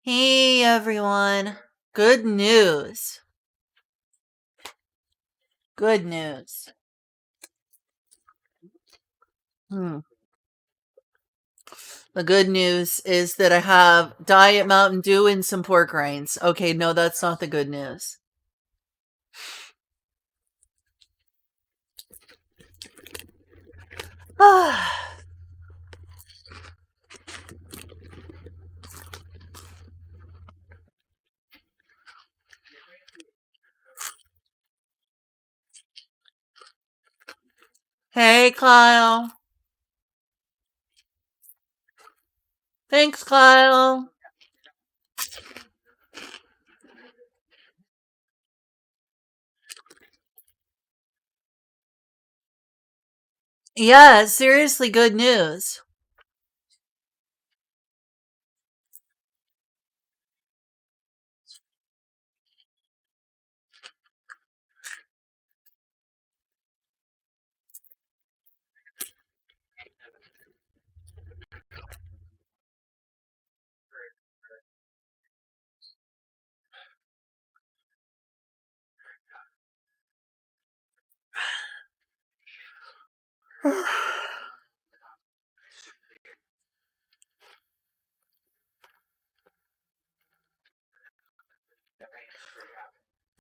Hey everyone. Good news. Good news. Hmm. The good news is that I have Diet Mountain Dew and some pork rinds. Okay, no, that's not the good news. Hey Kyle. Thanks, Kyle. Yeah, seriously, good news.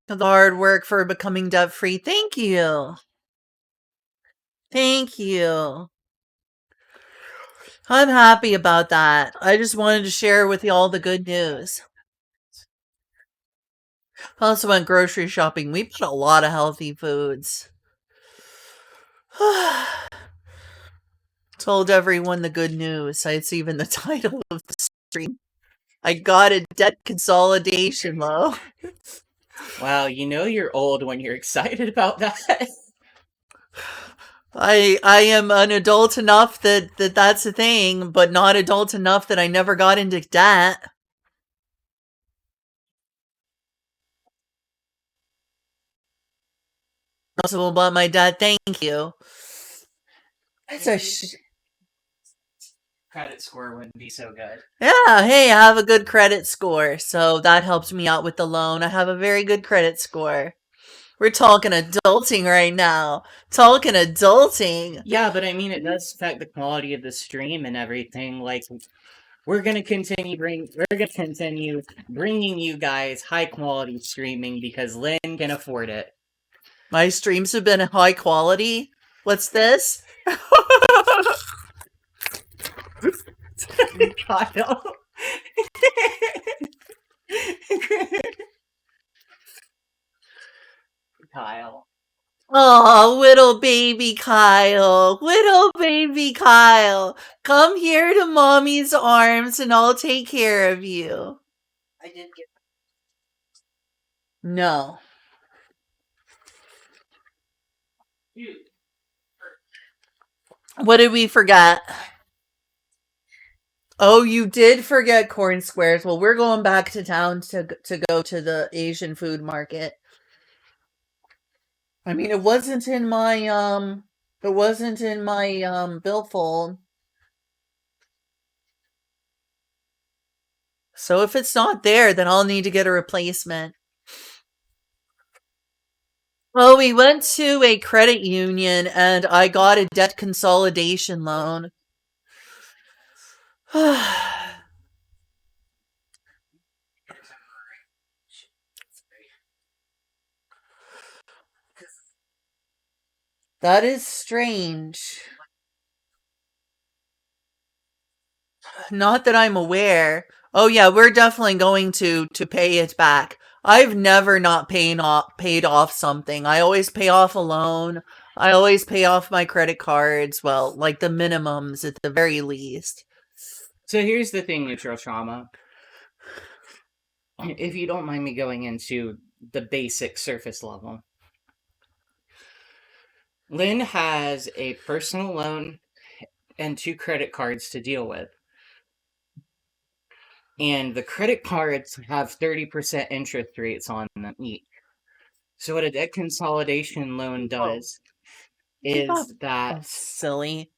The hard work for becoming debt free. Thank you. Thank you. I'm happy about that. I just wanted to share with you all the good news. I also went grocery shopping. We bought a lot of healthy foods. Told everyone the good news. It's even the title of the stream. I got a debt consolidation loan. Wow, you know you're old when you're excited about that. I am an adult enough that's a thing, but not adult enough that I never got into debt. Possible about my dad. Thank you. That's a Credit score wouldn't be so good. Yeah, hey, I have a good credit score, so that helped me out with the loan. I have a very good credit score. We're talking adulting right now. Talking adulting. Yeah, but I mean, it does affect the quality of the stream and everything. Like, we're gonna continue bringing you guys high quality streaming because Lynn can afford it. My streams have been high quality. What's this? Kyle. Kyle. Oh, little baby Kyle. Little baby Kyle. Come here to mommy's arms and I'll take care of you. I did get. No. What did we forget? Oh, you did forget corn squares. Well, we're going back to town to go to the Asian food market. I mean, it wasn't in my billfold. So if it's not there, then I'll need to get a replacement. Well, we went to a credit union and I got a debt consolidation loan. That is strange. Not that I'm aware. Oh yeah, we're definitely going to pay it back. I've never not paid off something. I always pay off a loan. I always pay off my credit cards. Well, like the minimums at the very least. So here's the thing, neutral trauma. If you don't mind me going into the basic surface level, Lynn has a personal loan and 2 credit cards to deal with. And the credit cards have 30% interest rates on them each. So what a debt consolidation loan does is that Silly.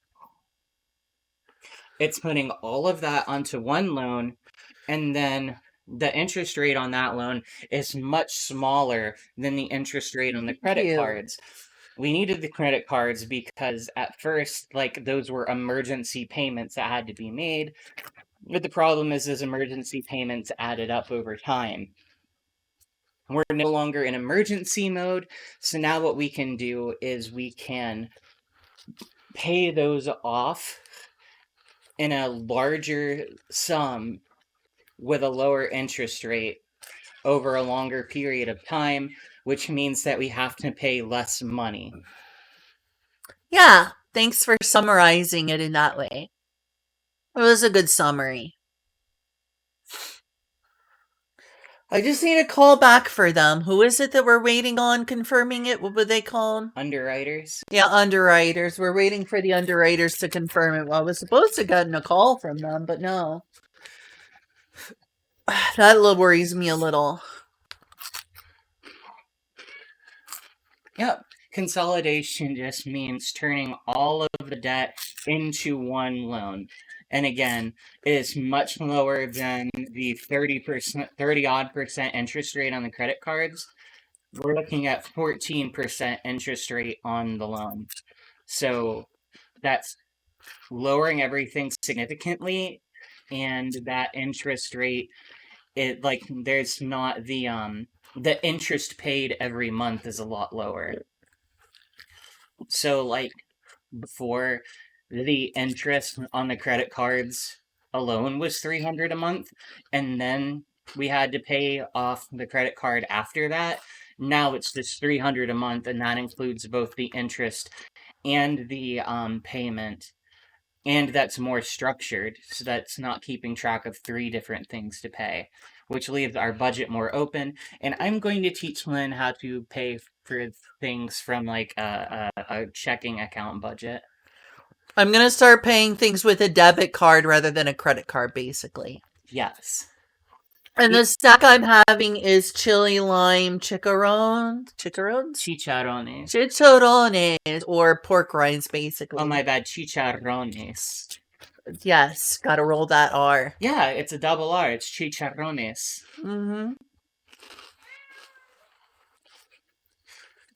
it's putting all of that onto one loan, and then the interest rate on that loan is much smaller than the interest rate on the credit Cute. cards. We needed the credit cards because at first, like, those were emergency payments that had to be made. But the problem is those emergency payments added up over time. We're no longer in emergency mode, so now what we can do is we can pay those off in a larger sum with a lower interest rate over a longer period of time, which means that we have to pay less money. Yeah, thanks for summarizing it in that way. It was a good summary. I just need a call back for them. Who is it that we're waiting on confirming it? What would they call them? Underwriters? Yeah, underwriters. We're waiting for the underwriters to confirm it. Well, I was supposed to get a call from them, but no. That worries me a little. Yep. Consolidation just means turning all of the debt into one loan. And again, it is much lower than the 30 odd percent interest rate on the credit cards. We're looking at 14% interest rate on the loan. So that's lowering everything significantly, and that interest rate, it, like, there's not the interest paid every month is a lot lower. So, like, before, the interest on the credit cards alone was $300 a month, and then we had to pay off the credit card after that. Now it's just $300 a month, and that includes both the interest and the payment. And that's more structured, so that's not keeping track of three different things to pay, which leaves our budget more open. And I'm going to teach Lynn how to pay for things from, like, a checking account budget. I'm going to start paying things with a debit card rather than a credit card, basically. Yes. And the stack I'm having is chili lime chicharrones? Chicharrones. Chicharrones, or pork rinds, basically. Oh, my bad. Chicharrones. Yes, gotta roll that R. Yeah, it's a double R. It's chicharrones. Mm-hmm.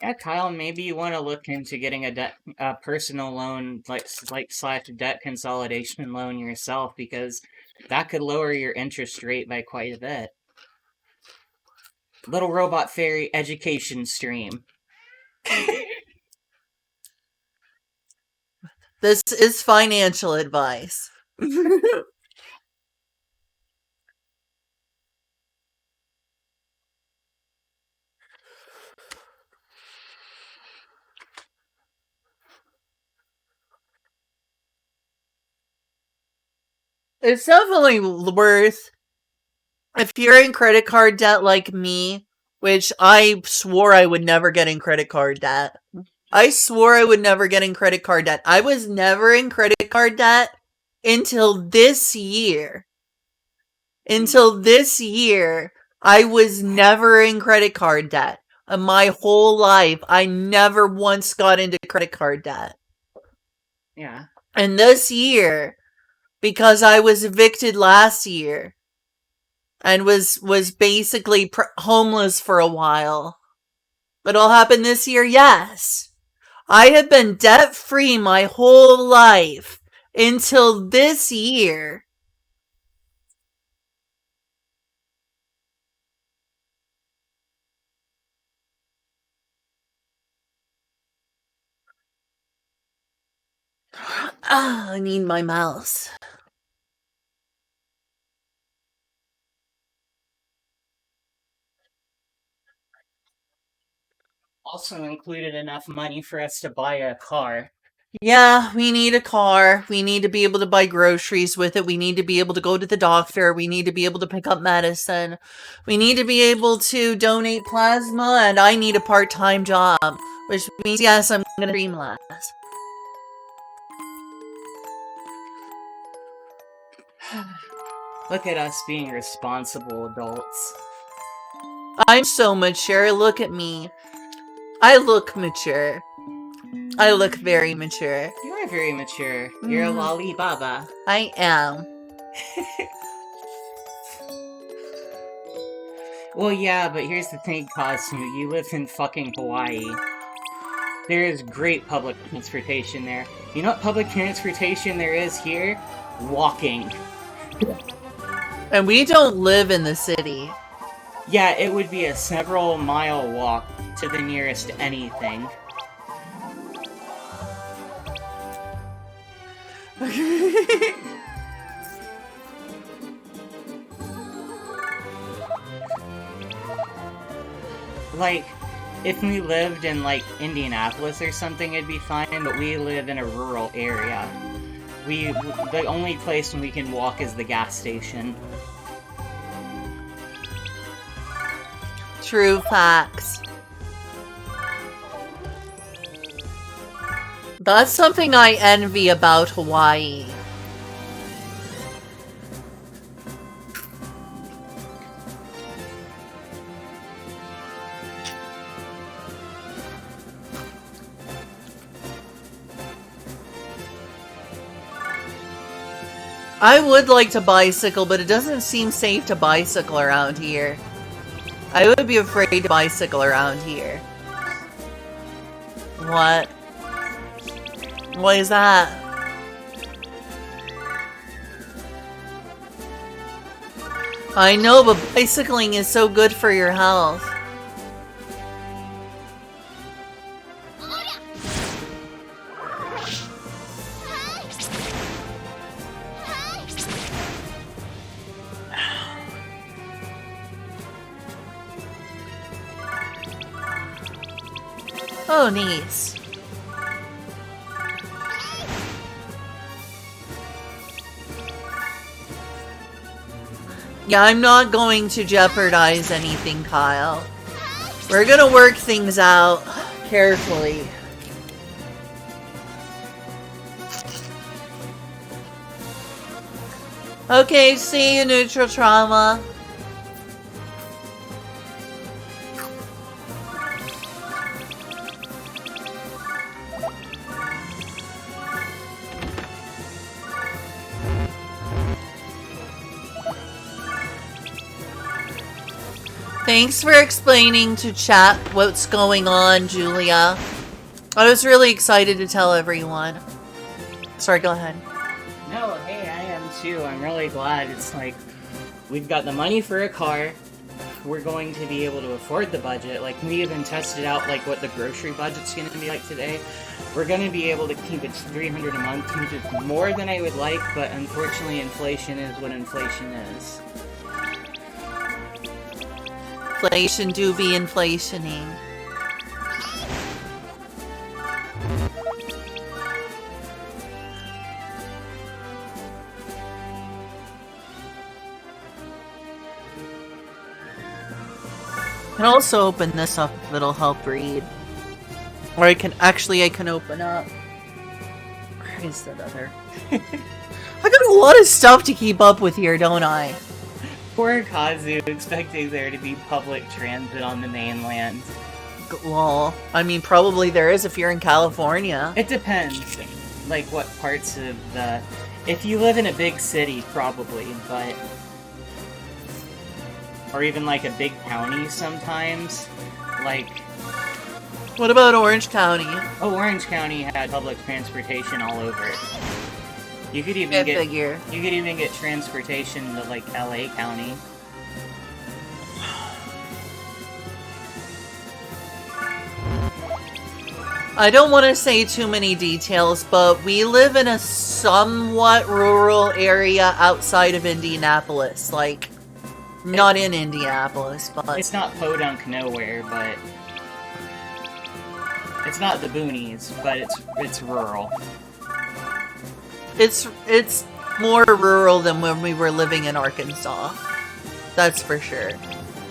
Yeah, Kyle, maybe you want to look into getting a personal loan, like slash debt consolidation loan yourself, because that could lower your interest rate by quite a bit. Little Robot Fairy education stream. This is financial advice. It's definitely worth, if you're in credit card debt like me, which I swore I would never get in credit card debt. I swore I would never get in credit card debt. I was never in credit card debt until this year. Until this year, I was never in credit card debt. My whole life, I never once got into credit card debt. Yeah. And this year, because I was evicted last year and was basically homeless for a while. But it'll happen this year, yes. I have been debt free my whole life until this year. Ah, I need my mouse. Also included enough money for us to buy a car. Yeah, we need a car. We need to be able to buy groceries with it. We need to be able to go to the doctor. We need to be able to pick up medicine. We need to be able to donate plasma, and I need a part-time job. Which means, yes, I'm gonna stream less. Look at us being responsible adults. I'm so mature. Look at me. I look mature. I look very mature. You are very mature. You're a lolly baba. I am. Well, yeah, but here's the thing, Cosmo. You live in fucking Hawaii. There is great public transportation there. You know what public transportation there is here? Walking. And we don't live in the city. Yeah, it would be a several mile walk to the nearest anything. Like, if we lived in, like, Indianapolis or something, it'd be fine, but we live in a rural area. The only place we can walk is the gas station. True facts. That's something I envy about Hawaii. I would like to bicycle, but it doesn't seem safe to bicycle around here. I would be afraid to bicycle around here. What? What is that? I know, but bicycling is so good for your health. Oh, nice. Yeah, I'm not going to jeopardize anything, Kyle. We're gonna work things out carefully. Okay, see you, neutral trauma. Thanks for explaining to chat what's going on, Julia. I was really excited to tell everyone. Sorry, go ahead. No, hey, I am too. I'm really glad. It's like, we've got the money for a car. We're going to be able to afford the budget. Like, we even tested out, like, what the grocery budget's going to be like today. We're going to be able to keep it $300 a month, which is more than I would like, but unfortunately inflation is what inflation is. Inflation do be inflationing. I can also open this up if it'll help read. Or I can open up. Where is that other? I got a lot of stuff to keep up with here, don't I? Poor Kazu, expecting there to be public transit on the mainland. Well, I mean, probably there is if you're in California. It depends, like, what parts of the... If you live in a big city, probably, but... Or even, like, a big county sometimes. Like... What about Orange County? Oh, Orange County had public transportation all over it. You could even You could even get transportation to, like, LA County. I don't want to say too many details, but we live in a somewhat rural area outside of Indianapolis. Like, not in Indianapolis, but... It's not podunk nowhere, but... It's not the boonies, but it's rural. It's more rural than when we were living in Arkansas. That's for sure.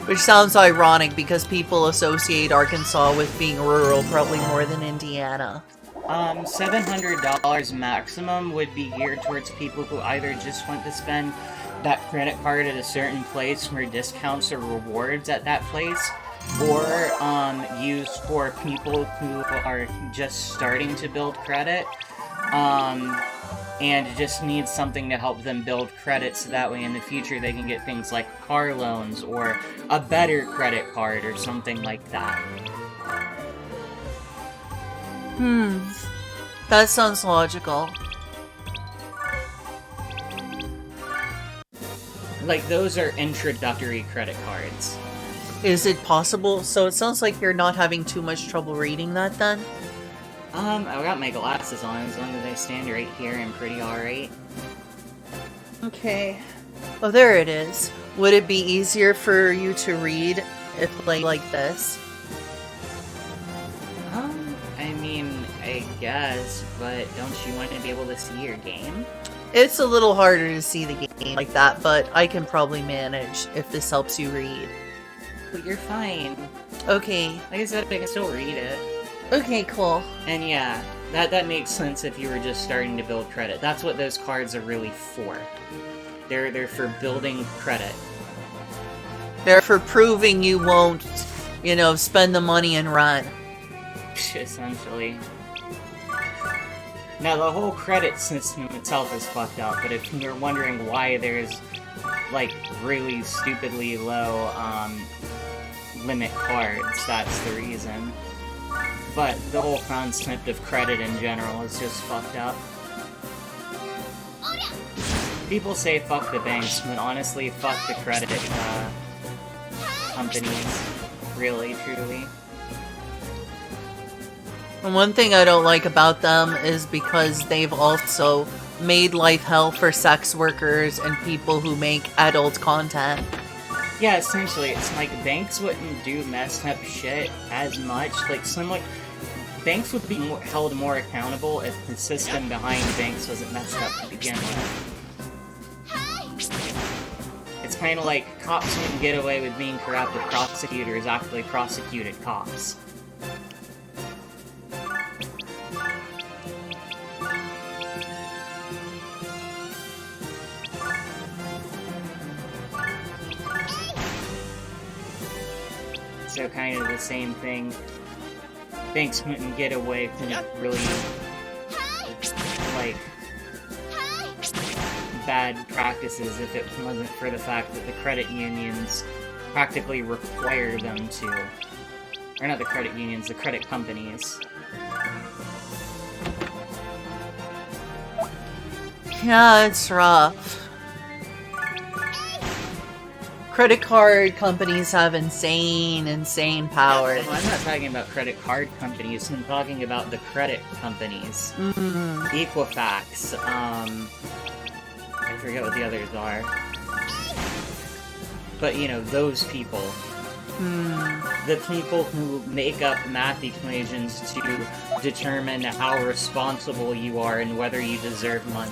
Which sounds ironic because people associate Arkansas with being rural probably more than Indiana. $700 maximum would be geared towards people who either just want to spend that credit card at a certain place where discounts or rewards at that place, or used for people who are just starting to build credit. and just needs something to help them build credit so that way in the future they can get things like car loans or a better credit card or something like that. That sounds logical. Like, those are introductory credit cards. Is it possible? So it sounds like you're not having too much trouble reading that then? I got my glasses on. As long as I stand right here, I'm pretty alright. Okay. Oh, there it is. Would it be easier for you to read if like this? I mean, I guess, but don't you want to be able to see your game? It's a little harder to see the game like that, but I can probably manage if this helps you read. But you're fine. Okay. Like I said, I can still read it. Okay, cool. And yeah, that makes sense if you were just starting to build credit. That's what those cards are really for. They're for building credit. They're for proving you won't, spend the money and run. Essentially. Now, the whole credit system itself is fucked up, but if you're wondering why there's, like, really stupidly low, limit cards, that's the reason. But the whole concept of credit in general is just fucked up. People say fuck the banks, but honestly, fuck the credit, companies. Really, truly. And one thing I don't like about them is because they've also made life hell for sex workers and people who make adult content. Yeah, essentially, it's like banks wouldn't do messed up shit as much. Banks would be held more accountable if the system behind banks wasn't messed up to begin with. It's kind of like cops wouldn't get away with being corrupt if prosecutors actually prosecuted cops. So kind of the same thing. Banks wouldn't get away from really, like, bad practices if it wasn't for the fact that the credit unions practically require them to. Or not the credit unions, the credit companies. Yeah, it's rough. Credit card companies have insane power. Well, I'm not talking about credit card companies, I'm talking about the credit companies. Equifax, I forget what the others are. But, those people. The people who make up math equations to determine how responsible you are and whether you deserve money.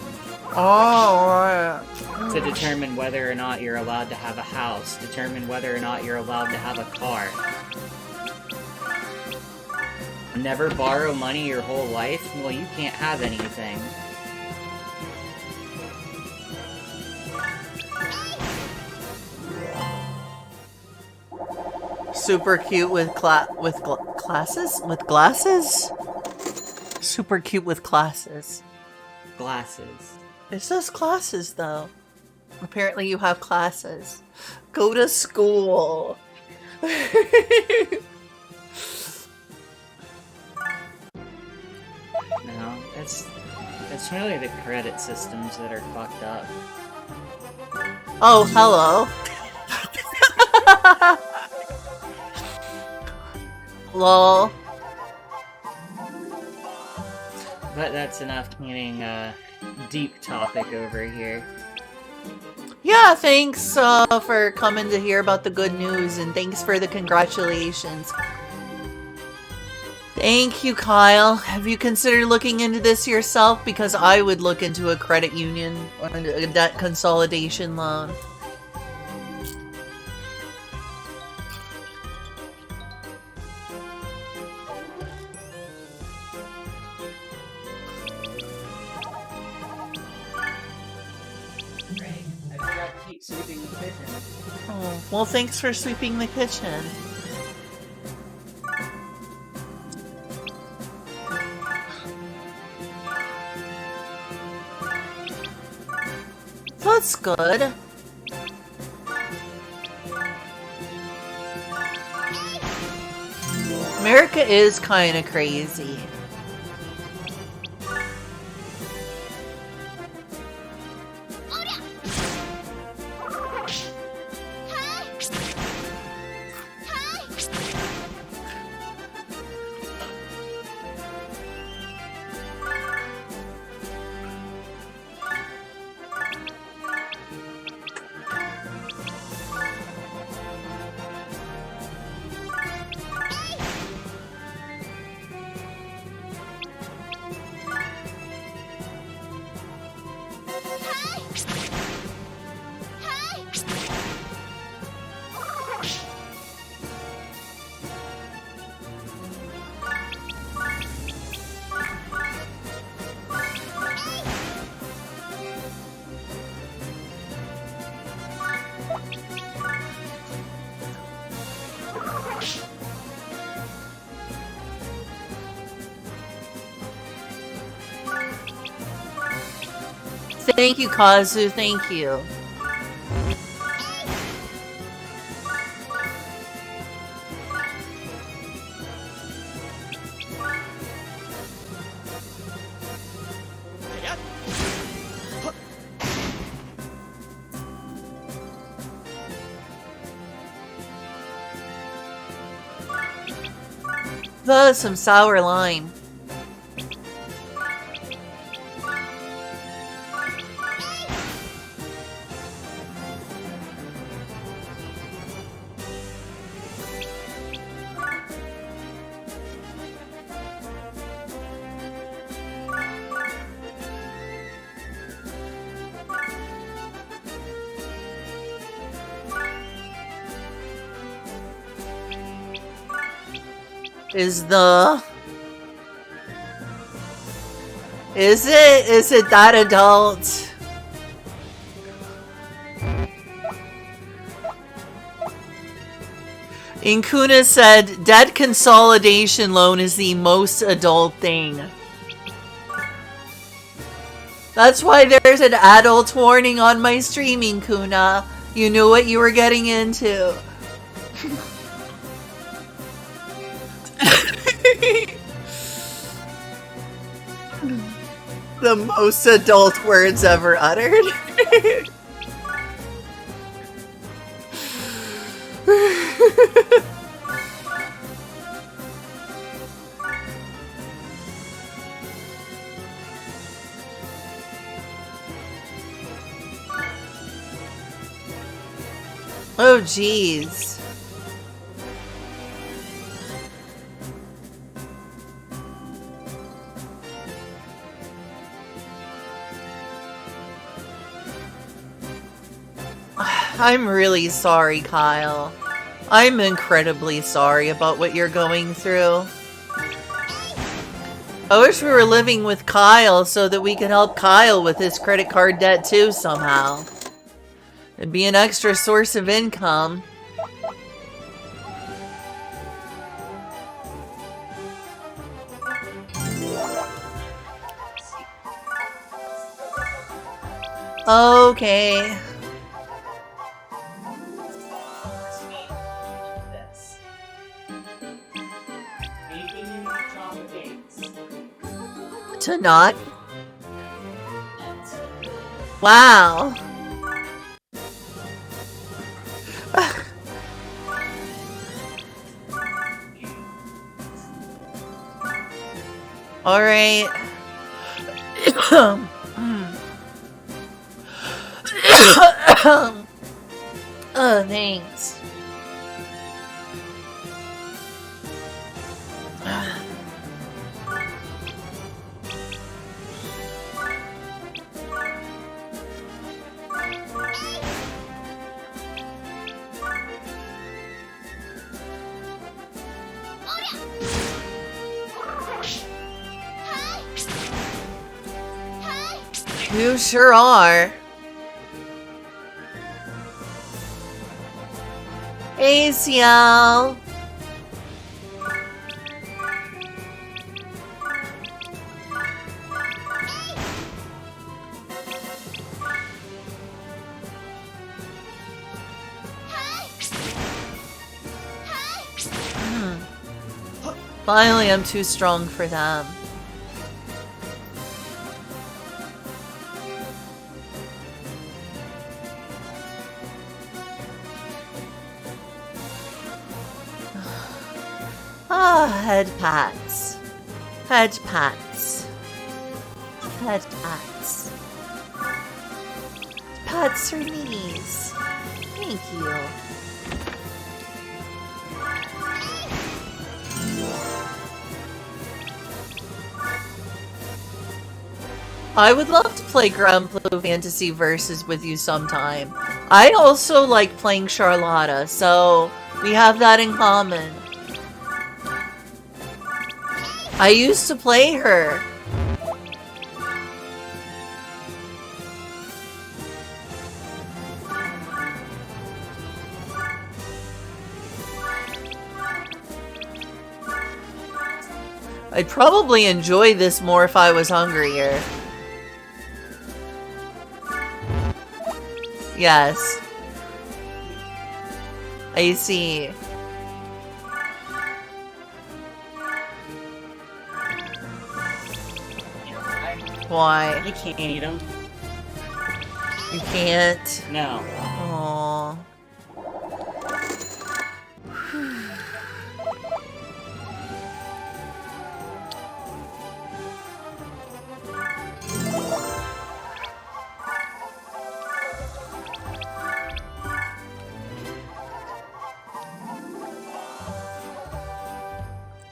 Oh, right. To determine whether or not you're allowed to have a house, determine whether or not you're allowed to have a car. Never borrow money your whole life? Well, you can't have anything. Super cute with glasses? With glasses? Super cute with glasses. Glasses. It says classes, though. Apparently you have classes. Go to school. No, it's really the credit systems that are fucked up. Oh, hello. Lol. But that's enough meaning deep topic over here. Yeah, thanks for coming to hear about the good news, and thanks for the congratulations. Thank you, Kyle. Have you considered looking into this yourself? Because I would look into a credit union or a debt consolidation loan. Sweeping the kitchen. Oh, well, thanks for sweeping the kitchen. that's good. America is kind of crazy. Thank you, Kazu. Thank you. That's some sour lime. Is it that adult? Inkuna said, debt consolidation loan is the most adult thing. That's why there's an adult warning on my stream, Inkuna. You knew what you were getting into. The most adult words ever uttered. Oh, jeez. I'm really sorry, Kyle. I'm incredibly sorry about what you're going through. I wish we were living with Kyle so that we could help Kyle with his credit card debt too somehow. It'd be an extra source of income. Okay. To not? Wow. All right. Oh, thanks. You sure are. Hey, Ciel. Finally, I'm too strong for them. Ah, head pats. Head pats. Head pats. Pats her knees. Thank you. I would love to play Grand Blue Fantasy Versus with you sometime. I also like playing Charlotta, so we have that in common. I used to play her. I'd probably enjoy this more if I was hungrier. Yes. I see. Why? You can't eat them. You can't? No. Aww.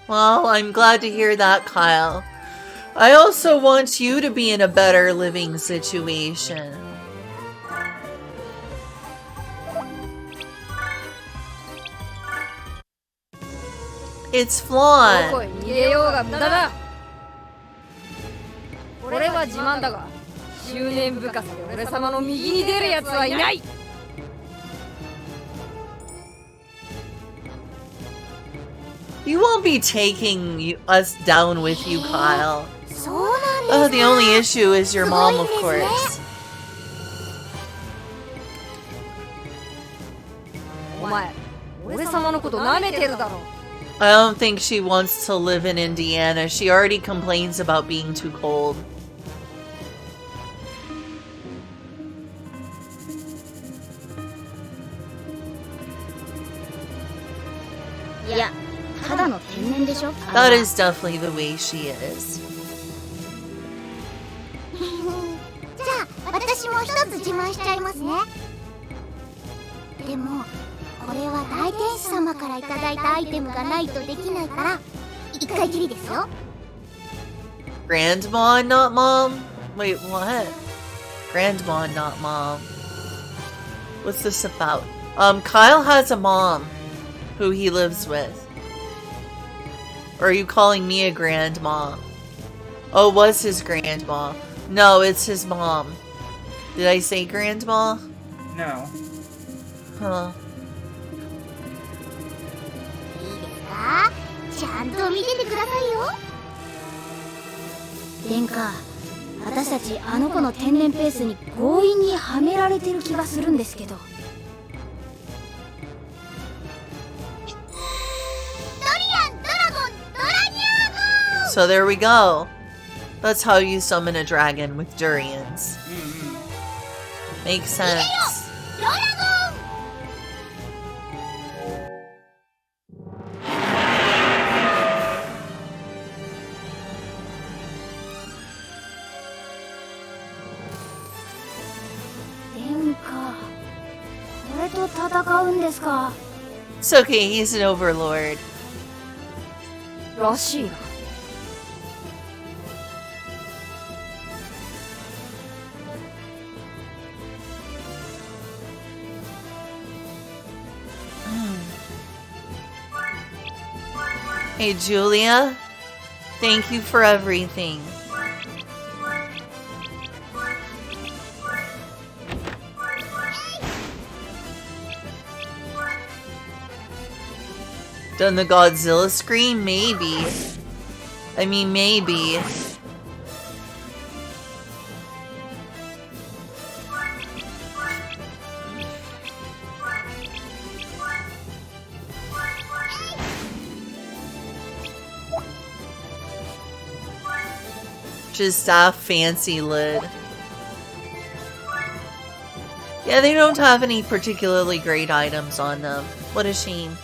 Well, I'm glad to hear that, Kyle. I also want you to be in a better living situation. It's flawed. どこへ逃げようが無駄だ。俺は自慢だが、執念深さで俺様の右に出る奴はいない。You won't be taking us down with you, Kyle. Oh, the only issue is your mom, of course. お前、俺様のこと舐めてるだろ。I don't think she wants to live in Indiana. She already complains about being too cold. いや、ただの天然でしょ。 That is definitely the way she is. じゃあ私も一つ自慢しちゃいますね。でもこれは大天使様からいただいたアイテムがないとできないから一回きりですよ。 Grandma, not mom? Wait, what? Grandma, not mom. What's this about? Kyle has a mom who he lives with. Or are you calling me a grandma? Oh, it was his grandma. No, it's his mom. Did I say grandma? No. Huh. いいですか？ちゃんと見ててくださいよ。殿下、私たちあの子の天然ペースに強引にはめられてる気がするんですけど。 So there we go. That's how you summon a dragon with durians. Makes sense. It's okay, he's an overlord. らしいな。 Hey, Julia. Thank you for everything. Done the Godzilla scream? Maybe. I mean, maybe. Just a fancy lid. Yeah, they don't have any particularly great items on them. What a shame.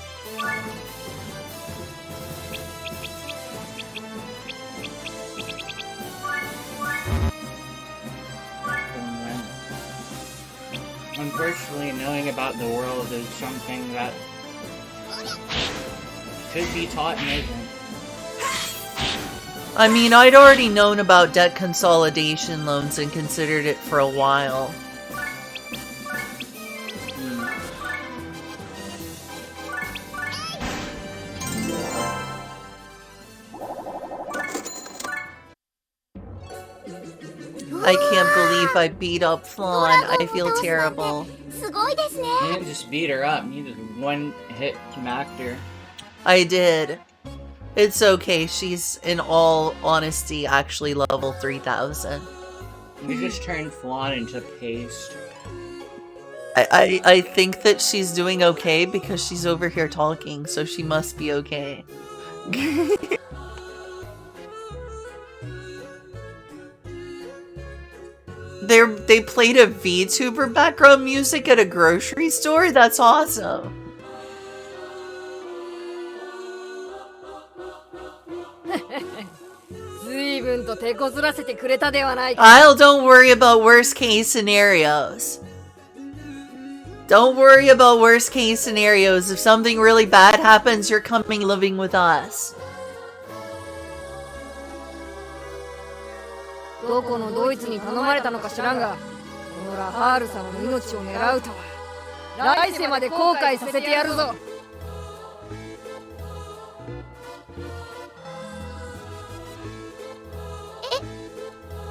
Unfortunately, knowing about the world is something that could be taught and isn't. I mean, I'd already known about debt consolidation loans and considered it for a while. I can't believe I beat up Flan. I feel terrible. すごいですね。 You didn't just beat her up, you just one-hit smacked her. I did. It's okay. She's, in all honesty, actually level 3000. You just turned Flan into paste. I think that she's doing okay because she's over here talking, so she must be okay. They played a VTuber background music at a grocery store? That's awesome. Kyle, don't worry about worst case scenarios. Don't worry about worst case scenarios. If something really bad happens, you're coming living with us. どこのドイツに頼まれたのか知らんが、このラハール様の命を狙うとは、来世まで後悔させてやるぞ。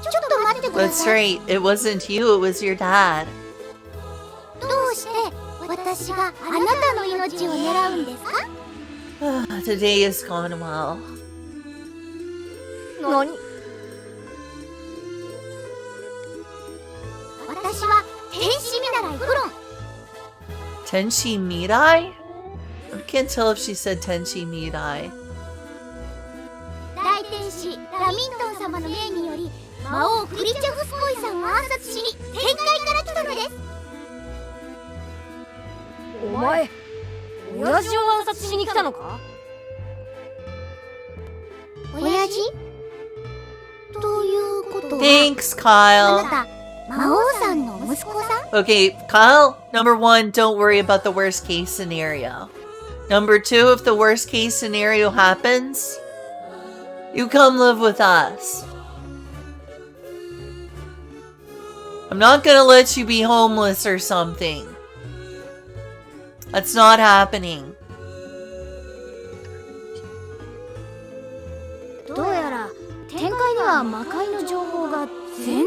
ちょっと待ってくだ That's さい。 right. It wasn't you, it was your dad. どうして私があなたの命を狙うんですか？ Today has gone well. 何？私は天使見習いフロン。 Tenshi Mirai? I can't tell if she said Tenshi Mirai. 大天使ラミントン様の命により魔王クリチェフスコイさんを暗殺しに天界から来たのです。お前、親父を暗殺しに来たのか？親父？ということは、 Thanks, あ Kyle. なた魔王さんの息子さん？ Okay, Kyle, number one, don't worry about the worst case scenario. Number two, if the worst case scenario happens, you come live with us. I'm not gonna let you be homeless or something. That's not happening. どうやら天界には魔界の情報が全然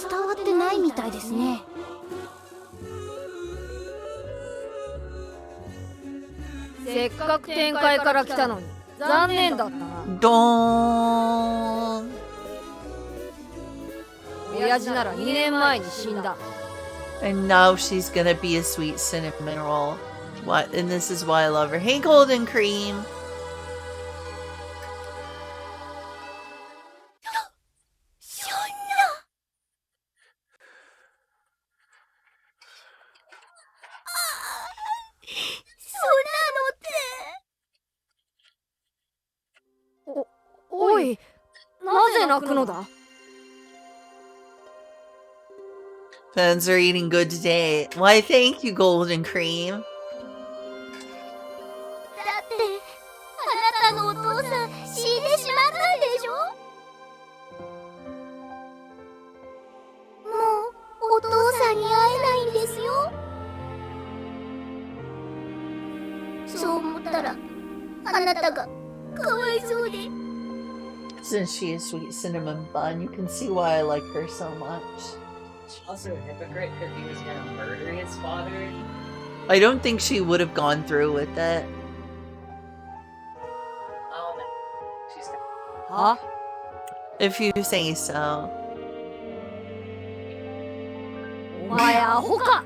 伝わってないみたいですね。せっかく天界から来たのに残念だったな。 Don't. 親父なら2年前に死んだ。 And now she's gonna be a sweet cinnamon roll. What? And this is why I love her. Hey, Golden Cream. おい、なぜ泣くのだ？ Fans are eating good today. Why, thank you, Golden Cream. だってあなたのお父さん死んでしまったんでしょ？もうお父さんに会えないんですよ。そう思ったらあなたがかわいそうで。 Isn't she a sweet cinnamon bun? You can see why I like her so much. She's also a hypocrite because he was gonna murder his father. I don't think she would have gone through with it. Oh no. She's は？ If you say so. お前アホか！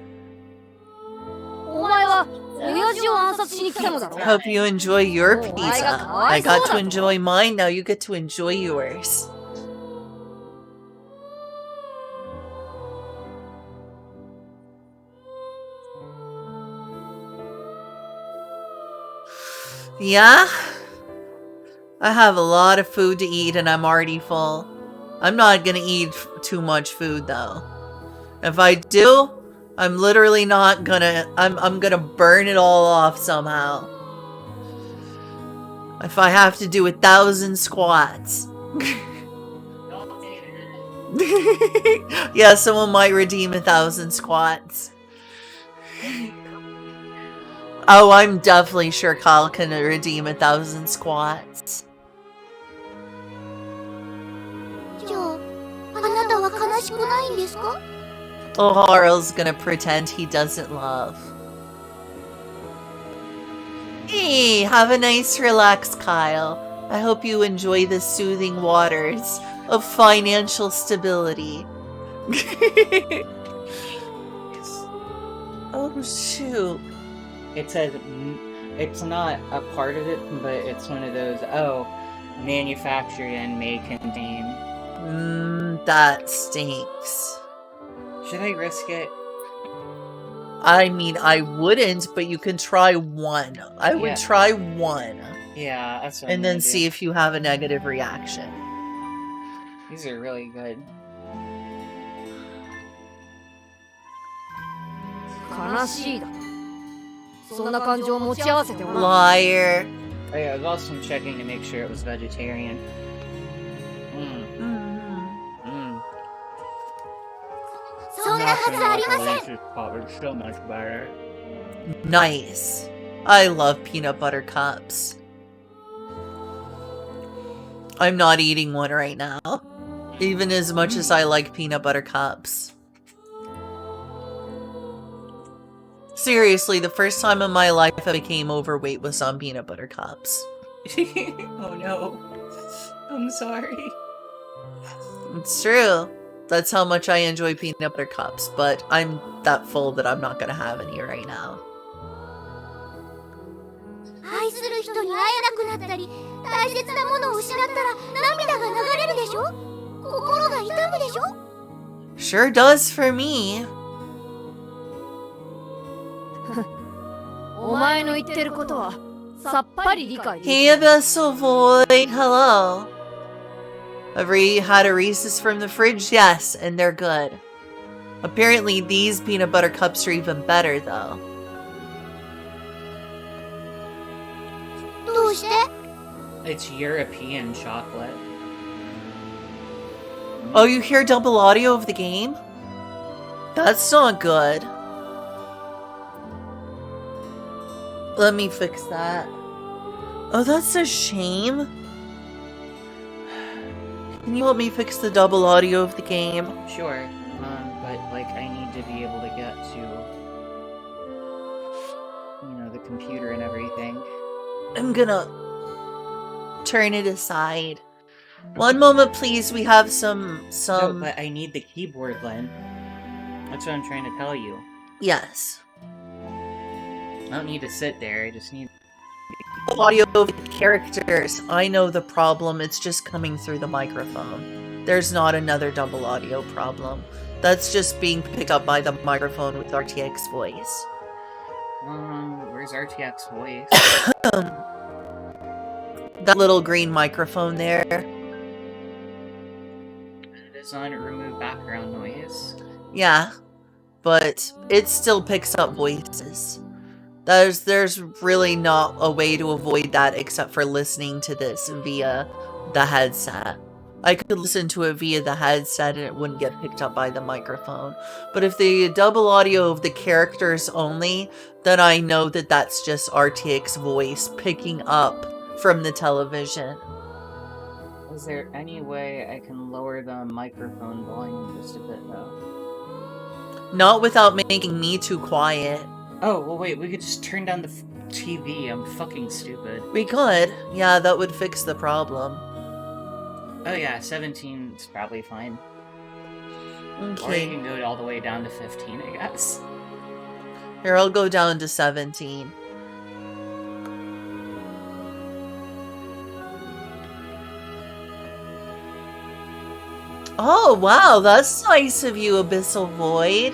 お前は親父を暗殺しに来たのだろ？ Hope you enjoy your Oh, pizza. I I got to got enjoy mine, now you get to enjoy yours. Yeah? I have a lot of food to eat and I'm already full. I'm not gonna eat too much food though. If I do, I'm literally not gonna, I'm gonna burn it all off somehow. If I have to do 1,000 squats. Yeah, someone might redeem 1,000 squats. Oh, I'm definitely sure Kyle can redeem 1,000 squats. じゃあ、あなたは悲しくないんですか? Oh, Harl's gonna pretend he doesn't love. Hey, have a nice relax, Kyle. I hope you enjoy the soothing waters of financial stability. Oh, shoot. It says it's not a part of it, but it's one of those, oh, manufactured and may contain. That stinks. Should I risk it? I mean, I wouldn't, but you can try one. I would try one. Yeah, that's what I'm And then gonna see do. if you have a negative reaction. These are really good. 悲しいだと。そんな感情を持ち合わせておらん。 Liar. Oh yeah, I was also checking to make sure it was vegetarian. Mmm. そんなはずありません。 Delicious pot is so much better. Nice. I love peanut butter cups. I'm not eating one right now. Even as much as I like peanut butter cups. Seriously, the first time in my life I became overweight was on peanut butter cups. Oh no. I'm sorry. It's true. That's how much I enjoy peanut butter cups, but I'm that full that I'm not gonna have any right now. 愛する人に会えなくなったり、大切なものを失ったら涙が流れるでしょ? 心が痛むでしょ? Sure does for me. お前の言ってることはさっぱり理解できる。 Hey, Abyssal Void. Hello. Have you had a Reese's from the fridge? Yes, and they're good. Apparently, these peanut butter cups are even better, though. どうして? It's European chocolate. Oh, you hear double audio of the game? That's not good. Let me fix that. Oh, that's a shame. Can you help me fix the double audio of the game? Sure. But like I need to be able to get to, you know, the computer and everything. I'm gonna turn it aside. One moment, please. We have some. No, but I need the keyboard, Lynn. That's what I'm trying to tell you. Yes. I don't need to sit there. I just need Audio of the characters. I know the problem. It's just coming through the microphone. There's not another double audio problem. That's just being picked up by the microphone with RTX voice. Where's RTX voice? That little green microphone there. It does not remove background noise. Yeah, but it still picks up voices. There's really not a way to avoid that except for listening to this via the headset. I could listen to it via the headset and it wouldn't get picked up by the microphone. But if the double audio of the characters only, then I know that that's just RTX voice picking up from the television. Is there any way I can lower the microphone volume just a bit, though? Not without making me too quiet. Oh, well wait, we could just turn down the TV. I'm fucking stupid. We could. Yeah, that would fix the problem. Oh yeah, 17 is probably fine. Or you Okay. can go all the way down to 15, I guess. Here, I'll go down to 17. Oh, wow, that's nice of you, Abyssal Void.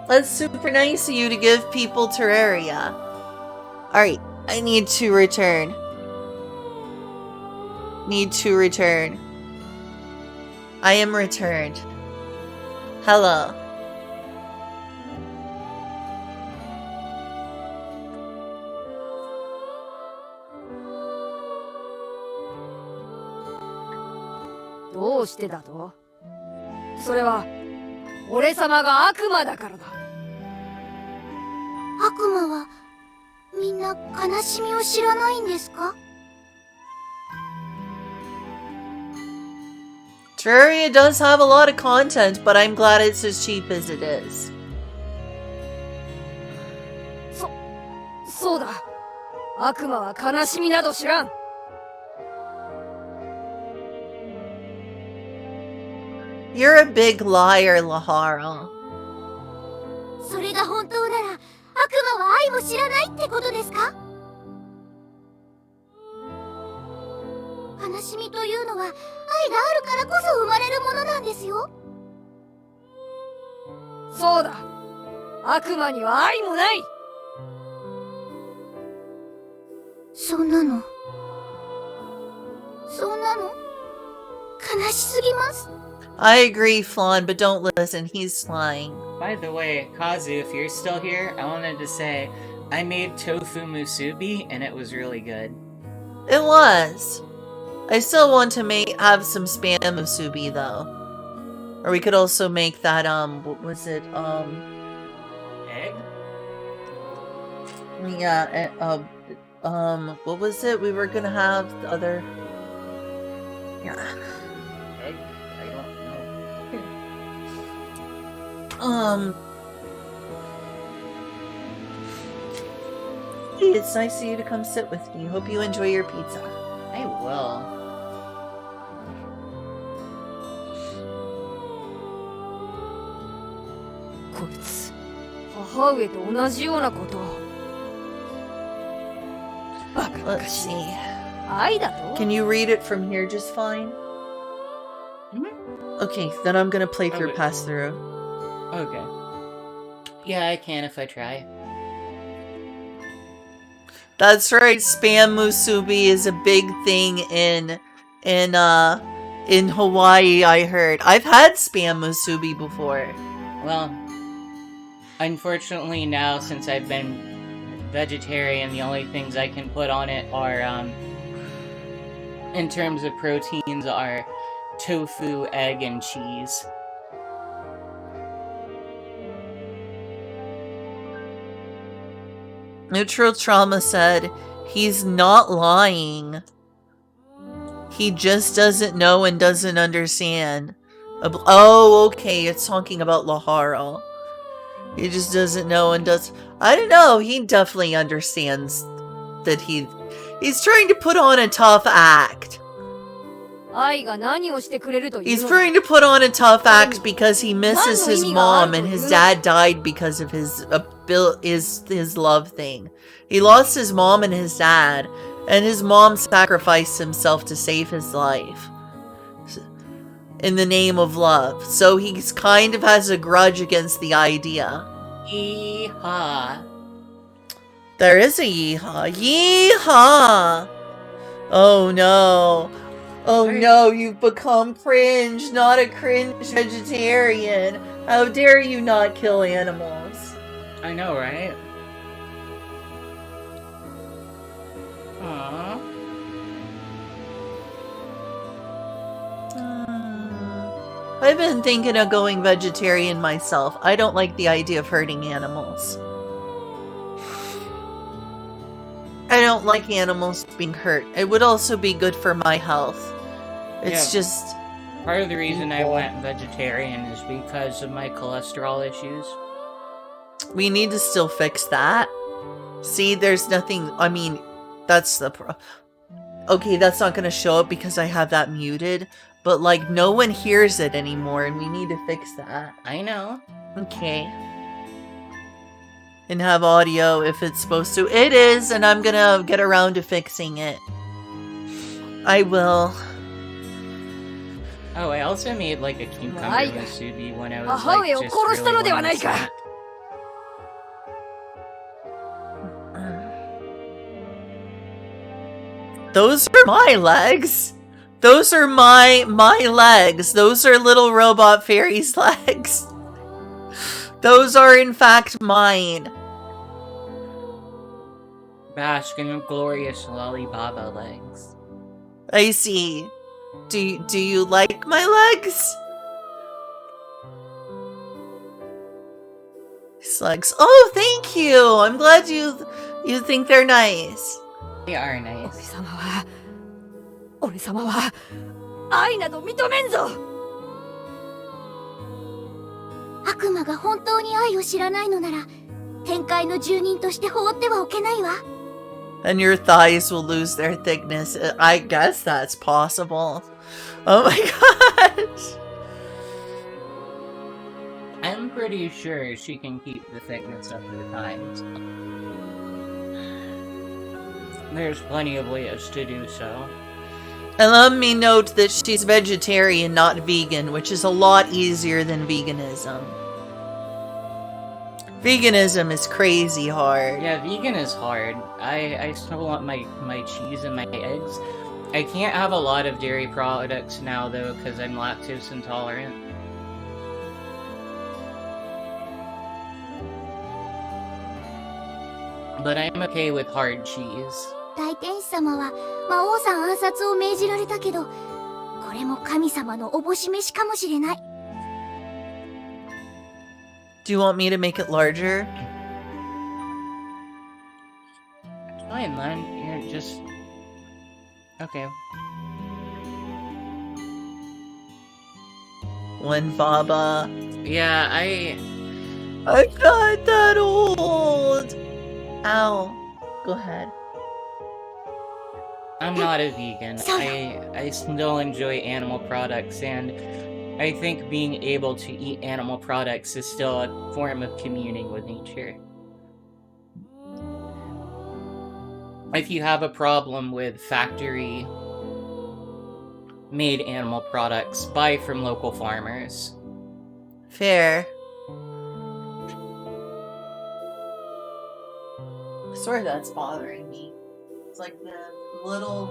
That's super nice of you to give people Terraria. Alright, I need to return. I am returned. Hello.どうしてだと？それは俺様が悪魔だからだ。悪魔はみんな悲しみを知らないんですか？ Terraria does have a lot of content, but I'm glad it's as cheap as it is. そうだ。悪魔は悲しみなど知らん。You're a big liar, Lahara. それが本当なら悪魔は愛も知らないってことですか？悲しみというのは愛があるからこそ生まれるものなんですよ。そうだ。悪魔には愛もない。そんなの悲しすぎます。 I agree, Flan, but don't listen. He's lying. By the way, Kazu, if you're still here, I wanted to say I made tofu musubi and it was really good. It was. I still want to have some spam musubi though. Or we could also make that what was it? Egg? Yeah, what was it? We were gonna have the other. Yeah. Egg? I don't know. It's nice of you to come sit with me. Hope you enjoy your pizza. I will. こいつ母上と同じようなことを。バカバカ Let's しい。 see. 愛だと？ Can you read it from here just fine? Okay, then I'm gonna play through Okay. pass through. Okay. Yeah, I can if I try. That's right, spam musubi is a big thing in Hawaii, I heard. I've had spam musubi before. Well, unfortunately now, since I've been vegetarian, the only things I can put on it are, in terms of proteins, are tofu, egg, and cheese. Neutral Trauma said, he's not lying. He just doesn't know and doesn't understand. Oh, okay, it's talking about Lahara. He just doesn't know and does... I don't know, he definitely understands that he's trying to put on a tough act. 愛が何をしてくれるという He's のだ。 trying to put on a tough act because he misses his mom and his dad died because of his love thing. He lost his mom and his dad, and his mom sacrificed himself to save his life in the name of love. So he kind of has a grudge against the idea. Yeehaw. There is a yeehaw. Yeehaw! Oh no. Oh no, you've become cringe, not a cringe vegetarian. How dare you not kill animals? I know, right? Aww. I've been thinking of going vegetarian myself. I don't like the idea of hurting animals. I don't like animals being hurt. It would also be good for my health. It's Yeah. just... Part of the reason I went vegetarian is because of my cholesterol issues. We need to still fix that. See, there's nothing... I mean, that's the okay, that's not going to show up because I have that muted. But, like, no one hears it anymore, and we need to fix that. I know. Okay. And have audio if it's supposed to. It is, and I'm gonna get around to fixing it. I will. Oh, I also made like a cucumber Why? musubi when I was 母 like 上を just 殺したの really ではな wanting いか。 snack. Those are my legs. Those are my legs. Those are little robot fairy's legs. Those are in fact mine. Bask in your glorious lollibaba legs. I see. Do you like my legs? These legs. Oh, thank you. I'm glad you think they're nice. They are 俺 nice. 様は愛など認めんぞ。悪魔が本当に愛を知らないのなら天界の住人として放ってはおけないわ。 And your thighs will lose their thickness. I guess that's possible. Oh my gosh. I'm pretty sure she can keep the thickness of her thighs. There's plenty of ways to do so. And let me note that she's vegetarian, not vegan, which is a lot easier than veganism. Veganism is crazy hard. Yeah, vegan is hard. I still want my cheese and my eggs. I can't have a lot of dairy products now, though, because I'm lactose intolerant. But I'm okay with hard cheese. 大天使様は魔王さん暗殺を命じられたけど、これも神様のおぼし飯かもしれない。 Do you want me to make it larger? Fine, then. You're just... Okay. One Baba. Yeah, I'm not that old. Ow. Go ahead. I'm not a vegan. Sorry. I still enjoy animal products, and I think being able to eat animal products is still a form of communing with nature. If you have a problem with factory-made animal products, buy from local farmers. Fair. I swear that's bothering me. It's like the little...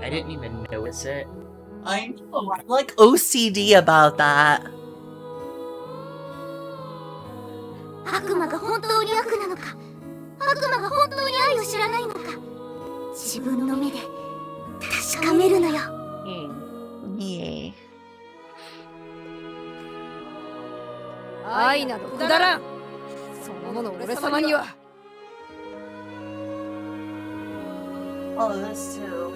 I didn't even notice it. I know. I'm like OCD about that. 悪魔が本当に悪なのか、悪魔が本当に愛を知らないのか、自分の目で確かめるのよ。Yeah. 愛などくだらん。そんなもの俺様には。Oh, this too.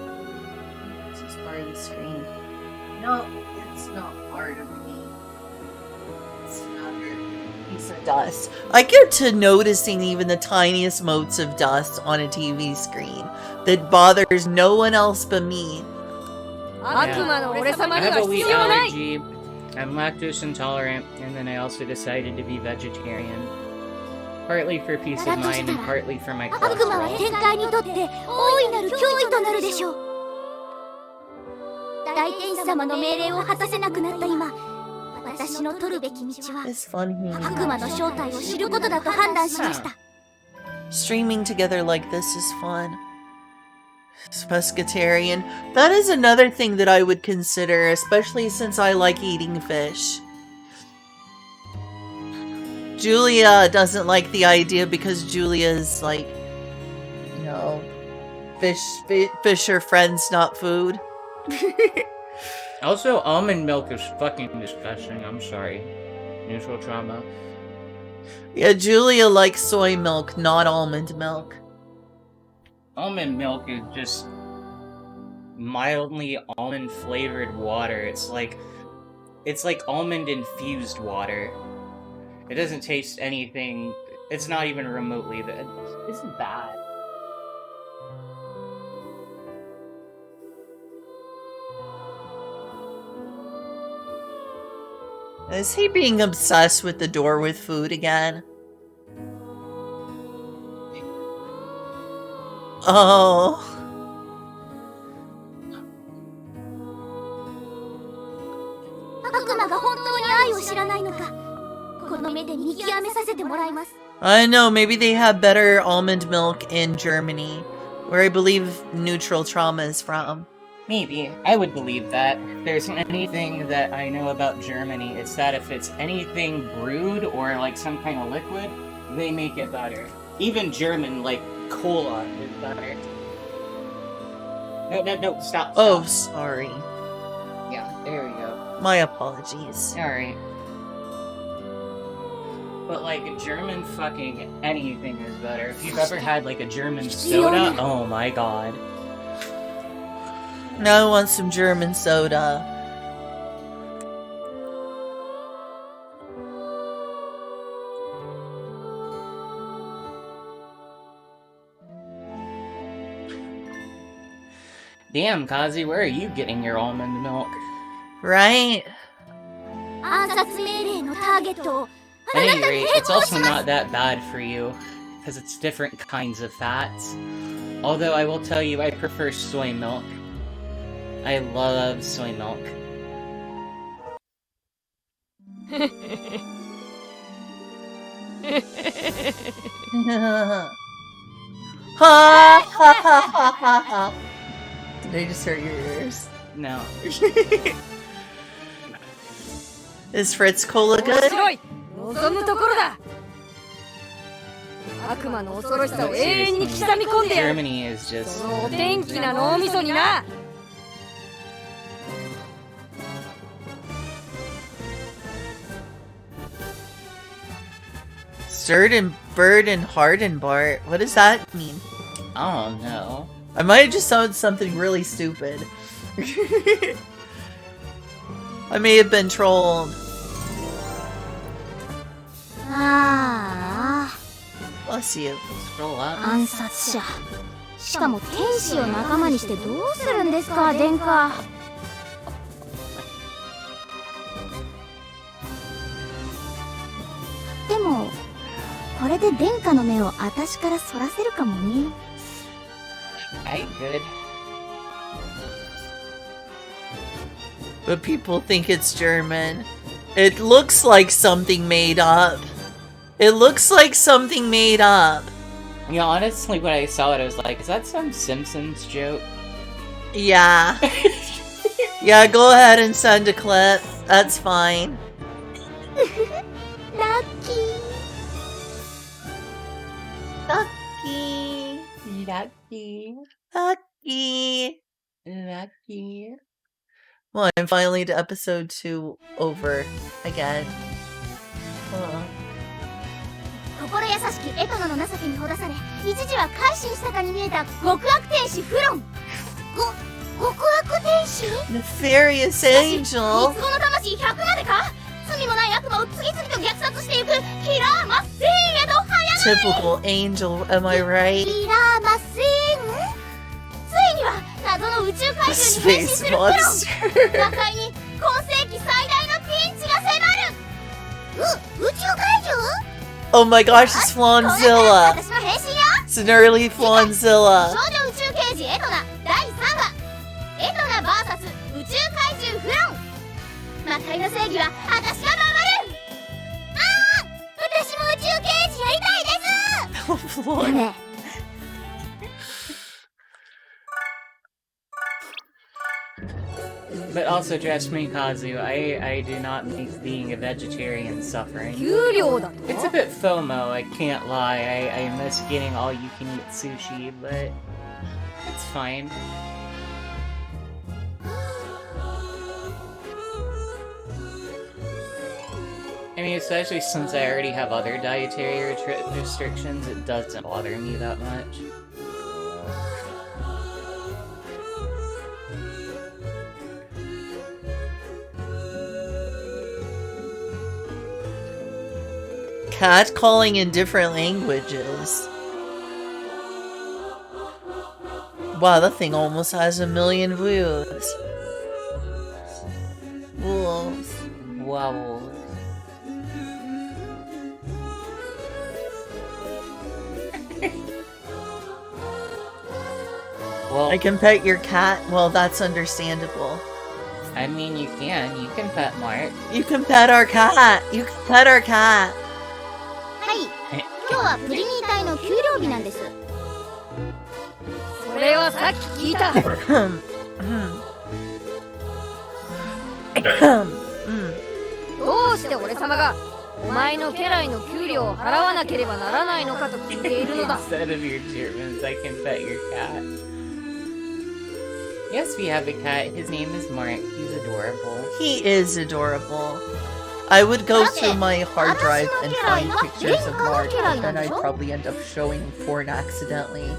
This is part of the screen. No, it's not part of me. It's another piece of dust. I get to noticing even the tiniest motes of dust on a TV screen that bothers no one else but me. 悪魔の俺様 I に have は a wheat 必要ない。 allergy. I'm lactose intolerant, and then I also decided to be vegetarian. Partly for peace of mind and partly for my 悪魔は cholesterol. 天界にとって大いなる脅威となるでしょう。大天使様の命令を果たせなくなった今、私の取るべき道は It's fun hearing 悪魔の正体を知ることだと判断しました。 streaming together like this is fun. Pescatarian. That is another thing that I would consider, especially since I like eating fish. Julia doesn't like the idea because Julia's like, you know, fish are friends, not food. Also, almond milk is fucking disgusting. I'm sorry. Neutral trauma. Yeah, Julia likes soy milk, not almond milk. Almond milk is just mildly almond flavored water. It's like almond infused water. It doesn't taste anything. It's not even remotely that. It's bad. Is he being obsessed with the door with food again? Oh. 悪魔が本当に愛を知らないのか、この目で見極めさせてもらいます。I know, maybe they have better almond milk in Germany, where I believe neutral trauma is from. Maybe. I would believe that. If there's anything that I know about Germany, it's that if it's anything brewed or like some kind of liquid, they make it better. Even German, like, cola is better. No, stop. Oh, sorry. Yeah, there we go. My apologies. Alright. But, like, German fucking anything is better. If you've ever had, like, a German soda, oh my god. Now I want some German soda. Damn, Kazi, where are you getting your almond milk? Right? 暗殺命令のターゲットを At any rate, it's also not that bad for you, because it's different kinds of fats. Although I will tell you, I prefer soy milk. I love soy milk. Ha ha ha ha ha ha. Did I just hurt your ears? No. Is Fritz Cola 面 good? 白い望むところだ悪魔の恐ろしさを永遠に刻み込んでやる Germany is そ just... のお天気な脳みそにな Stirred and bird and hardened Bart. What does that mean? I don't know. I might have just said something really stupid. I may have been trolled. あ Bless you. Scroll あ up. 暗殺者しかも天使を仲間にしてどうするんですか殿下でもこれで殿下の目を私からそらせるかもね Alright, good. But people think it's German. It looks like something made up. It looks like something made up. You know, honestly, when I saw it, I was like, is that some Simpsons joke? Yeah. Yeah, go ahead and send a clip. That's fine. ラッキー Lucky. Lucky. Lucky. Lucky. Well, I'm finally to episode 2 over again. Huh. 心優しきエトナの情けにほだされ一時は改心したかに見えた極悪天使フロン極悪天使 Nefarious 三つ angel. 子の魂100までか罪もない悪魔を次々と虐殺していくキラーマッセーンへと早 Typical angel, am I ない right? キラーマッセーンついには謎の宇宙怪 The 獣に変身 space するフロン monster. 魔界に今世紀最大のピンチが迫る宇宙怪獣 Oh my gosh, it's こうなったら Flawnzilla. 私の変身よ It's an early 少 Flawnzilla. 女宇宙刑事エトナ第3話エトナ VS 宇宙怪獣フロン魔界の正義は私が守るああ私も宇宙刑事やりたいです Oh, Lord. ね But also, trust me, Kazu, I do not make being a vegetarian suffering. 給料だと It's a bit FOMO, I can't lie. I miss getting all-you-can-eat sushi, but it's fine. I mean, especially since I already have other dietary restrictions, it doesn't bother me that much. Cat calling in different languages. Wow, that thing almost has 1 million views. Wolves. Wow. Well, I can pet your cat? Well, that's understandable. I mean, you can pet Mark. You can pet our cat! You can pet our cat! はい今日はプリニー隊の給料日なんです。それはさっき聞いた。どうして俺様がお前の家来の給料を払わなければならないのかと聞いているのだ。 Instead of your Germans, I can pet your cat. Yes, we have a cat. His name is Mark. He's adorable. He is adorable. I would go through my hard drive and find pictures of Mark, but then I'd probably end up showing porn accidentally.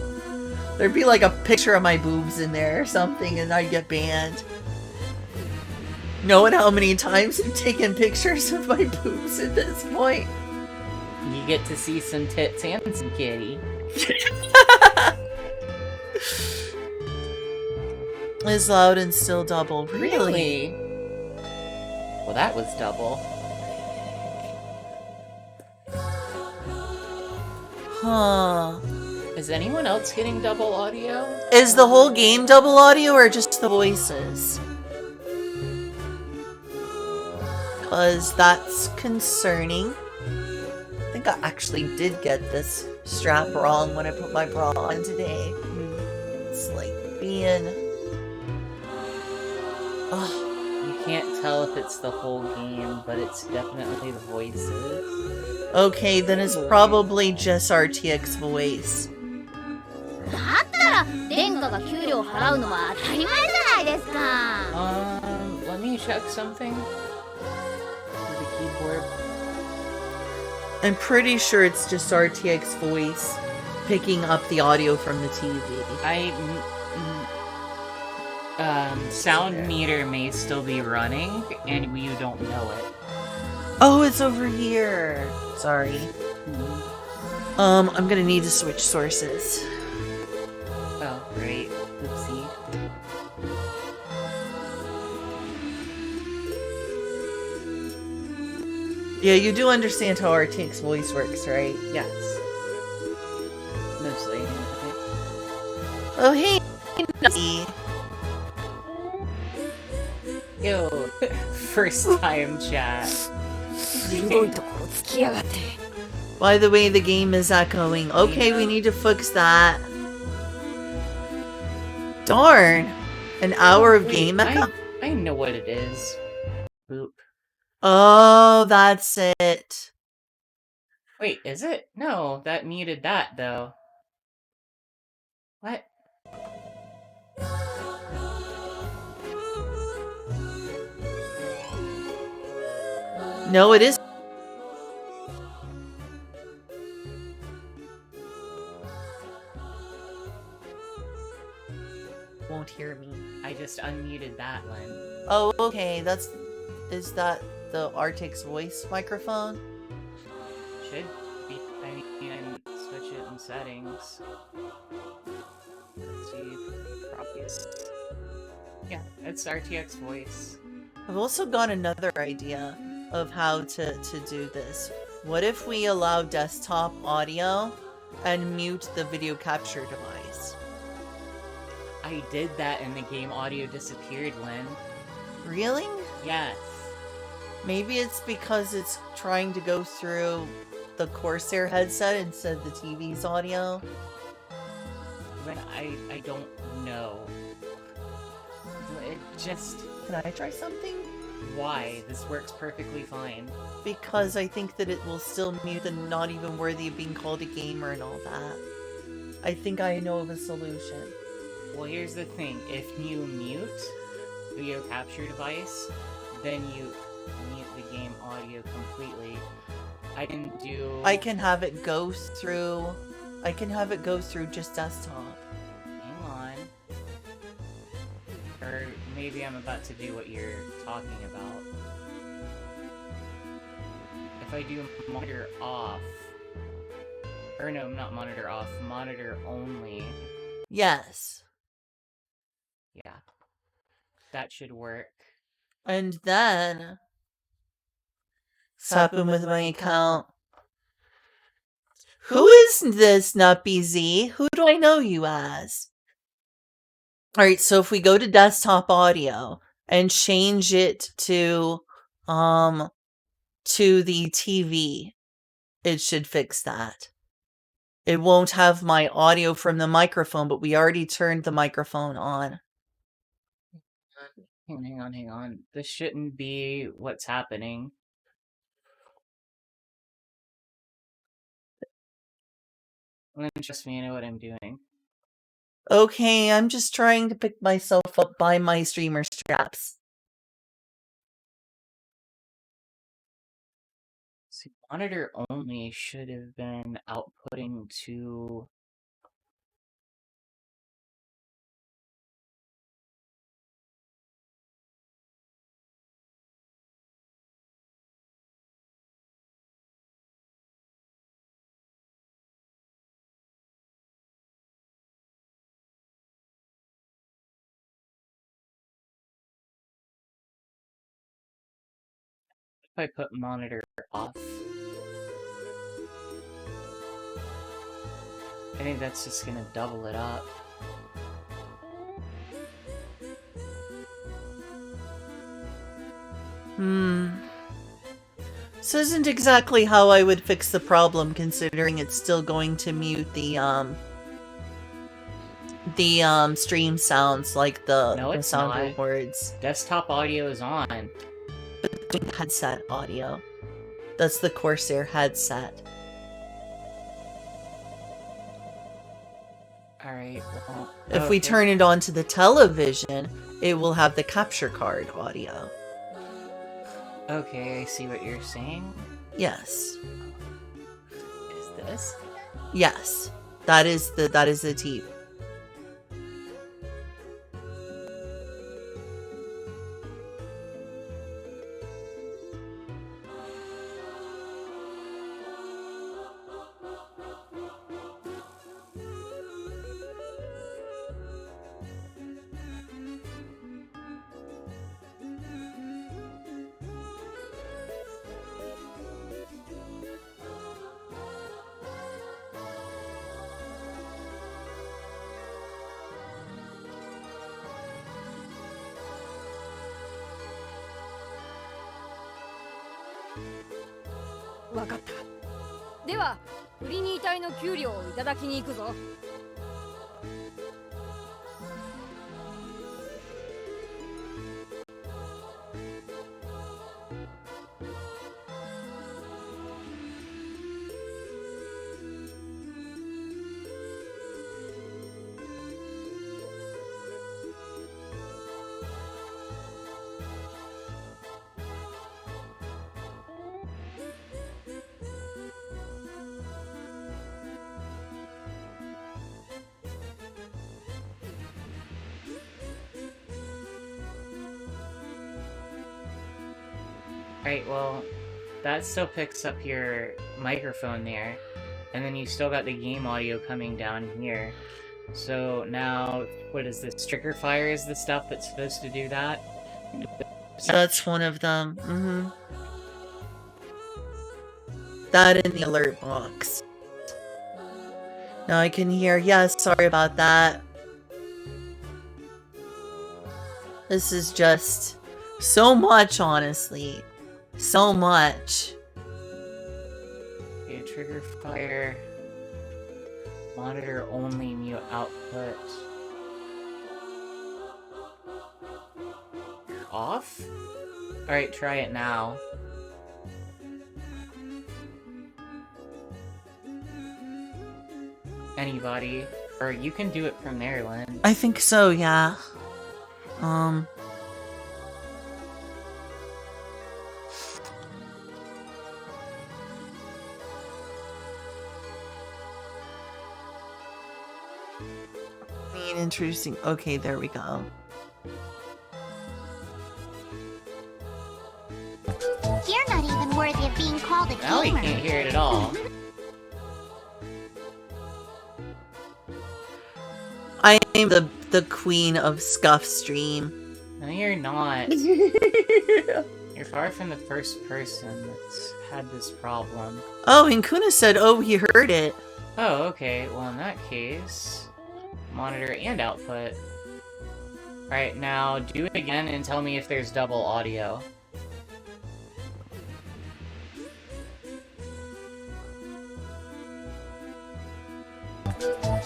There'd be like a picture of my boobs in there or something, and I'd get banned. Knowing how many times I've taken pictures of my boobs at this point. You get to see some tits and some kitty. Is loud and still double. Really? Well, that was double. Huh. Is anyone else getting double audio? Is the whole game double audio or just the voices? Because that's concerning. I think I actually did get this strap wrong when I put my bra on today. It's like being... Ugh. You can't tell if it's the whole game, but it's definitely the voices. Okay, then it's probably just RTX voice. だったら殿下が給料を払うのは当たり前じゃないですか。Let me check something. With the keyboard. I'm pretty sure it's just RTX voice picking up the audio from the TV. Sound meter may still be running, and you don't know it. Oh, it's over here. Sorry. I'm gonna need to switch sources. Oh, great. Oopsie. Yeah, you do understand how RTX voice works, right? Yes. Mostly. Oh, hey, Nutty. Yo, first time chat. 鋭いところつきやがって。 By the way, the game is echoing. Okay, we need to fix that. Darn. An hour of game echo? I know what it is. Boop. Oh, that's it. Wait, is it? No, that muted that, though. What? No, it is. Won't hear me. I just unmuted that one. Oh, okay. Is that the RTX voice microphone? Should be. I mean, switch it in settings. Let's see. Properties. Yeah, it's RTX voice. I've also got another idea of how to do this. What if we allow desktop audio and mute the video capture device? I did that and the game audio disappeared, Lynn. Really? Yes. Maybe it's because it's trying to go through the Corsair headset instead of the TV's audio. But I don't know. It just... Can I try something? Why? This works perfectly fine. Because I think that it will still mute the not even worthy of being called a gamer and all that. I think I know of a solution. Well, here's the thing. If you mute video capture device, then you mute the game audio completely. I can do... I can have it go through... I can have it go through just desktop. Hang on. Or maybe I'm about to do what you're talking about. If I do monitor off... Or no, not monitor off, monitor only. Yes. Yeah. That should work. And then... What's happened with my account? Who is this Nuppy Z? Who do I know you as? Alright, so if we go to desktop audio and change it to the TV, it should fix that. It won't have my audio from the microphone, but we already turned the microphone on. Hang on. This shouldn't be what's happening. Trust me, I know what I'm doing. Okay, I'm just trying to pick myself up by my streamer straps. See, monitor only should have been outputting to... If I put monitor off, I think that's just gonna double it up. This isn't exactly how I would fix the problem, considering it's still going to mute the stream sounds, like No, the it's sound not. rewards. Desktop audio is on. But headset audio. That's the Corsair headset. Alright, well... If we turn it onto the television, it will have the capture card audio. Okay, I see what you're saying. Yes. Is this? Yes. That is the TV.わかった。では、売りに隊の給料をいただきに行くぞ。Alright, well, that still picks up your microphone there, and then you still got the game audio coming down here. So now, what is this? Trigger fire is the stuff that's supposed to do that? That's one of them. Mm-hmm. That in the alert box. Now I can hear, yes, sorry about that. This is just so much, honestly. So much. Okay, trigger fire. Monitor only mute output. You're off? Alright, try it now. Anybody. Or you can do it from there, Lynn. I think so, yeah. Interesting. Okay, there we go. You're not even worthy of being called a Now we gamer. can't hear it at all. I am the queen of scuff stream. No, you're not. You're far from the first person that's had this problem. Oh, and Kuna said, oh, he heard it. Oh, okay. Well, in that case... Monitor and output. Alright, now do it again and tell me if there's double audio.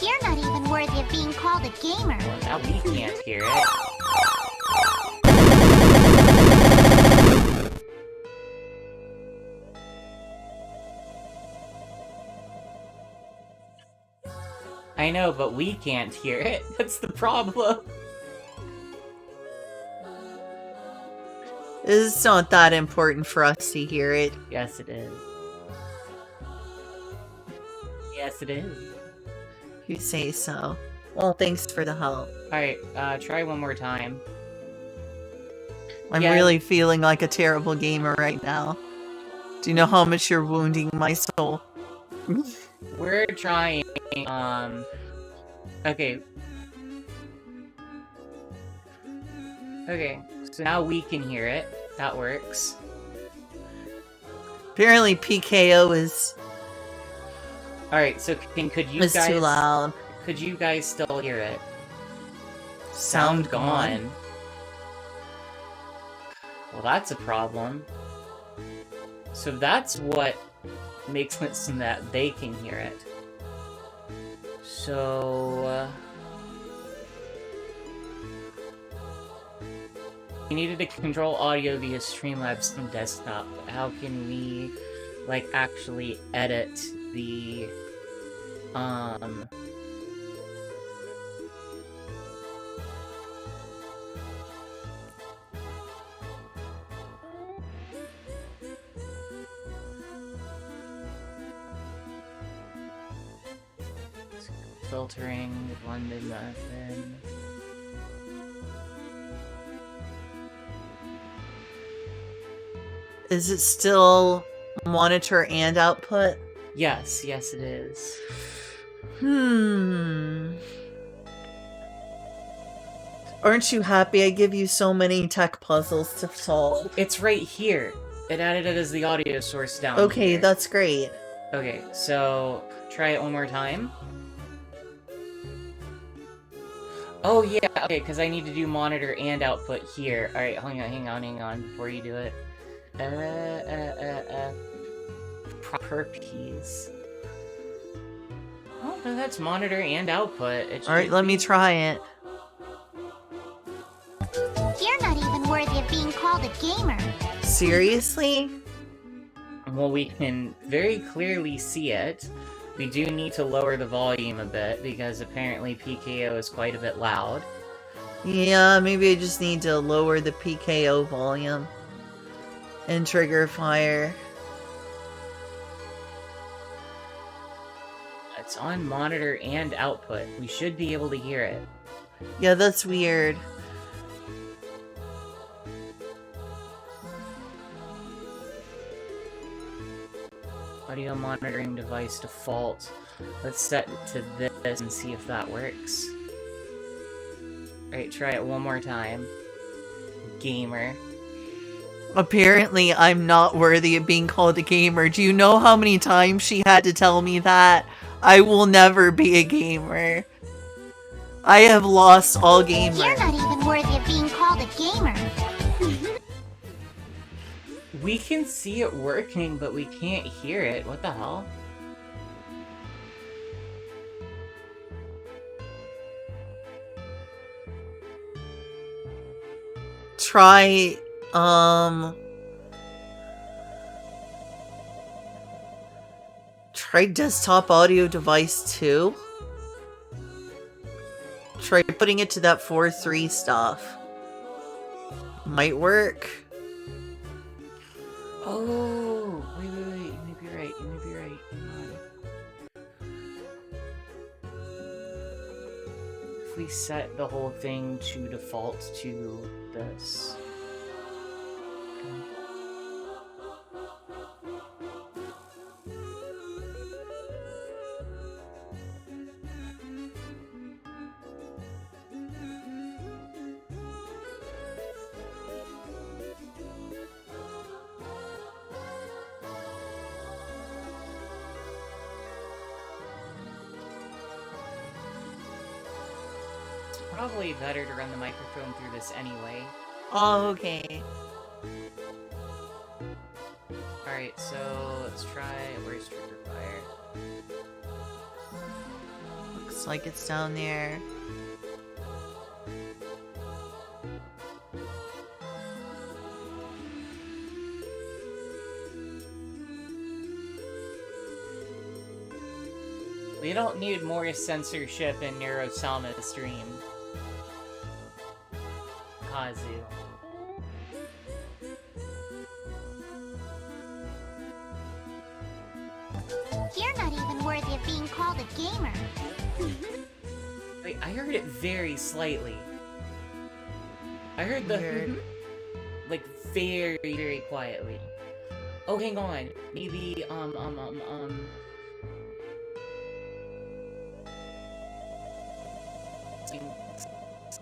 You're not even worthy of being called a gamer. Well, now we can't hear it. I know, but we can't hear it. That's the problem. It's not that important for us to hear it. Yes, it is. Yes, it is. You say so. Well, thanks for the help. Alright, try one more time. I'm Yeah. really feeling like a terrible gamer right now. Do you know how much you're wounding my soul? We're trying, okay. Okay, so now we can hear it. That works. Apparently PKO is Alright, so could you guys... too loud. Could you guys still hear it? Sound gone. Well, that's a problem. So that's what makes it so that they can hear it. So... we needed to control audio via Streamlabs and desktop. How can we, like, actually edit the, filtering, London Muffin. Is it still monitor and output? Yes, yes it is. Aren't you happy I give you so many tech puzzles to solve? It's right here. It added it as the audio source down Okay, here. that's great. Okay, so try it one more time. Oh yeah, okay, because I need to do monitor and output here. Alright, hang on, before you do it. Properties. Oh, no, that's monitor and output. Alright, let me try it. You're not even worthy of being called a gamer. Seriously? Well, we can very clearly see it. We do need to lower the volume a bit, because apparently PKO is quite a bit loud. Yeah, maybe I just need to lower the PKO volume. And trigger fire. It's on monitor and output. We should be able to hear it. Yeah, that's weird. Audio monitoring device default. Let's set it to this and see if that works. Alright, try it one more time. Gamer. Apparently, I'm not worthy of being called a gamer. Do you know how many times she had to tell me that? I will never be a gamer. I have lost all gamers. You're not even worthy of being called a gamer. We can see it working, but we can't hear it. What the hell? Try, try desktop audio device too. Try putting it to that 4.3 stuff. Might work. Oh, wait, you may be right, Hang on. If we set the whole thing to default to this. Probably better to run the microphone through this anyway. Oh, okay. Alright, so let's try... Where's trigger fire? Looks like it's down there. We don't need more censorship in Neurosama's stream. Kazu. You're not even worthy of being called a gamer. Wait, I heard it very slightly. I heard the Weird. like very, very quietly. Oh, hang on. Maybe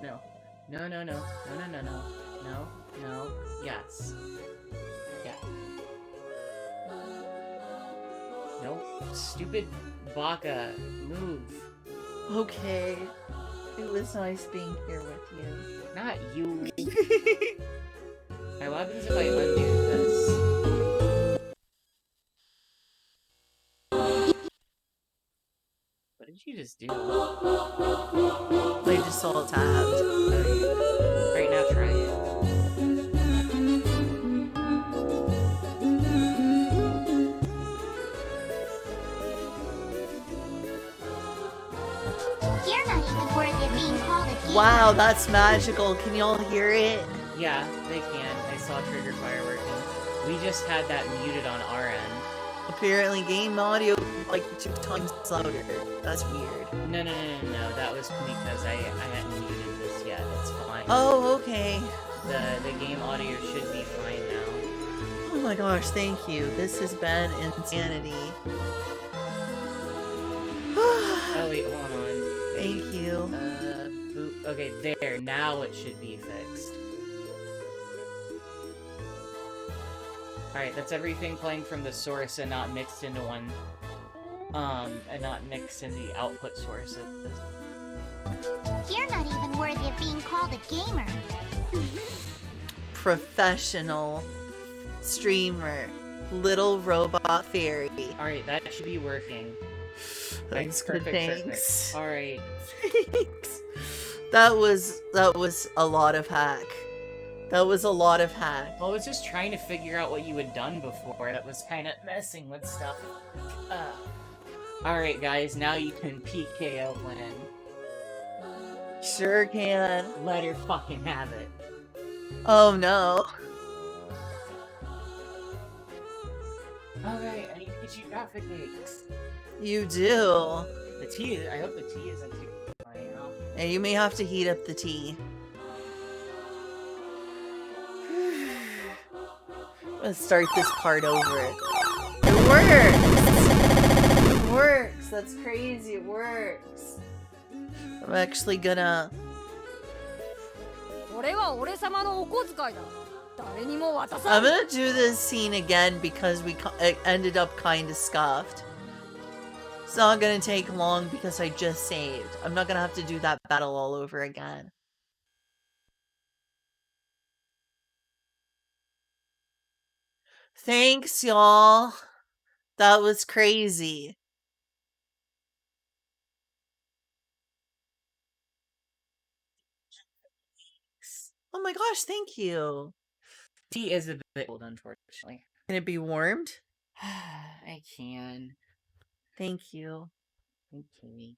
No. No, no, no. No, no, no, no. No, no. Yes. Yeah. Nope. Stupid baka. Move. Okay. It was nice being here with you. Not you. What happens if I undo this? What did you just do? They just all tabbed. Right now, try it. You're not even worthy of being called a gamer. Wow, that's magical. Can y'all hear it? Yeah, they can. I saw trigger fire working. We just had that muted on our end. Apparently game audio like 2 times louder. That's weird. No, no, no, no, no. That was because I hadn't muted this yet. It's fine. Oh, okay. The game audio should be fine now. Oh my gosh, thank you. This has been insanity. Oh wait, hold on. Thank you. Boop. Okay, there. Now it should be fixed. Alright, that's everything playing from the source and not mixed into one. And not mixed in the output sources. You're not even worthy of being called a gamer. Professional streamer. Little robot fairy. Alright, that should be working. Thanks. Thanks. Alright. Thanks. That was a lot of hack. That was a lot of hack. Well, I was just trying to figure out what you had done before. That was kind of messing with stuff. Alright, guys, now you can PKO Lynn. Sure can. Let her fucking have it. Oh no. Alright, I need to get you graphic cakes. You do. The tea, I hope the tea isn't too fine, you know? And you may have to heat up the tea. Let's start this part over. It works! It works! That's crazy, it works. I'm actually gonna... これは俺様のお小遣いだ。誰にも渡さ I'm ん。 gonna do this scene again because it ended up kinda scuffed. It's not gonna take long because I just saved. I'm not gonna have to do that battle all over again. Thanks, y'all. That was crazy. Oh my gosh, thank you. Tea is a bit cold, unfortunately. Can it be warmed? I can. Thank you. Okay.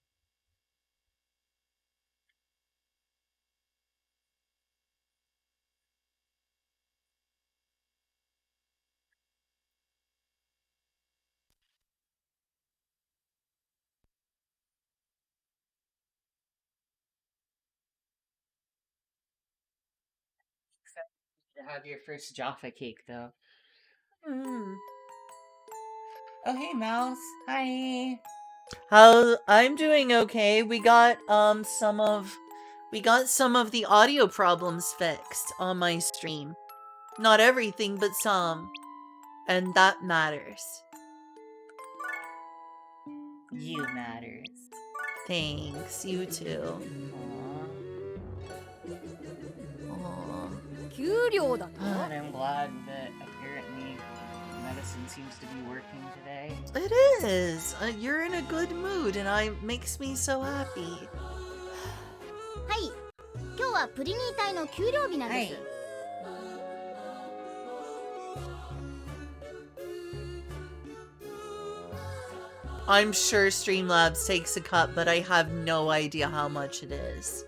To have your first Jaffa cake, though. Mm. Oh, hey, Mouse. Hi. I'm doing okay. We got some of the audio problems fixed on my stream. Not everything, but some. And that matters. You matters. Thanks, you too. Aww. Aw. 給料だと And I'm glad that apparently medicine seems to be working today. It is. You're in a good mood, and makes me so happy. はい、今日はプリニー隊の給料日なんです。I'm sure Streamlabs takes a cut, but I have no idea how much it is.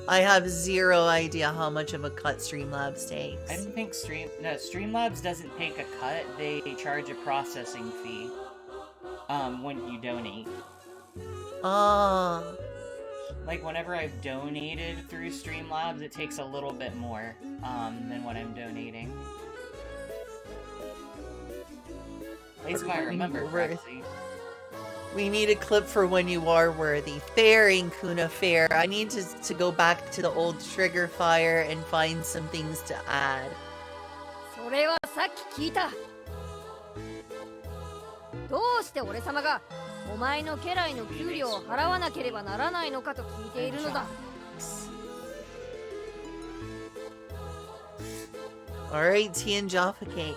I have zero idea how much of a cut Streamlabs takes. I don't think Streamlabs doesn't take a cut. They charge a processing fee. When you donate. Ah. Like whenever I've donated through Streamlabs, it takes a little bit more than what I'm donating. At least if I remember correctly. We need a clip for when you are worthy. Fair, Inkuna, fair. I need to go back to the old trigger fire and find some things to add. それはさっき聞いた。どうして俺様がお前の家来の給料を払わなければならないのかと聞いているのだ。Alright, tea and Jaffa cakes.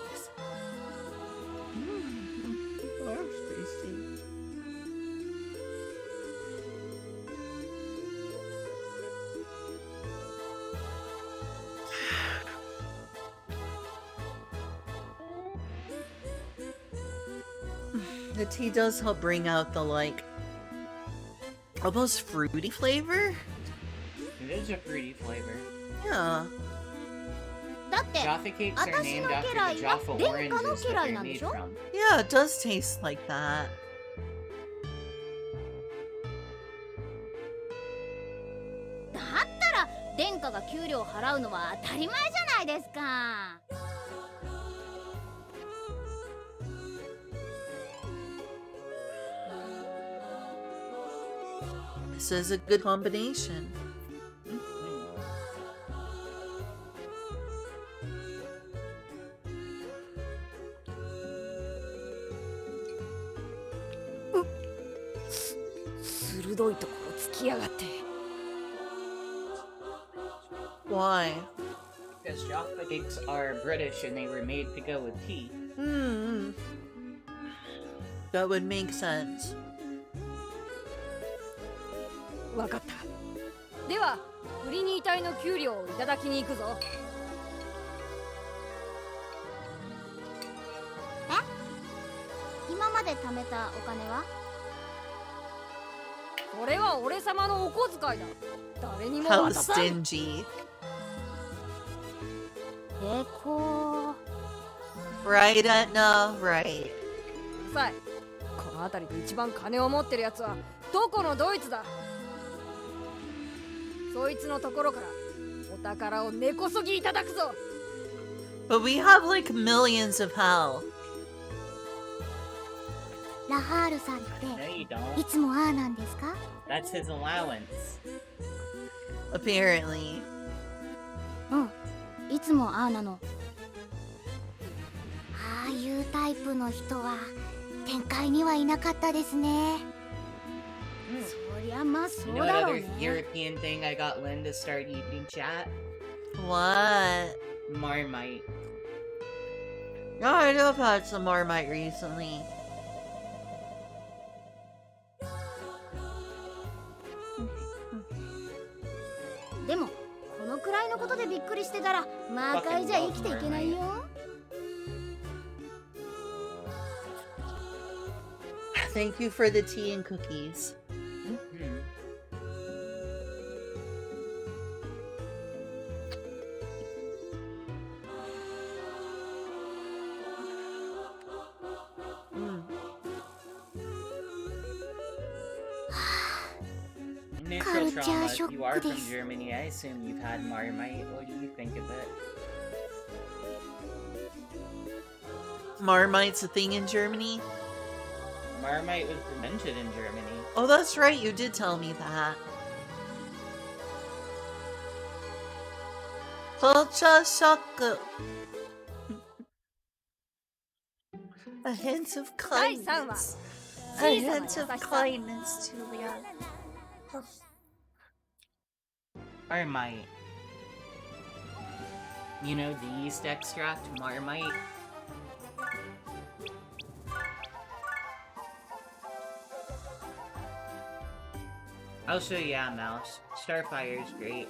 The tea does help bring out the, like, almost fruity flavor? It is a fruity flavor. Yeah. だって、 Jaffa cakes are 私 named の家 after 来 the は Jaffa 殿下の oranges 家 that 来 they're なんで made しょ？ from. Yeah, it does taste like that. だったら殿下が給料を払うのは当たり前じゃないですか。This is a good combination. Why? Because Jaffa cakes are British and they were made to go with tea. Hmm. That would make sense. わかった。では、プリニー隊の給料をいただきに行くぞ。今まで貯めたお金は？これは俺様のお小遣いだ。誰にも How 渡さん。 stingy. でこ Right, Etna? Right. うるさい。この辺りで一番金を持ってるやつはどこのドイツだ。そいつのところからお宝を根こそぎいただくぞ。 But we have like millions of hell. ラハールさんっ No, て you don't. いつもああなんですか？ That's his allowance. Apparently. いつもああなの。ああいうタイプの人は展開にはいなかったですね。そりゃまあそ You う know だ what ろう other ね。 European thing I got Lynn to start eating, chat? What? Marmite. Oh, I know I've had some Marmite recently. でもこのくらいのことでびっくりしてたら魔界じゃ生きていけないよ。 Thank you for the tea and cookies. Neutral Culture trauma. shock You are from this. Germany. I assume you've had Marmite. What do you think of it? Marmite's a thing in Germany? Marmite was invented in Germany. Oh, that's right, you did tell me that. Culture shock. A hint of kindness. A hint of kindness, Julia. Marmite. You know the yeast extract, Marmite? Also, yeah, Mouse. Starfire is great.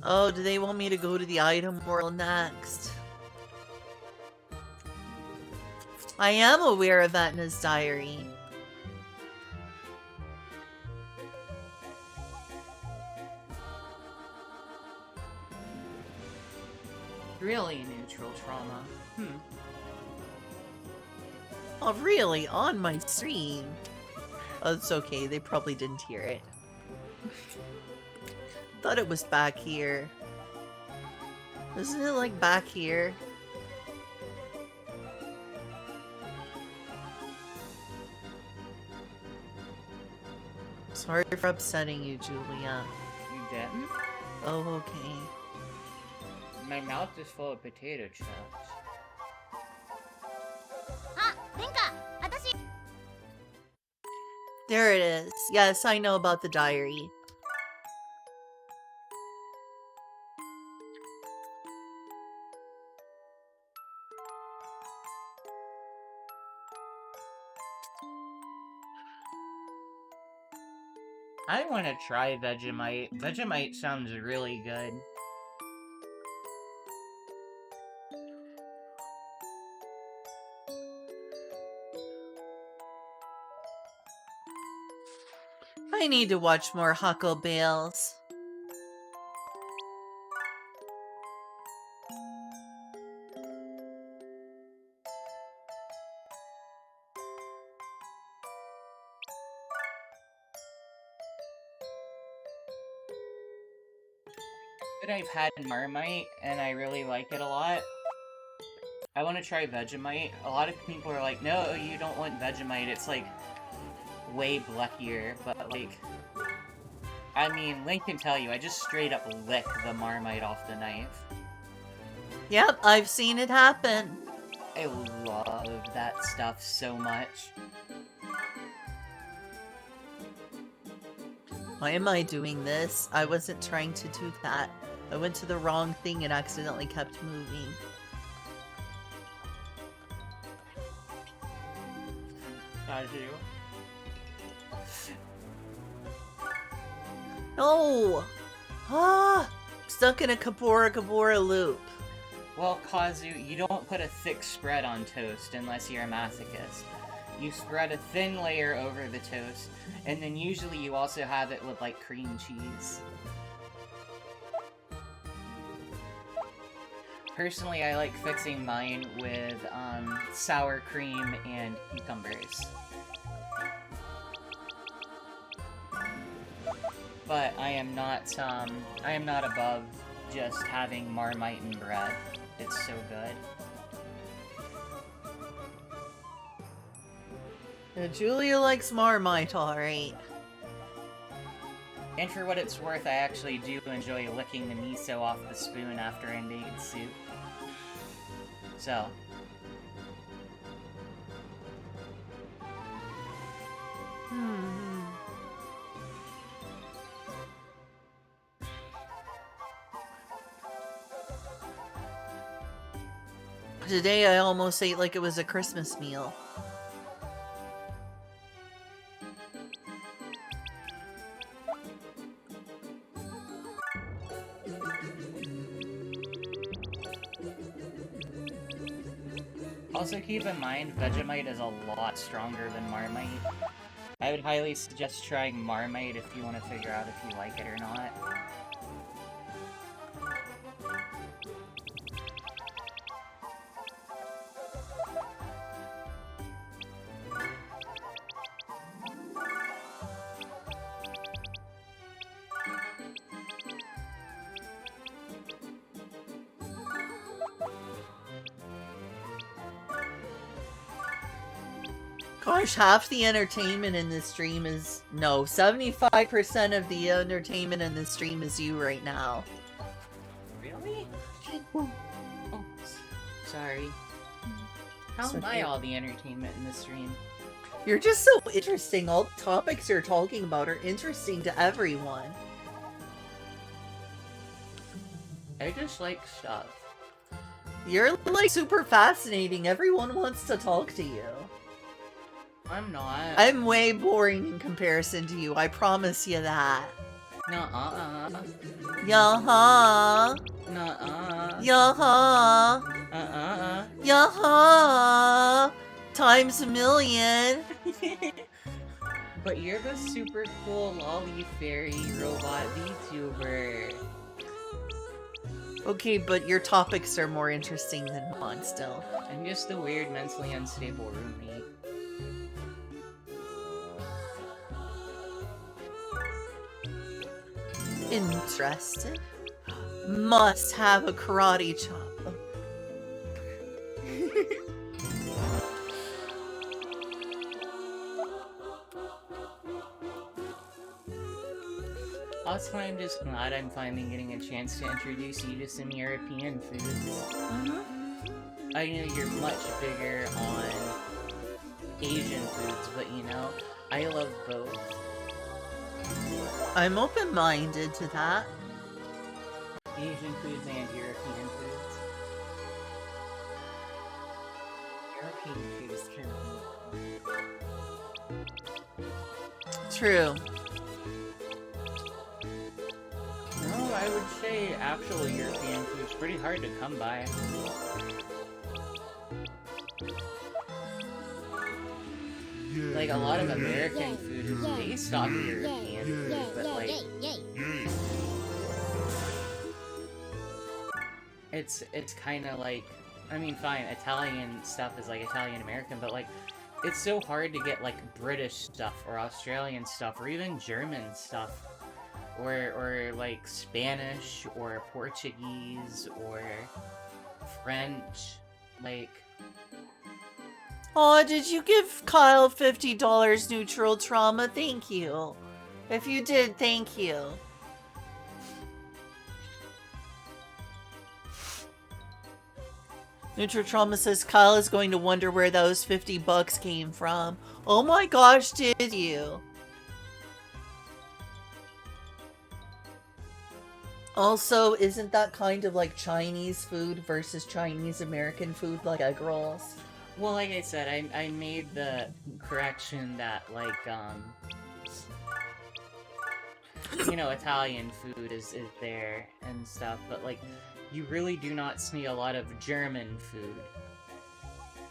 Oh, do they want me to go to the item world next? I am aware of Etna's diary. Really neutral trauma. Oh, really? On my stream? Oh, it's okay. They probably didn't hear it. Thought it was back here. Isn't it like back here? Sorry for upsetting you, Julia. You didn't? Oh, okay. My mouth is full of potato chips. あ、レンカ、私 There it is. Yes, I know about the diary. I want to try Vegemite. Vegemite sounds really good. I need to watch more Huckleberries. But I've had Marmite, and I really like it a lot. I want to try Vegemite. A lot of people are like, no, you don't want Vegemite. It's, like, way bleckier. But, like, I mean, Link can tell you, I just straight up lick the Marmite off the knife. Yep, I've seen it happen. I love that stuff so much. Why am I doing this? I wasn't trying to do that. I went to the wrong thing and accidentally kept moving. Kaiju. No! Ah! Stuck in a Kabora loop. Well, Kazu, you don't put a thick spread on toast unless you're a masochist. You spread a thin layer over the toast, and then usually you also have it with, like, cream cheese. Personally, I like fixing mine with, sour cream and cucumbers. But I am not above just having Marmite and bread. It's so good. Julia likes Marmite, alright. And for what it's worth, I actually do enjoy licking the miso off the spoon after I made soup. So. Today I almost ate like it was a Christmas meal. Also keep in mind, Vegemite is a lot stronger than Marmite. I would highly suggest trying Marmite if you want to figure out if you like it or not. Gosh, half the entertainment in this stream is... No, 75% of the entertainment in this stream is you right now. Really? Oh, sorry. How It's am okay. I all the entertainment in the stream? You're just so interesting. All the topics you're talking about are interesting to everyone. I just like stuff. You're, like, super fascinating. Everyone wants to talk to you. I'm not. I'm way boring in comparison to you. I promise you that. Nuh-uh. Yaha. Nuh-uh. Yaha. Uh-uh. Yaha. Times a million. But you're the super cool lolly fairy robot VTuber. Okay, but your topics are more interesting than mine still. I'm just the weird, mentally unstable roommate. Interested? Must have a karate chop. Also, I'm just glad I'm finally getting a chance to introduce you to some European foods. I know you're much bigger on Asian foods, but you know, I love both. I'm open-minded to that. Asian foods and European foods. European food is kind of... True. No, I would say actual European food is pretty hard to come by. Like, a lot of American food is based off European food, but like... It's kind of like... I mean, fine, Italian stuff is like Italian-American, but like... It's so hard to get like British stuff, or Australian stuff, or even German stuff. Or like Spanish, or Portuguese, or French, like... Aw, did you give Kyle $50 neutral trauma? Thank you. If you did, thank you. Neutral trauma says Kyle is going to wonder where those $50 came from. Oh my gosh, did you? Also, isn't that kind of like Chinese food versus Chinese American food, like egg rolls? Well, like I said, I made the correction that, like, you know, Italian food is there and stuff, but, like, you really do not see a lot of German food.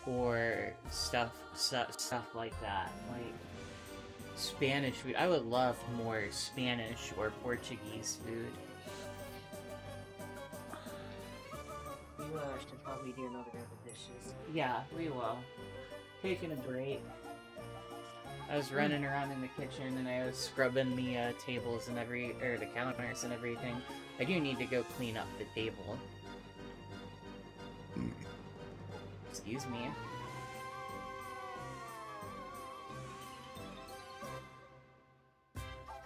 Or stuff like that. Like, Spanish food. I would love more Spanish or Portuguese food. You should probably do another round of dishes. Yeah, we will. Taking a break. I was running around in the kitchen and I was scrubbing the tables and the counters and everything. I do need to go clean up the table. Excuse me.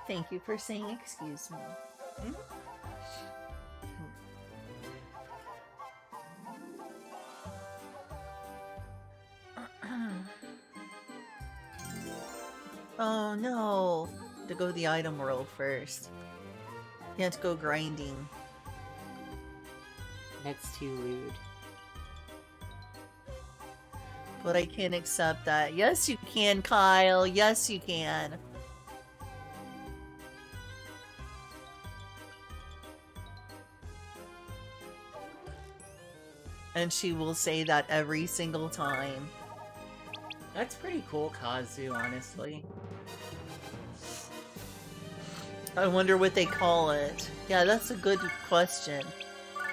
Thank you for saying excuse me. Hmm? Oh no! To go to the item world first. You have to go grinding. That's too rude. But I can't accept that. Yes, you can, Kyle. Yes, you can. And she will say that every single time. That's pretty cool, Kazu, honestly. I wonder what they call it. Yeah, that's a good question.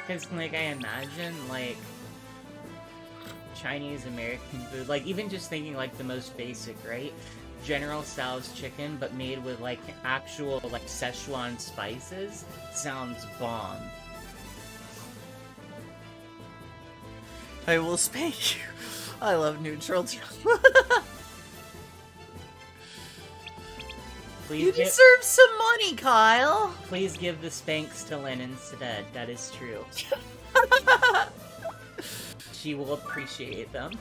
Because, like, I imagine, like, Chinese-American food, like, even just thinking, like, the most basic, right? General Tso's chicken, but made with, like, actual, like, Szechuan spices, sounds bomb. I will spank you. I love neutral. You deserve some money, Kyle. Please give the Spanx to Lynn instead. That is true. She will appreciate them.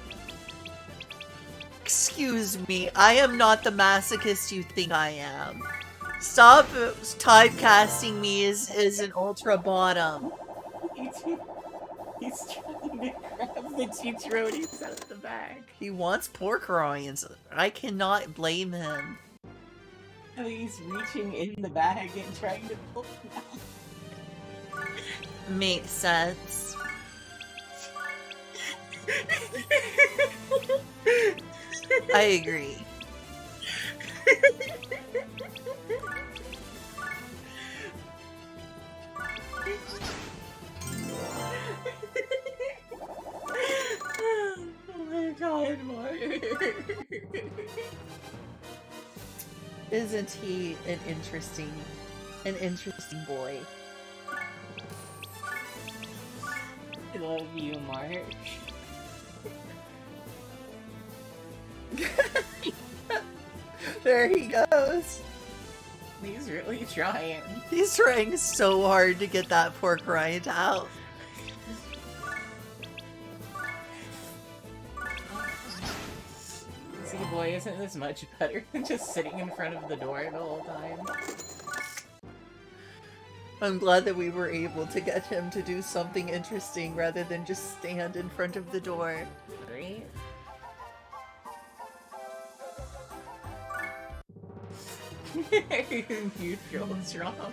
Excuse me, I am not the masochist you think I am. Stop typecasting me as an ultra bottom. He's trying to grab the two throaties out of the bag. He wants pork rinds. I cannot blame him. And he's reaching in the bag and trying to pull it out. Makes sense. I agree. Oh my god, Mark. Isn't he an interesting boy? I love you, Mark. There he goes. He's really trying. He's trying so hard to get that pork rind out. See, boy, isn't this much better than just sitting in front of the door the whole time? I'm glad that we were able to get him to do something interesting rather than just stand in front of the door. Right? Neutral trauma.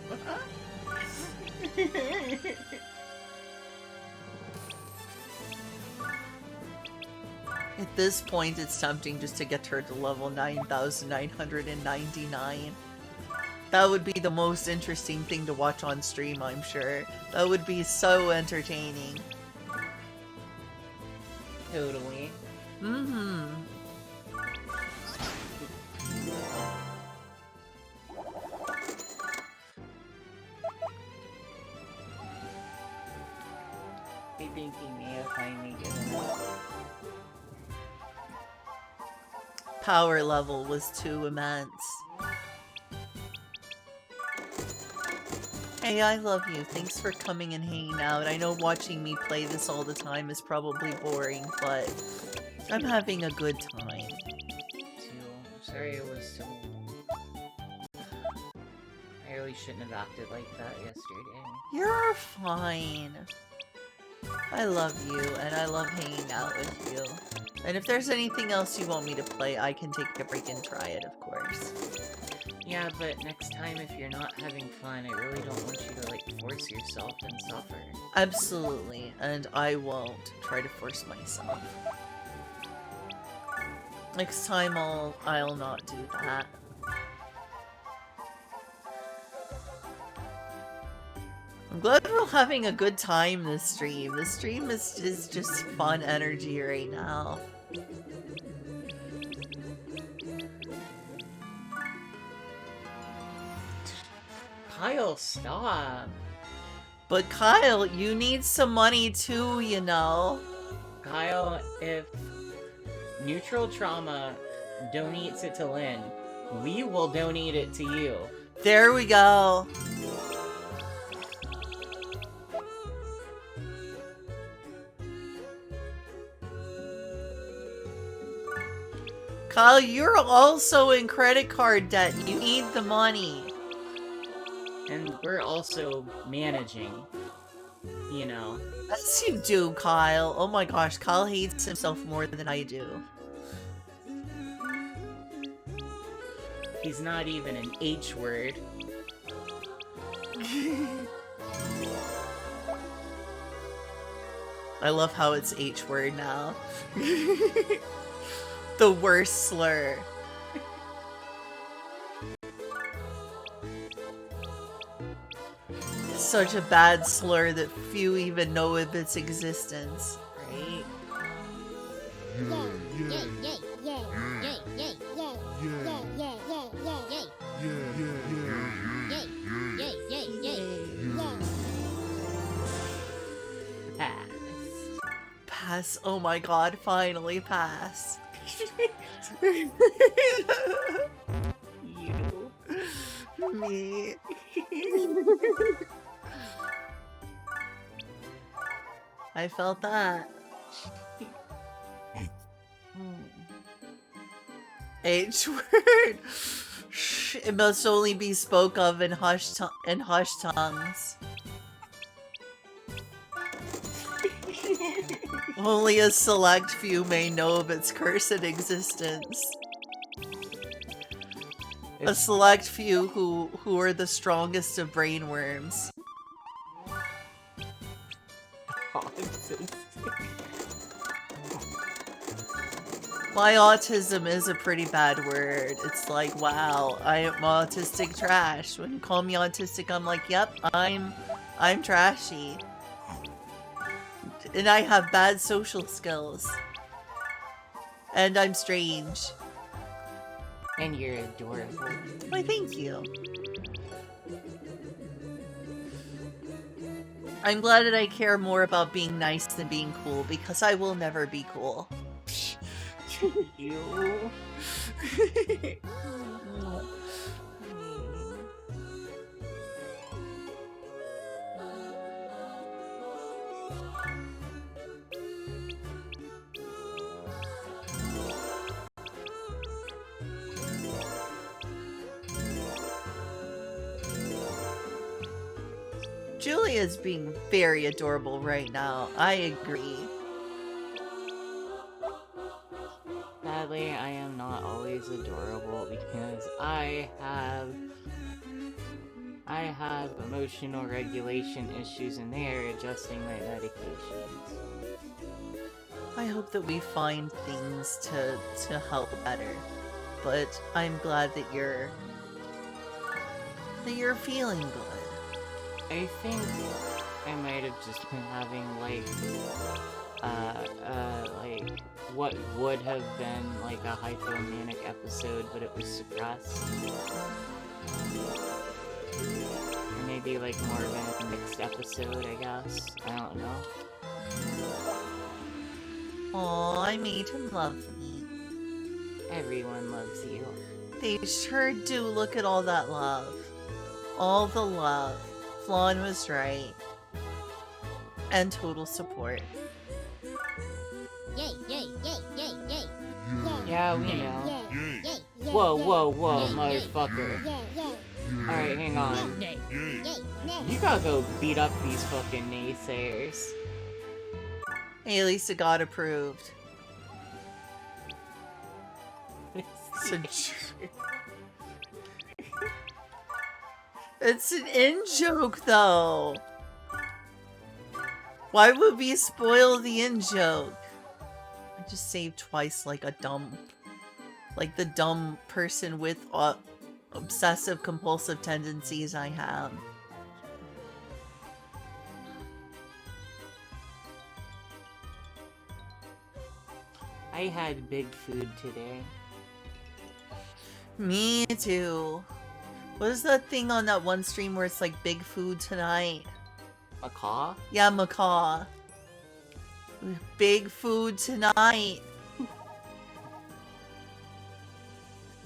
At this point, it's tempting just to get her to level 9,999. That would be the most interesting thing to watch on stream, I'm sure. That would be so entertaining. Totally. Mm-hmm. I think he may have finally given up. Power level was too immense. Hey, I love you. Thanks for coming and hanging out. I know watching me play this all the time is probably boring, but I'm having a good time. I'm sorry it was so... I really shouldn't have acted like that yesterday. You're fine. I love you, and I love hanging out with you. And if there's anything else you want me to play, I can take a break and try it, of course. Yeah, but next time if you're not having fun, I really don't want you to, like, force yourself and suffer. Absolutely, and I won't try to force myself. Next time I'll not do that. I'm glad we're having a good time this stream. This stream is just fun energy right now. Kyle, stop! But Kyle, you need some money too, you know. Kyle, if Neutral Trauma donates it to Lynn, we will donate it to you. There we go. Kyle, you're also in credit card debt. You need the money. And we're also managing, you know. Yes, you do, Kyle. Oh my gosh, Kyle hates himself more than I do. He's not even an H word. I love how it's H word now. The worst slur. Such a bad slur that few even know of its existence, right? Pass. Pass. Oh my god, finally pass. You. Me. I felt that. H word. Shh, it must only be spoke of in hushed tongues. Only a select few may know of its cursed existence. A select few who are the strongest of brainworms. My autism is a pretty bad word. It's like, wow, I am autistic trash. When you call me autistic, I'm like, yep, I'm trashy. And I have bad social skills. And I'm strange. And you're adorable. Why, thank you. I'm glad that I care more about being nice than being cool, because I will never be cool. You. Julia's being very adorable right now. I agree. Sadly, I am not always adorable because I have emotional regulation issues and they are adjusting my medications. I hope that we find things to help better. But I'm glad that you're feeling good. I think I might have just been having like what would have been like a hypomanic episode, but it was suppressed. Or maybe like more of a mixed episode, I guess. I don't know. Aw, I made him love me. Everyone loves you. They sure do. Look at all that love. All the love. Flawn was right. And total support. Yay, yay, yay, yay, yay. Yeah, we know. Yay, yay, yay, Whoa, yay, whoa, whoa, yay, motherfucker. yay, yay, Alright, hang on. yay, yay. You gotta go beat up these fucking naysayers. Hey, at least it got approved. It's an in-joke, though. Why would we spoil the in-joke? I just saved twice like a dumb... Like the dumb person with obsessive-compulsive tendencies I have. I had big food today. Me too. What is that thing on that one stream where it's like big food tonight? Macaw? Yeah, macaw. Big food tonight.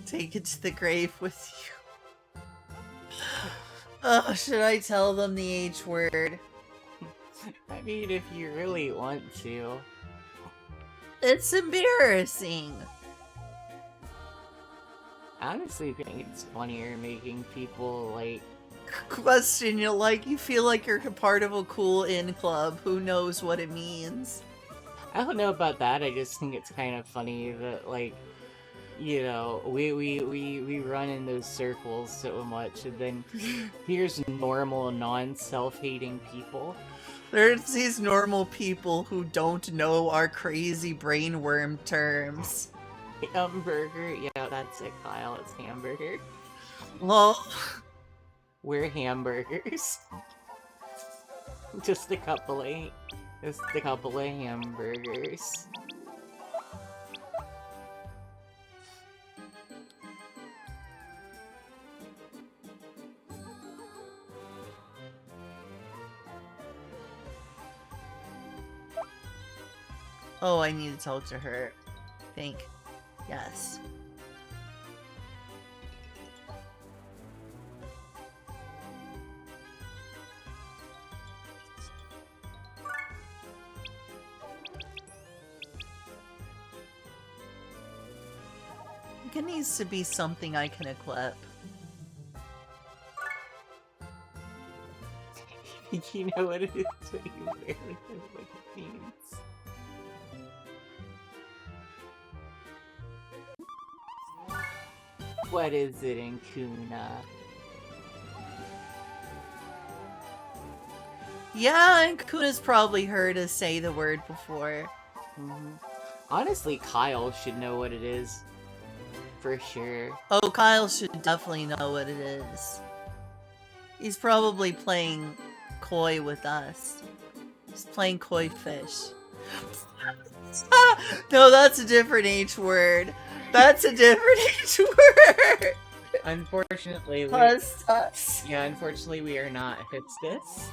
Take it to the grave with you. Oh, should I tell them the H word? I mean, if you really want to. It's embarrassing. I honestly think it's funnier making people, like... Question you like, you feel like you're a part of a cool in club. Who knows what it means? I don't know about that, I just think it's kind of funny that, like, you know, we run in those circles so much, and then here's normal, non-self-hating people. There's these normal people who don't know our crazy brainworm terms. Hamburger? Yeah, that's it, Kyle. It's hamburger. Well, We're hamburgers. Just a couple of hamburgers. oh, I need to talk to her. Think. Yes. it needs to be something I can equip. You know what it is, but you barely know what it means. What is it in Kuna? Yeah, and Kuna's probably heard us say the word before. Honestly, Kyle should know what it is. For sure. Oh, Kyle should definitely know what it is. He's probably playing koi with us. He's playing koi fish. No, that's a different H word. That's a different H word. Unfortunately, unfortunately we are not hostess.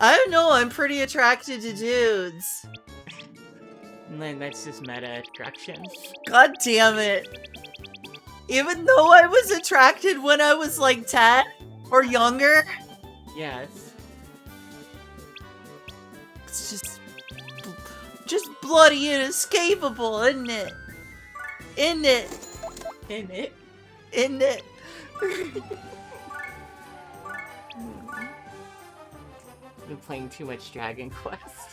I don't know, I'm pretty attracted to dudes. And then that's just meta attraction. God damn it. Even though I was attracted when I was like 10 or younger. Yes. It's just bloody inescapable, isn't it? Isn't it? In it. Isn't it? Been playing too much Dragon Quest.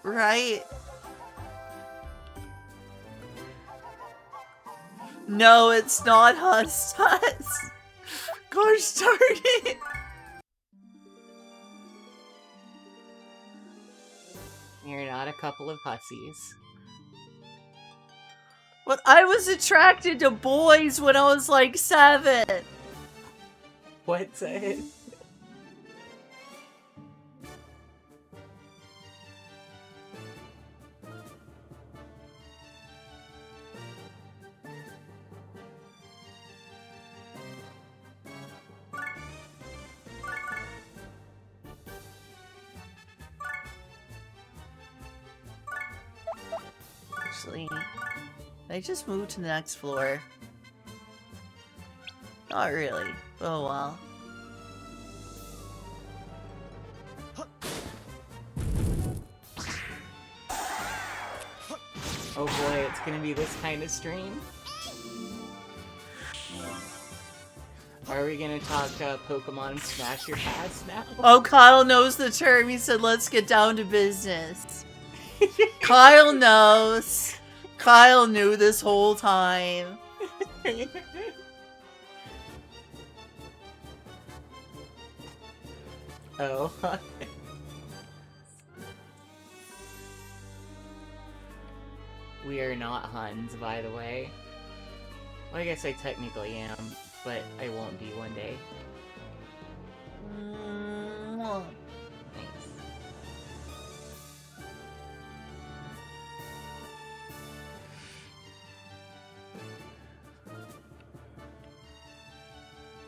Right? No, it's not Hustus. Gosh darn it. You're not a couple of hussies. But I was attracted to boys when I was like 7. What's it? Actually, I just moved to the next floor. Not really. Oh well. Oh boy, it's gonna be this kind of stream. Are we gonna talk Pokemon Smash Your Pass now? Oh, Kyle knows the term. He said, let's get down to business. Kyle knows. Kyle knew this whole time. Oh. We are not Huns, by the way. Well, I guess I technically am, but I won't be one day. Thanks.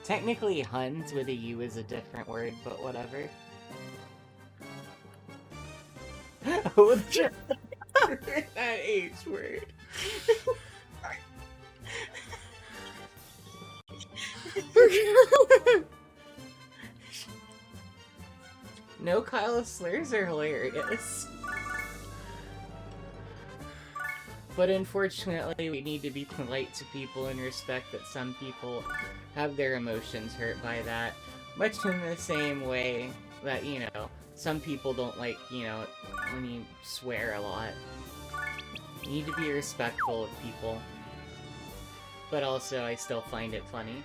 Technically, Huns with a U is a different word, but whatever. Oh, that H word. No, Kyle's slurs are hilarious. But unfortunately, we need to be polite to people and respect that some people have their emotions hurt by that. Much in the same way that, you know, some people don't like, you know, when you swear a lot. You need to be respectful of people. But also, I still find it funny.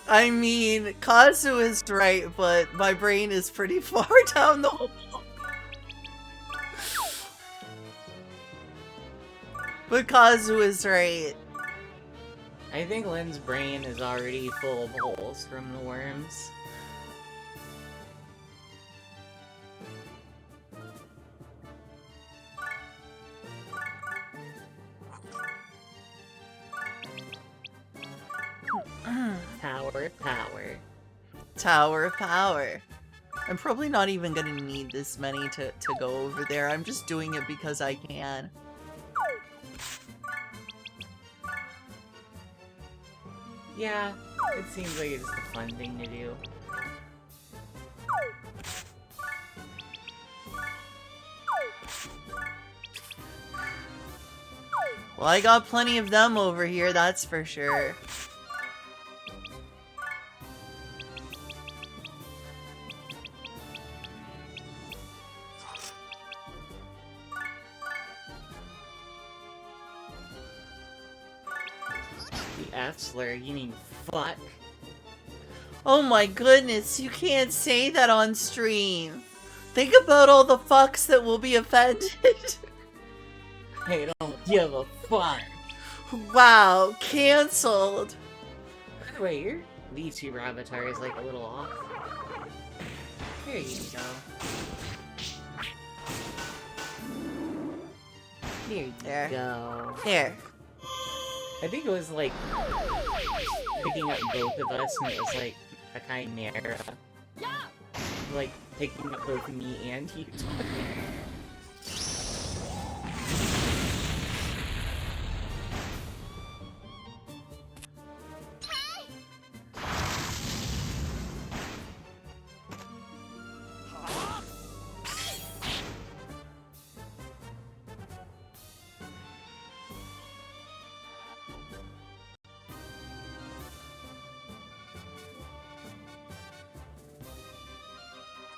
I mean, Kazu is right, but my brain is pretty far down the hole. But Kazu is right. I think Lynn's brain is already full of holes from the worms. Tower of Power. Tower of Power. I'm probably not even gonna need this many to go over there. I'm just doing it because I can. Yeah, it seems like it's a fun thing to do. Well, I got plenty of them over here, that's for sure. The F slur, you mean fuck? Oh my goodness, you can't say that on stream. Think about all the fucks that will be offended. I don't give a fuck. Wow, cancelled. By the way, your VTuber avatar is like a little off. There you go. There you There. go. Here. I think it was like picking up both of us, and it was like a chimera. Like picking up both me and you.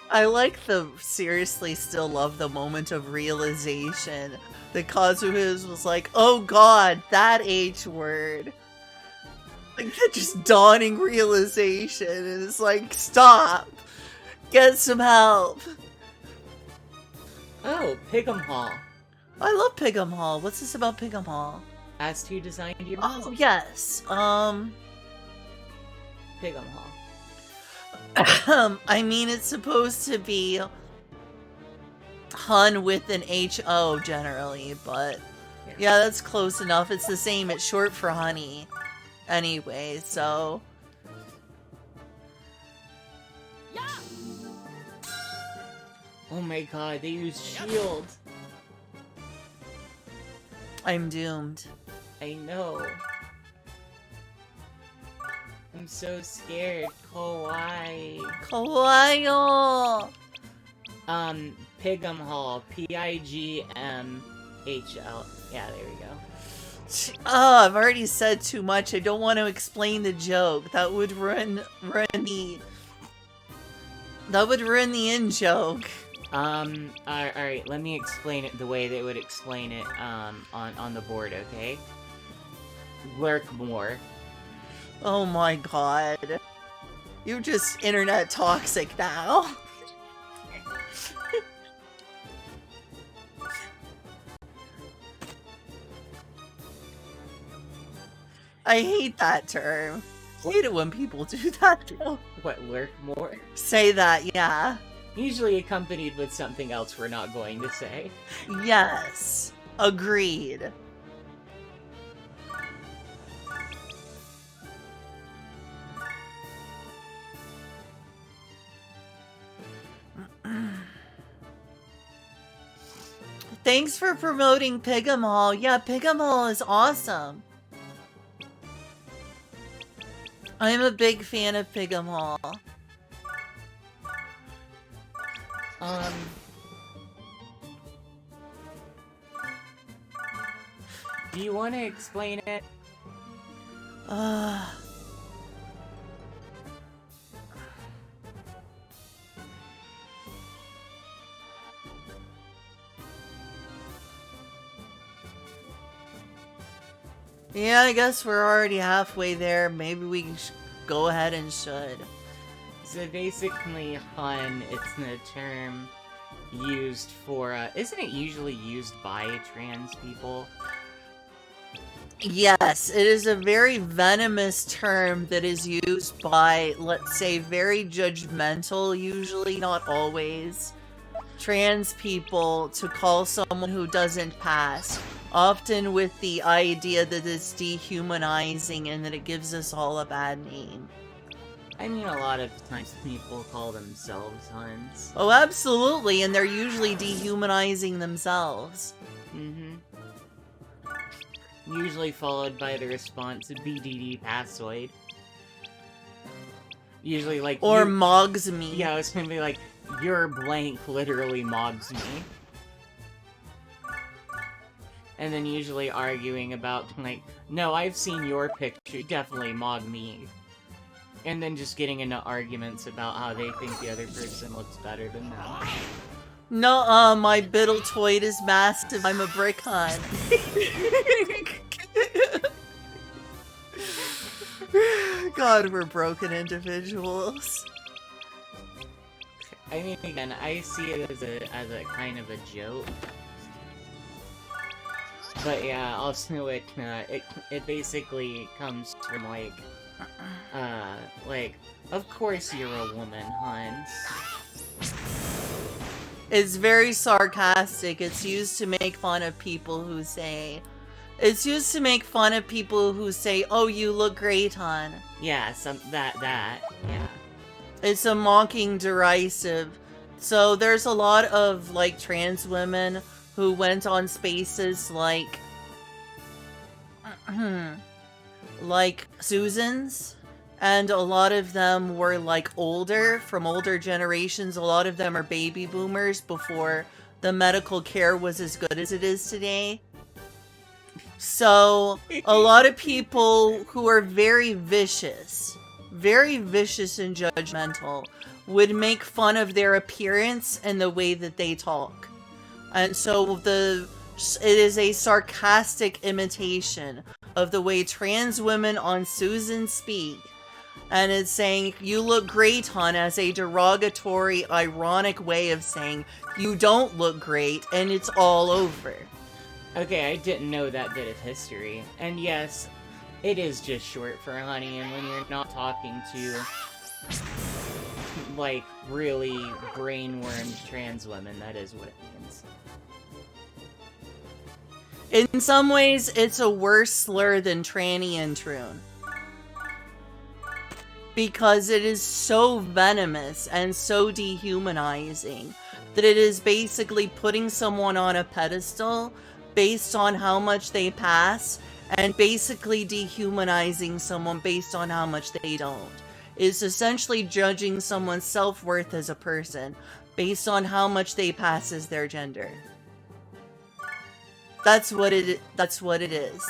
I like the seriously still love the moment of realization that Kazuha's was like, oh god, that H word. Like that just dawning realization, and it's like, stop! Get some help! Oh, Pig'em Hall. I love Pig'em Hall. What's this about Pig'em Hall? Asked who designed your Oh, yes. Pig'em Hall. I mean, it's supposed to be Hun with an H-O generally, but yeah, that's close enough. It's the same. It's short for honey anyway, so... Oh my god, they use shield. I'm doomed. I know. I'm so scared. Kawaii. Kawaii! Pig'em Hall. P-I-G-M-H-L. Yeah, there we go. Oh, I've already said too much. I don't want to explain the joke. That would ruin the... That would ruin the in-joke. Alright, let me explain it the way they would explain it, on the board, okay? Lurk more. Oh my god. You're just internet toxic now. I hate that term. I hate it when people do that though. What, lurk more? Say that, yeah. Usually accompanied with something else we're not going to say. Yes. Agreed. Thanks for promoting Pig'em Hall. Yeah, Pig'em Hall is awesome. I'm a big fan of Pig'em Hall. Do you want to explain it? Yeah, I guess we're already halfway there. Maybe we can go ahead and should. So basically, Hun, it's the term used for, isn't it usually used by trans people? Yes, it is a very venomous term that is used by, let's say, very judgmental, usually, not always, trans people to call someone who doesn't pass. Often with the idea that it's dehumanizing and that it gives us all a bad name. I mean, a lot of times people call themselves Huns. Oh, absolutely, and they're usually dehumanizing themselves. Mm-hmm. Usually followed by the response, BDD Passoid. Usually, like, Or you, mogs me. yeah, it's gonna be like, your blank literally mogs me. And then usually arguing about, like, no, I've seen your picture, definitely mog me. And then just getting into arguments about how they think the other person looks better than them. No, my Biddletoid is massive. I'm a brick hun. God, we're broken individuals. I mean, again, I see it as a kind of a joke. But yeah, also it basically comes from like, of course you're a woman, hun. It's very sarcastic. It's used to make fun of people who say... It's used to make fun of people who say, oh, you look great, hon. Yeah, yeah. It's a mocking derisive. So there's a lot of, like, trans women who went on spaces like... like Susan's. And a lot of them were, like, older, from older generations. A lot of them are baby boomers before the medical care was as good as it is today. So, a lot of people who are very vicious and judgmental, would make fun of their appearance and the way that they talk. And so, it is a sarcastic imitation of the way trans women on Susan speak. And it's saying, you look great, hon, as a derogatory, ironic way of saying, you don't look great, and it's all over. Okay, I didn't know that bit of history. And yes, it is just short for honey, and when you're not talking to, like, really brain-wormed trans women, that is what it means. In some ways, it's a worse slur than tranny and troon. Because it is so venomous and so dehumanizing that it is basically putting someone on a pedestal based on how much they pass, and basically dehumanizing someone based on how much they don't. It's essentially judging someone's self-worth as a person based on how much they pass as their gender. That's what it is.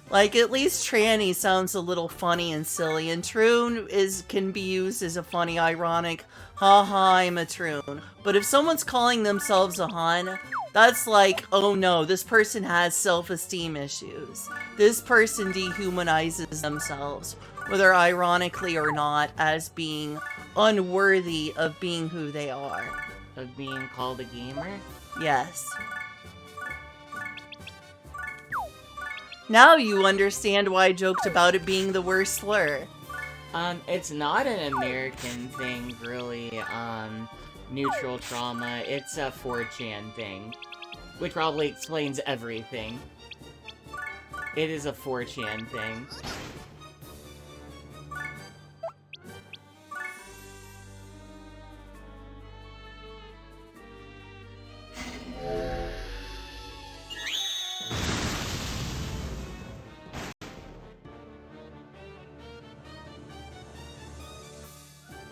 Like, at least tranny sounds a little funny and silly, and troon can be used as a funny, ironic, haha, I'm a troon. But if someone's calling themselves a hun, that's like, oh no, this person has self-esteem issues. This person dehumanizes themselves, whether ironically or not, as being unworthy of being who they are. Of being called a gamer? Yes. Now you understand why I joked about it being the worst slur. It's not an American thing, really, neutral trauma. It's a 4chan thing. Which probably explains everything. It is a 4chan thing.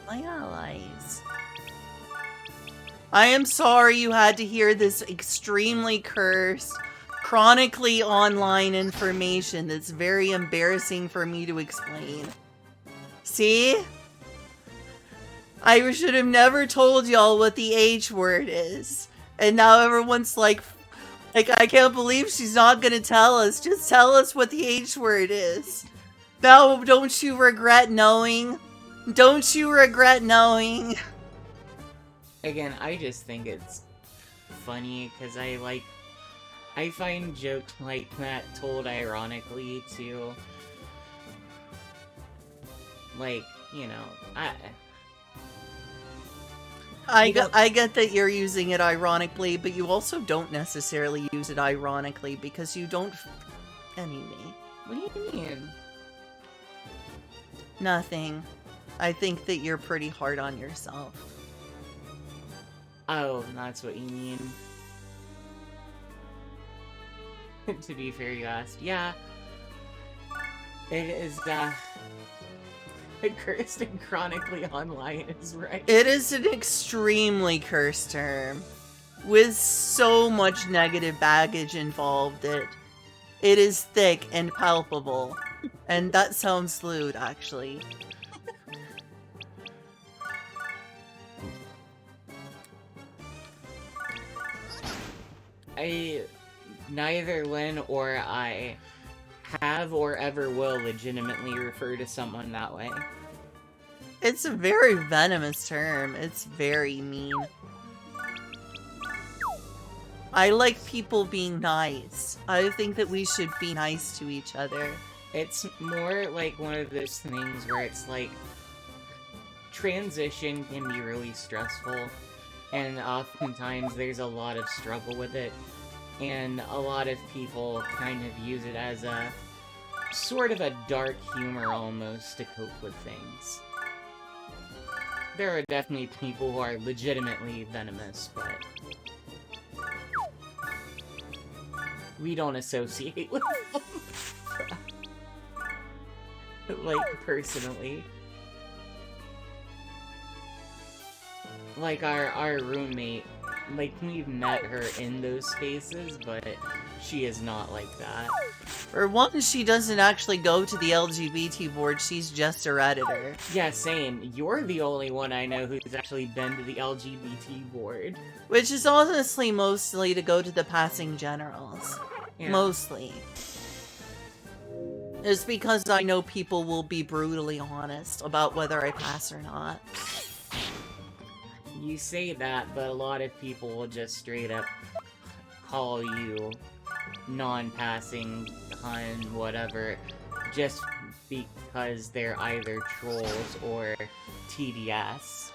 My allies. I am sorry you had to hear this extremely cursed, chronically online information that's very embarrassing for me to explain. See? I should have never told y'all what the H word is. And now everyone's like, I can't believe she's not gonna tell us. Just tell us what the H word is. Now, don't you regret knowing? Don't you regret knowing? Again, I just think it's funny, because I find jokes like that told ironically to, like, you know, I get that you're using it ironically, but you also don't necessarily use it ironically, because you don't anyway. What do you mean? Nothing. I think that you're pretty hard on yourself. Oh, that's what you mean. To be fair, you asked. Yeah. It is, Cursed and chronically online is right. It is an extremely cursed term with so much negative baggage involved. It is thick and palpable, and that sounds lewd, actually. Neither Lynn or I have or ever will legitimately refer to someone that way. It's a very venomous term. It's very mean. I like people being nice. I think that we should be nice to each other. It's more like one of those things where it's like transition can be really stressful, and oftentimes there's a lot of struggle with it, and a lot of people kind of use it as a sort of a dark humor almost to cope with things. There are definitely people who are legitimately venomous, but we don't associate with them. Like, personally. Like, our roommate, like, we've met her in those spaces, but she is not like that. For one, she doesn't actually go to the LGBT board, she's just a Redditor. Yeah, same. You're the only one I know who's actually been to the LGBT board. Which is honestly mostly to go to the passing generals. Yeah. Mostly. It's because I know people will be brutally honest about whether I pass or not. You say that, but a lot of people will just straight up call you non-passing, hun, whatever, just because they're either trolls or TDS.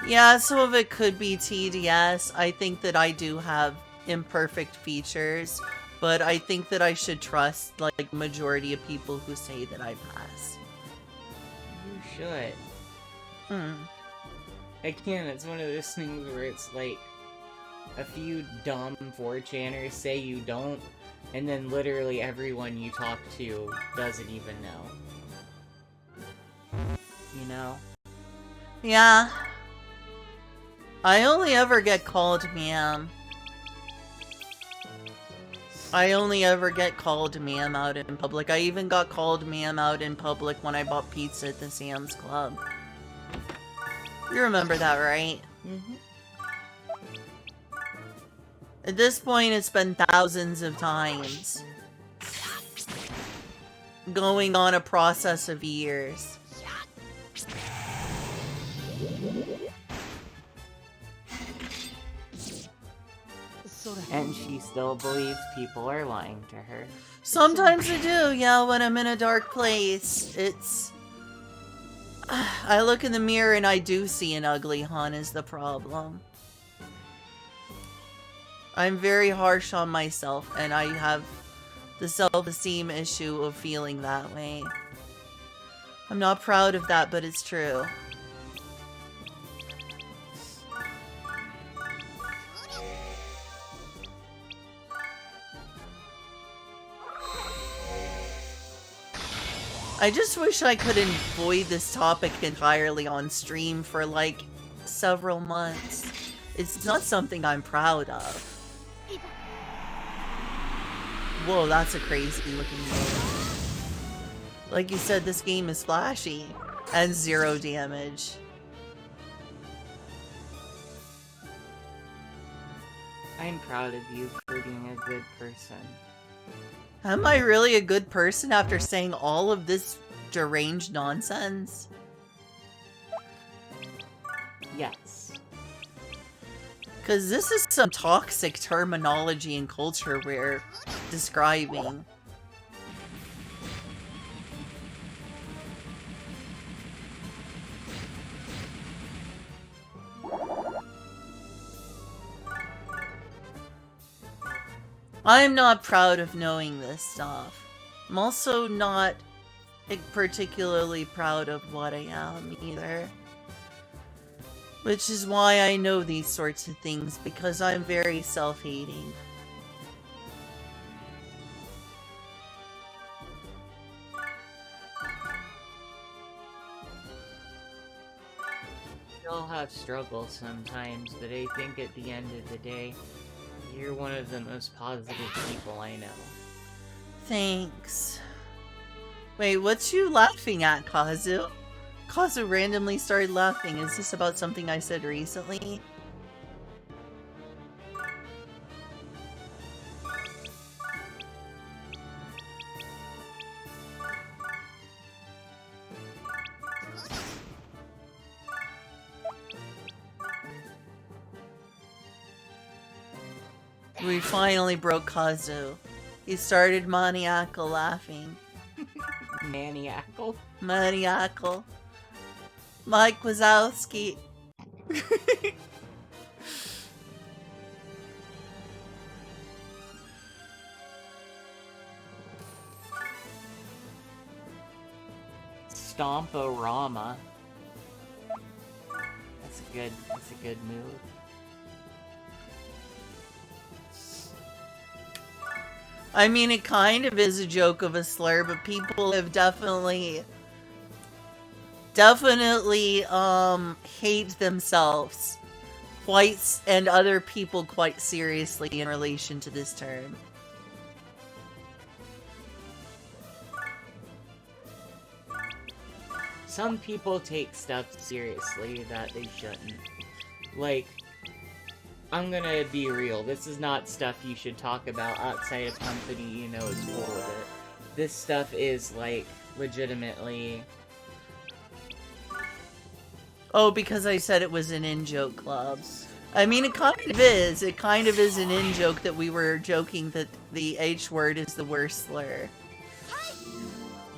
Yeah, some of it could be TDS. I think that I do have imperfect features, but I think that I should trust, like, majority of people who say that I pass. You should. Again, it's one of those things where it's like, a few dumb 4chaners say you don't, and then literally everyone you talk to doesn't even know. You know? Yeah. I only ever get called ma'am. I only ever get called ma'am out in public. I even got called ma'am out in public when I bought pizza at the Sam's Club. You remember that, right? Mm-hmm. At this point, it's been thousands of times. Going on a process of years. And she still believes people are lying to her. Sometimes I do, yeah, when I'm in a dark place. It's... I look in the mirror and I do see an ugly hun is the problem. I'm very harsh on myself, and I have the self-esteem issue of feeling that way. I'm not proud of that, but it's true. I just wish I could avoid this topic entirely on stream for, like, several months. It's not something I'm proud of. Whoa, that's a crazy looking move. Like you said, this game is flashy. And 0 damage. I'm proud of you for being a good person. Am I really a good person after saying all of this deranged nonsense? Yes. Because this is some toxic terminology and culture we're describing. I'm not proud of knowing this stuff. I'm also not particularly proud of what I am either. Which is why I know these sorts of things, because I'm very self-hating. all have struggles sometimes, but I think at the end of the day, you're one of the most positive people I know. Thanks. Wait, what's you laughing at, Kazu? Kazu randomly started laughing. Is this about something I said recently? We finally broke Kazu. He started maniacal laughing. Maniacal? Maniacal. Mike Wazowski. Stomporama. That's a good move. I mean, it kind of is a joke of a slur, but people have definitely hate themselves and other people quite seriously in relation to this term. Some people take stuff seriously that they shouldn't. Like, I'm gonna be real, this is not stuff you should talk about outside a company you know is full of it. This stuff is, like, legitimately... Oh, because I said it was an in-joke club. I mean, it kind of is. It kind of is an in-joke that we were joking that the H word is the worst slur.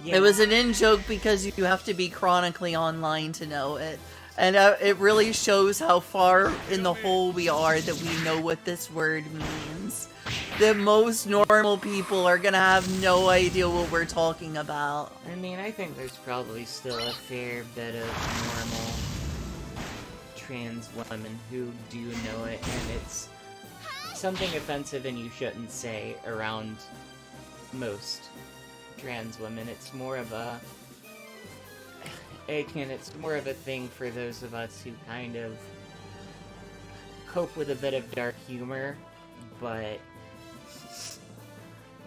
Yeah. It was an in-joke because you have to be chronically online to know it. And it really shows how far in the hole we are that we know what this word means. That most normal people are gonna have no idea what we're talking about. I mean, I think there's probably still a fair bit of normal trans women who do know it, and it's something offensive and you shouldn't say around most trans women. It's more of a... it's more of a thing for those of us who kind of cope with a bit of dark humor, but,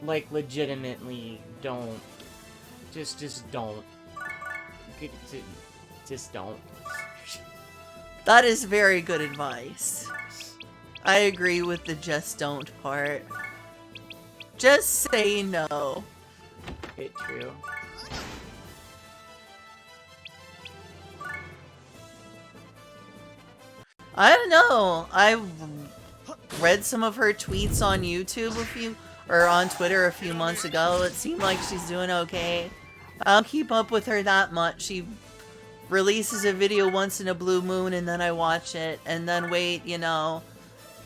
like, legitimately don't. Just don't. Just don't. That is very good advice. I agree with the just don't part. Just say no. It's true. I don't know. I read some of her tweets on YouTube on Twitter a few months ago. It seemed like she's doing okay. I don't keep up with her that much. She releases a video once in a blue moon and then I watch it and then wait, you know,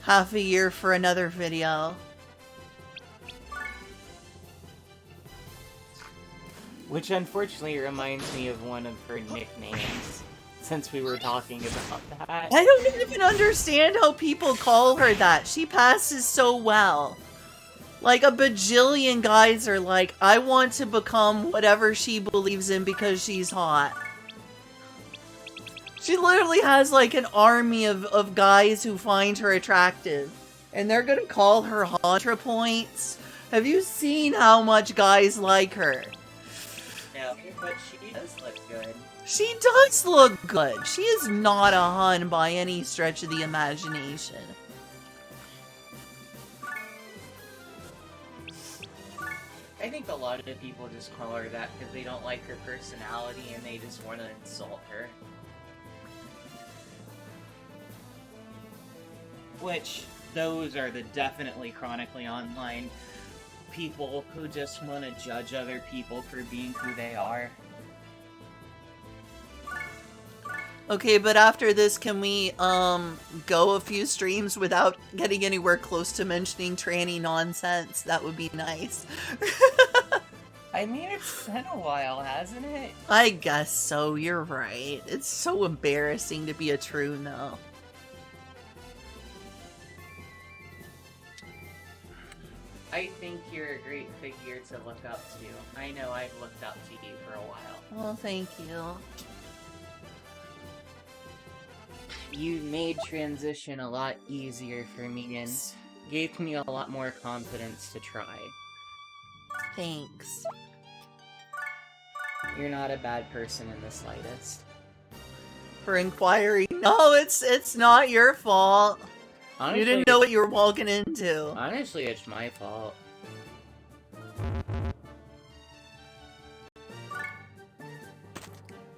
half a year for another video. Which unfortunately reminds me of one of her nicknames, since we were talking about that. I don't even understand how people call her that. She passes so well. Like, a bajillion guys are like, I want to become whatever she believes in because she's hot. She literally has, like, an army of guys who find her attractive. And they're gonna call her Hantra points. Have you seen how much guys like her? No, but she does look good. She does look good. She is not a hun by any stretch of the imagination. I think a lot of people just call her that because they don't like her personality and they just want to insult her. Which, those are the definitely chronically online people who just want to judge other people for being who they are. Okay, but after this, can we, go a few streams without getting anywhere close to mentioning tranny nonsense? That would be nice. I mean, it's been a while, hasn't it? I guess so, you're right. It's so embarrassing to be a true no. I think you're a great figure to look up to. I know I've looked up to you for a while. Well, thank you. You made transition a lot easier for me and gave me a lot more confidence to try. Thanks. You're not a bad person in the slightest. For inquiring. No, it's not your fault. Honestly, You didn't know what you were walking into. Honestly, it's my fault.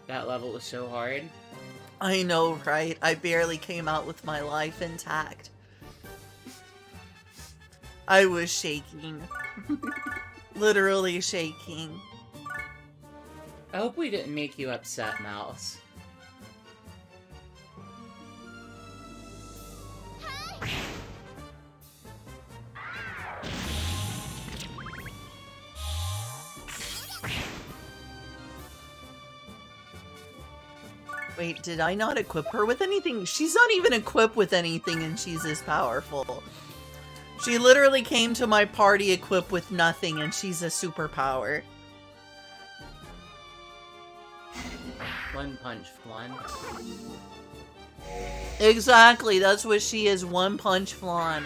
That level was so hard. I know, right? I barely came out with my life intact. I was shaking. Literally shaking. I hope we didn't make you upset, Mouse. Wait, did I not equip her with anything? She's not even equipped with anything and she's this powerful. She literally came to my party equipped with nothing and she's a superpower. One punch, one. Exactly, that's what she is, one punch flan.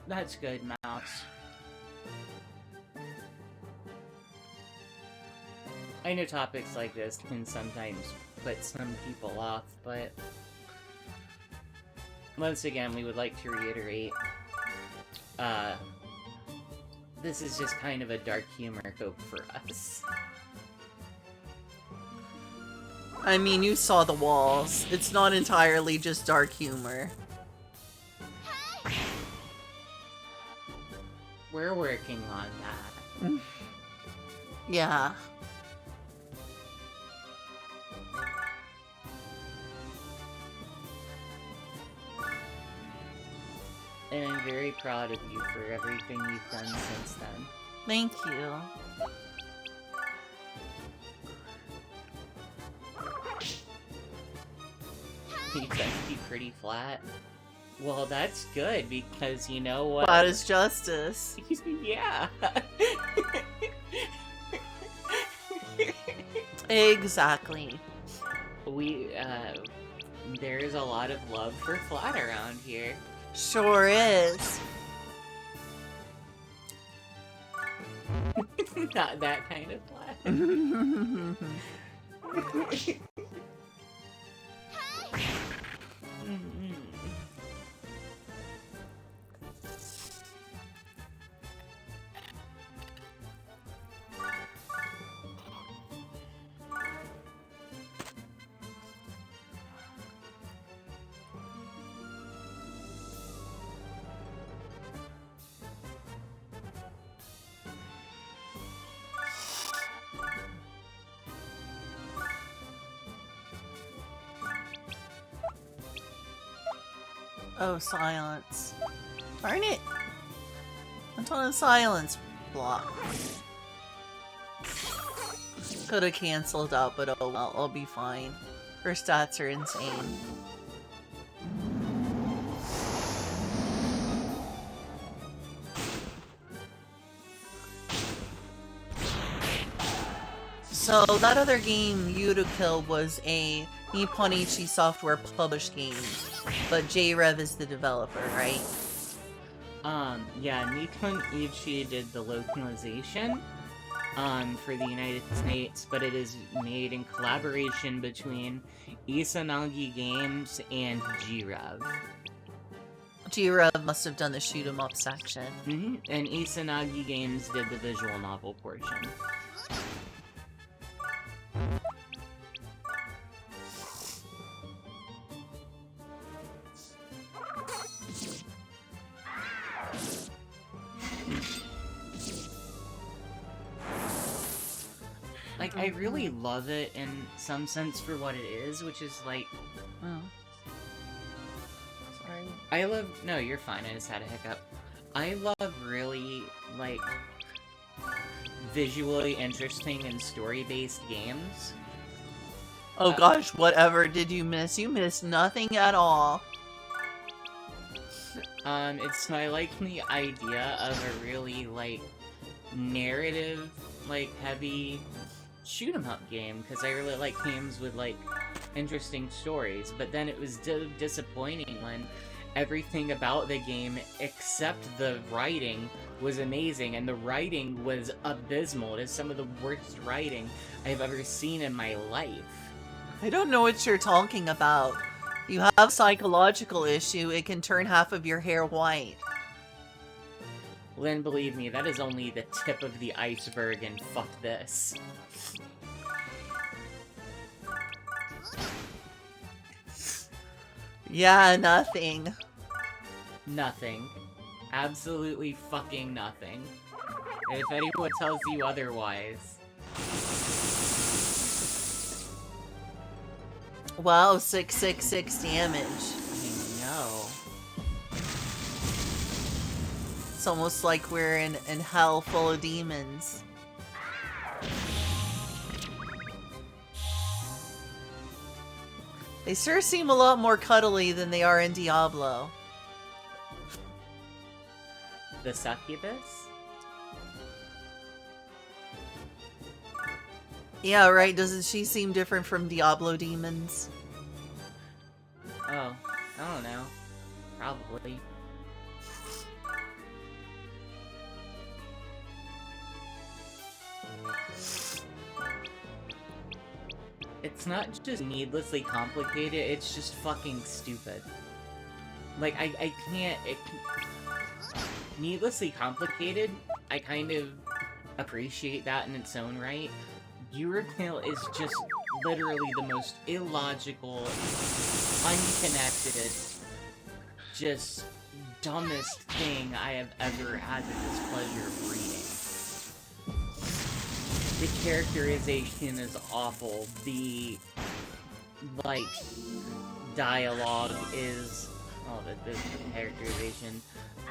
That's good, Mouse. I know topics like this can sometimes put some people off, but once again, we would like to reiterate, this is just kind of a dark humor hope for us. I mean, you saw the walls. It's not entirely just dark humor. We're working on that. Yeah. And I'm very proud of you for everything you've done since then. Thank you. You tend to be pretty flat. Well, that's good, because you know what? Flat as justice. Yeah. Exactly. There's a lot of love for flat around here. Sure is. Not that kind of flat. Oh, silence. Darn it! What's on a silence block? Could have cancelled out, but oh well, I'll be fine. Her stats are insane. So that other game you killed was a Nipponichi Software published game, but JRev is the developer, right? Yeah, Nippon Ichi did the localization, for the United States, but it is made in collaboration between Izanagi Games and JRev. JRev must have done the shoot 'em up section. And Izanagi Games did the visual novel portion. Like, I really love it in some sense for what it is, which is like... Oh. Sorry. I love... No, you're fine, I just had a hiccup. I love really, like... visually interesting and story-based games. Oh gosh, whatever did you miss? You missed nothing at all. I like the idea of a really, like, narrative, like, heavy shoot 'em up game, because I really like games with, like, interesting stories, but then it was disappointing when everything about the game except the writing was amazing, and the writing was abysmal. It is some of the worst writing I've ever seen in my life. I don't know what you're talking about. You have a psychological issue, it can turn half of your hair white. Lynn, believe me, that is only the tip of the iceberg, and fuck this. Yeah, nothing. Nothing. Absolutely fucking nothing. And if anyone tells you otherwise... Wow, 666 damage. I know. It's almost like we're in hell full of demons. They sure seem a lot more cuddly than they are in Diablo. The succubus? Yeah, right, doesn't she seem different from Diablo demons? Oh, I don't know. Probably. It's not just needlessly complicated, it's just fucking stupid. Like, I can't... Needlessly complicated, I kind of appreciate that in its own right. Eurokill is just literally the most illogical, unconnected, just dumbest thing I have ever had the displeasure of reading. The characterization is awful. The, like, dialogue is... Oh, the characterization.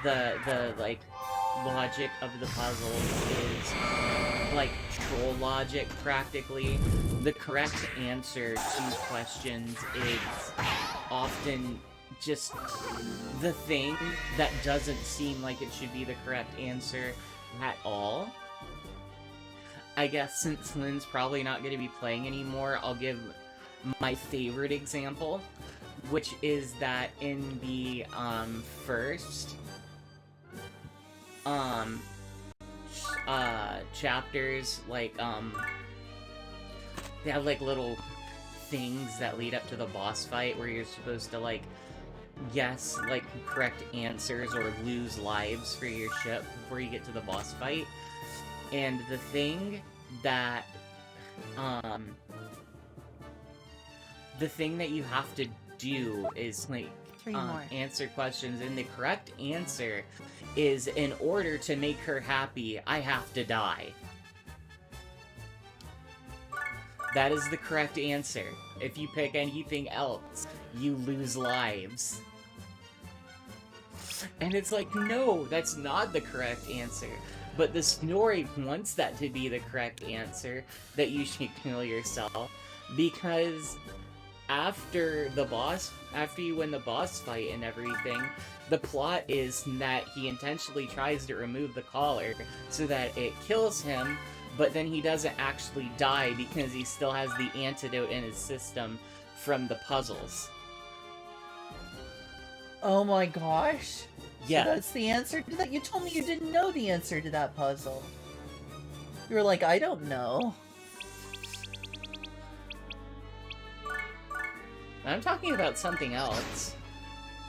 The, like, logic of the puzzle is, like, troll logic, practically. The correct answer to questions is often just the thing that doesn't seem like it should be the correct answer at all. I guess since Lynn's probably not going to be playing anymore, I'll give my favorite example, which is that in the, first chapters, like, they have, like, little things that lead up to the boss fight where you're supposed to, like, guess, like, correct answers or lose lives for your ship before you get to the boss fight. And the thing that, the thing that you have to do is, like, answer questions, and the correct answer is, in order to make her happy, I have to die. That is the correct answer. If you pick anything else, you lose lives. And it's like, no, that's not the correct answer. But the story wants that to be the correct answer, that you should kill yourself, because after you win the boss fight and everything, the plot is that he intentionally tries to remove the collar so that it kills him, but then he doesn't actually die because he still has the antidote in his system from the puzzles. Oh my gosh. Yeah. So that's the answer to that? You told me you didn't know the answer to that puzzle. You were like, I don't know. I'm talking about something else.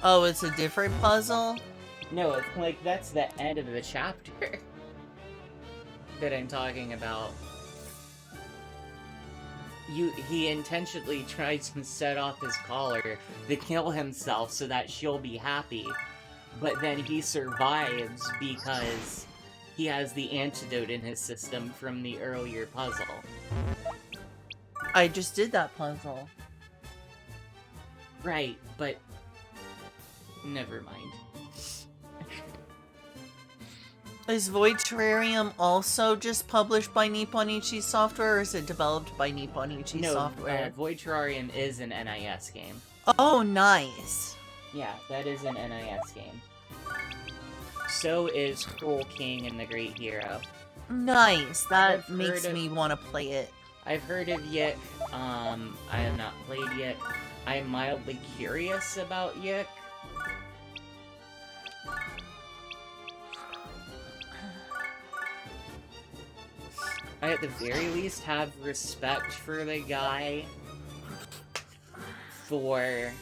Oh, it's a different puzzle? No, it's like, that's the end of the chapter that I'm talking about. He intentionally tries to set off his collar to kill himself so that she'll be happy, but then he survives because he has the antidote in his system from the earlier puzzle. I just did that puzzle. Right, but... never mind. Is Void Terrarium also just published by Nippon Ichi Software, or is it developed by Nippon Ichi Software? Void Terrarium is an NIS game. Oh, nice. Yeah, that is an NIS game. So is Cruel King and the Great Hero. Nice. That I've makes heard of- me want to play it. I've heard of Yik. I have not played Yik. I'm mildly curious about Yik. I at the very least have respect for the guy for,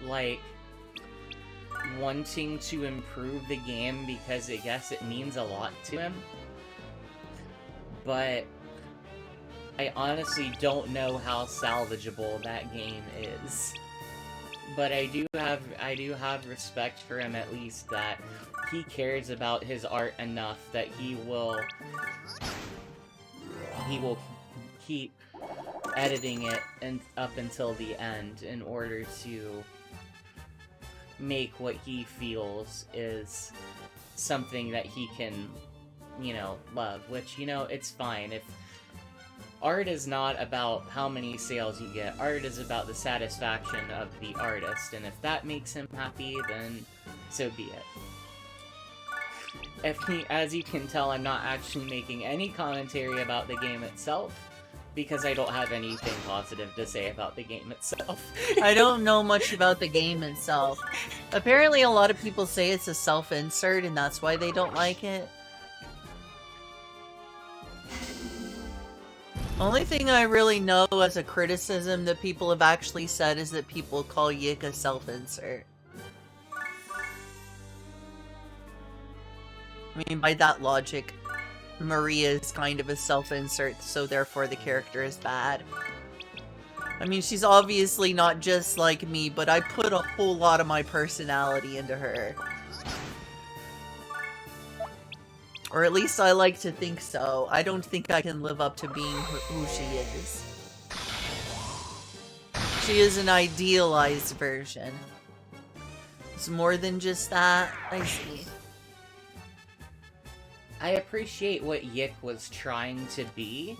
like, wanting to improve the game because I guess it means a lot to him. But I honestly don't know how salvageable that game is. But I do have respect for him, at least that he cares about his art enough that he will keep editing it and up until the end in order to make what he feels is something that he can, you know, love. Which, you know, it's fine. If art is not about how many sales you get, art is about the satisfaction of the artist, and if that makes him happy, then so be it. As you can tell, I'm not actually making any commentary about the game itself, because I don't have anything positive to say about the game itself. I don't know much about the game itself. Apparently a lot of people say it's a self-insert and that's why they don't like it. Only thing I really know as a criticism that people have actually said is that people call Yik a self-insert. I mean, by that logic, Maria is kind of a self-insert, so therefore the character is bad. I mean, she's obviously not just like me, but I put a whole lot of my personality into her. Or at least I like to think so. I don't think I can live up to being who she is. She is an idealized version. It's more than just that. I see. I appreciate what Yik was trying to be.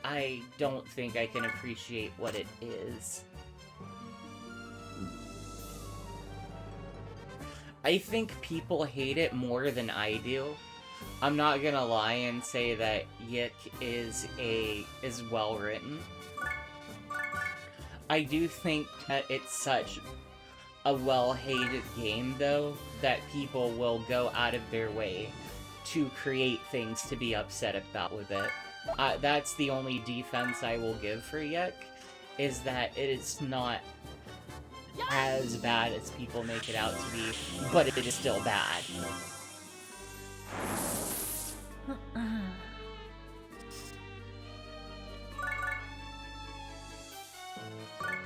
I don't think I can appreciate what it is. I think people hate it more than I do. I'm not gonna lie and say that Yik is well written. I do think that it's such a well-hated game, though, that people will go out of their way to create things to be upset about with it. That's the only defense I will give for Yik, is that it is not as bad as people make it out to be, but it is still bad.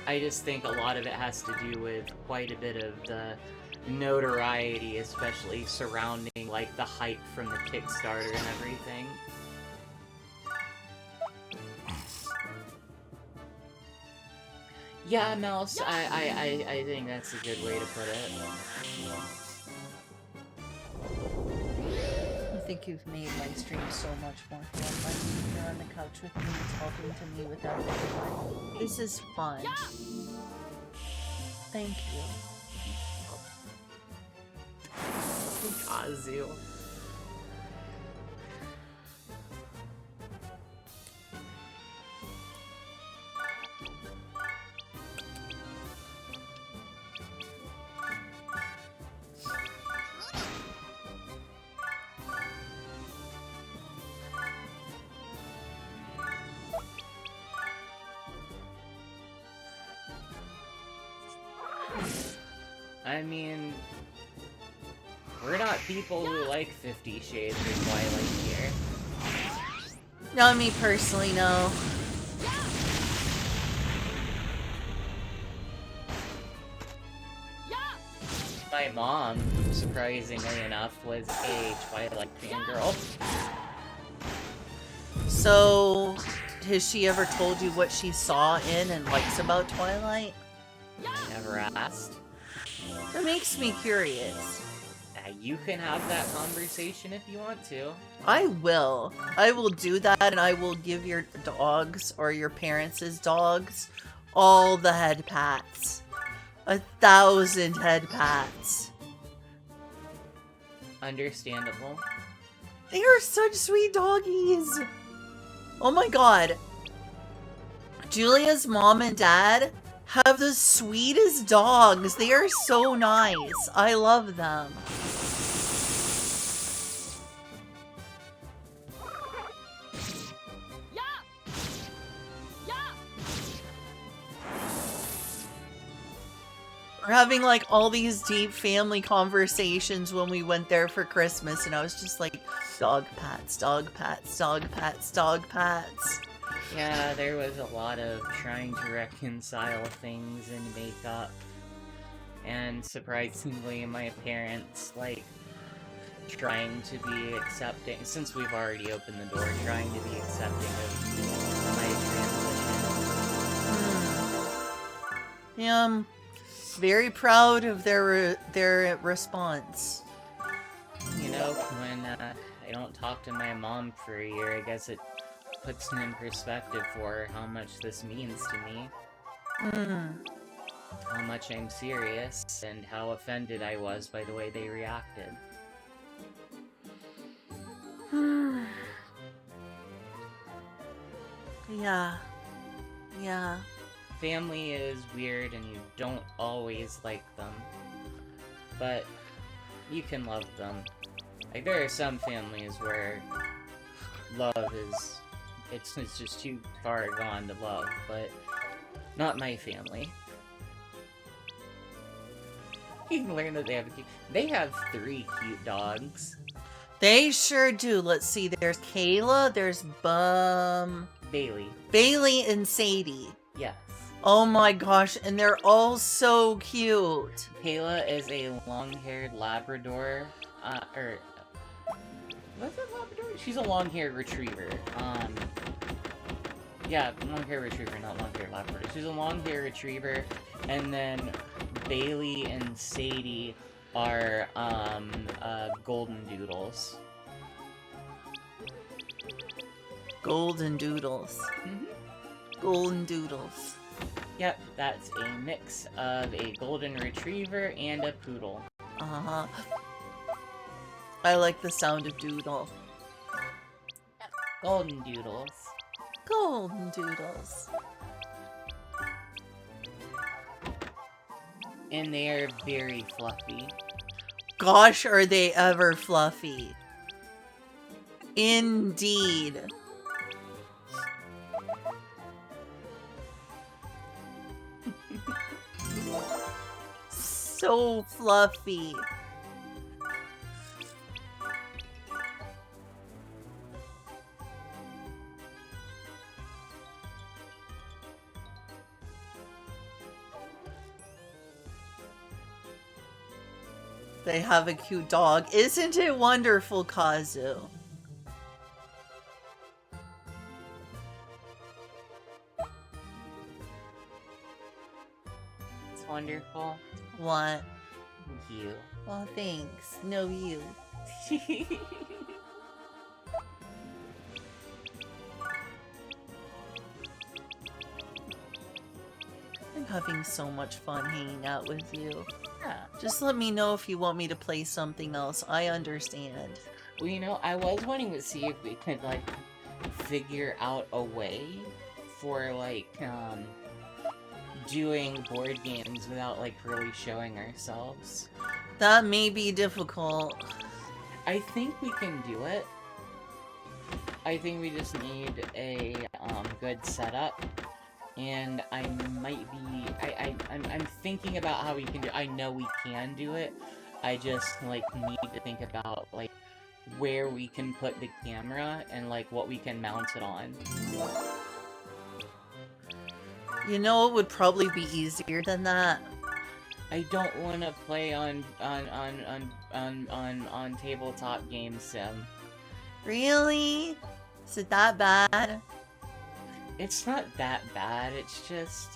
I just think a lot of it has to do with quite a bit of the notoriety, especially surrounding, like, the hype from the Kickstarter and everything. Yeah, Mouse, I think that's a good way to put it. I think you've made my stream so much more fun. By being here on the couch with me and talking to me without everyone. This is fun. Thank you. Kazu. I mean, we're not people who like 50 Shades or Twilight here. Not me personally, no. My mom, surprisingly enough, was a Twilight fangirl. So, has she ever told you what she saw in and likes about Twilight? I never asked. That makes me curious. You can have that conversation if you want to. I will. I will do that, and I will give your dogs or your parents' dogs all the head pats. 1,000 head pats. Understandable. They are such sweet doggies. Oh my god. Julia's mom and dad have the sweetest dogs. They are so nice. I love them. We're having like all these deep family conversations when we went there for Christmas, and I was just like, dog pats, dog pats, dog pats, dog pats. Yeah, there was a lot of trying to reconcile things and make up. And surprisingly, my parents, like, trying to be accepting, since we've already opened the door, trying to be accepting of my transition. Yeah, I'm very proud of their response. You know, when I don't talk to my mom for a year, I guess it puts in perspective for how much this means to me. How much I'm serious, and how offended I was by the way they reacted. Yeah. Yeah. Family is weird and you don't always like them. But you can love them. Like, there are some families where love is... It's just too far gone to love, but not my family. You can learn that they have 3 cute dogs. They sure do. Let's see. There's Kayla. There's Bailey and Sadie. Yes. Oh my gosh, and they're all so cute. Kayla is a long-haired Labrador. What's a Labrador? She's a long-haired retriever. Yeah, long-haired retriever, not long-haired Labrador. She's a long-haired retriever, and then Bailey and Sadie are, golden doodles. Golden doodles. Mm-hmm. Golden doodles. Yep, that's a mix of a golden retriever and a poodle. Uh-huh. I like the sound of doodle. Golden doodles. Golden doodles. And they are very fluffy. Gosh, are they ever fluffy. Indeed. So fluffy. They have a cute dog. Isn't it wonderful, Kazu? It's wonderful. What? You. Oh, thanks. No, you. I'm having so much fun hanging out with you. Yeah. Just let me know if you want me to play something else. I understand. Well, you know, I was wanting to see if we could, like, figure out a way for, like, doing board games without, like, really showing ourselves. That may be difficult. I think we can do it. I think we just need a, good setup. And I might be... I'm thinking about how we can do... I know we can do it. I just, like, need to think about, like, where we can put the camera and, like, what we can mount it on. You know, it would probably be easier than that. I don't want to play on tabletop game sim. Really? Is it that bad? It's not that bad, it's just...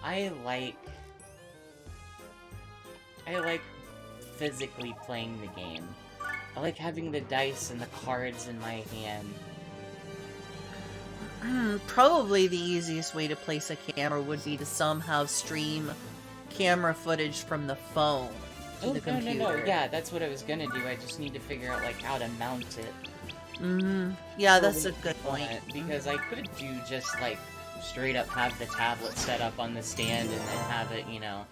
I like I like physically playing the game. I like having the dice and the cards in my hand. Probably the easiest way to place a camera would be to somehow stream camera footage from the phone to the computer. No, yeah, that's what I was gonna do. I just need to figure out, like, how to mount it. Yeah, that's a good point. Because I could do just, like, straight up have the tablet set up on the stand and then have it, you know,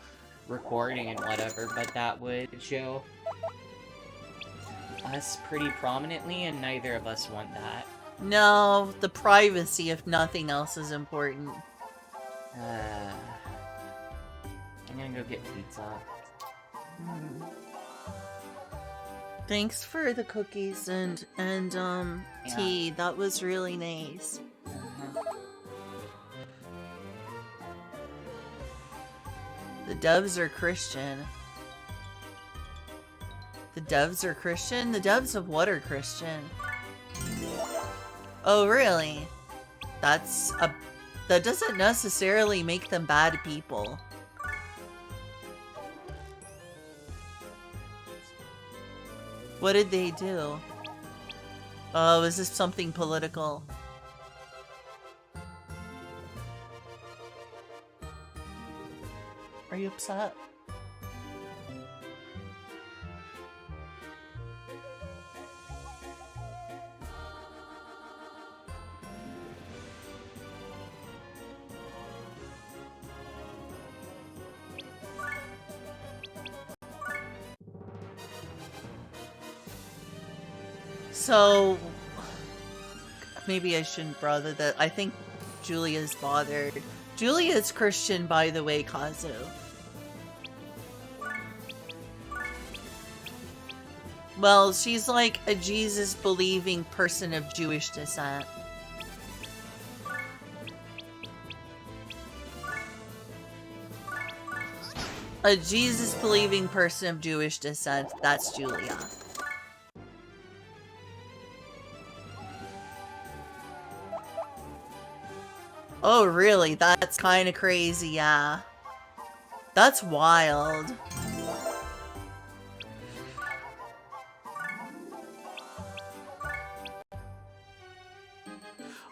recording and whatever, but that would show us pretty prominently, and neither of us want that. No, the privacy, if nothing else, is important. I'm gonna go get pizza. Thanks for the cookies and tea. That was really nice. The devs are Christian. The devs are Christian? The devs of what are Christian? Oh, really? That doesn't necessarily make them bad people. What did they do? Oh, is this something political? Are you upset? So, maybe I shouldn't bother that. I think Julia's bothered. Julia's Christian, by the way, Kazu. Well, she's like a Jesus-believing person of Jewish descent. A Jesus-believing person of Jewish descent, that's Julia. Oh, really? That's kind of crazy, yeah. That's wild.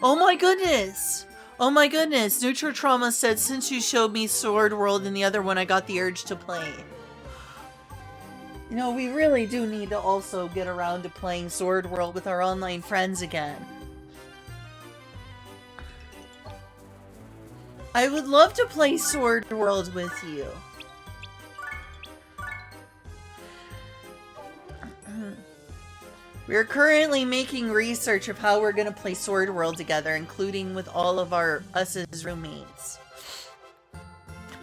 Oh my goodness! Oh my goodness! Neutral Trauma said, since you showed me Sword World and the other one, I got the urge to play. You know, we really do need to also get around to playing Sword World with our online friends again. I would love to play Sword World with you. We're currently making research of how we're going to play Sword World together, including with all of us as roommates.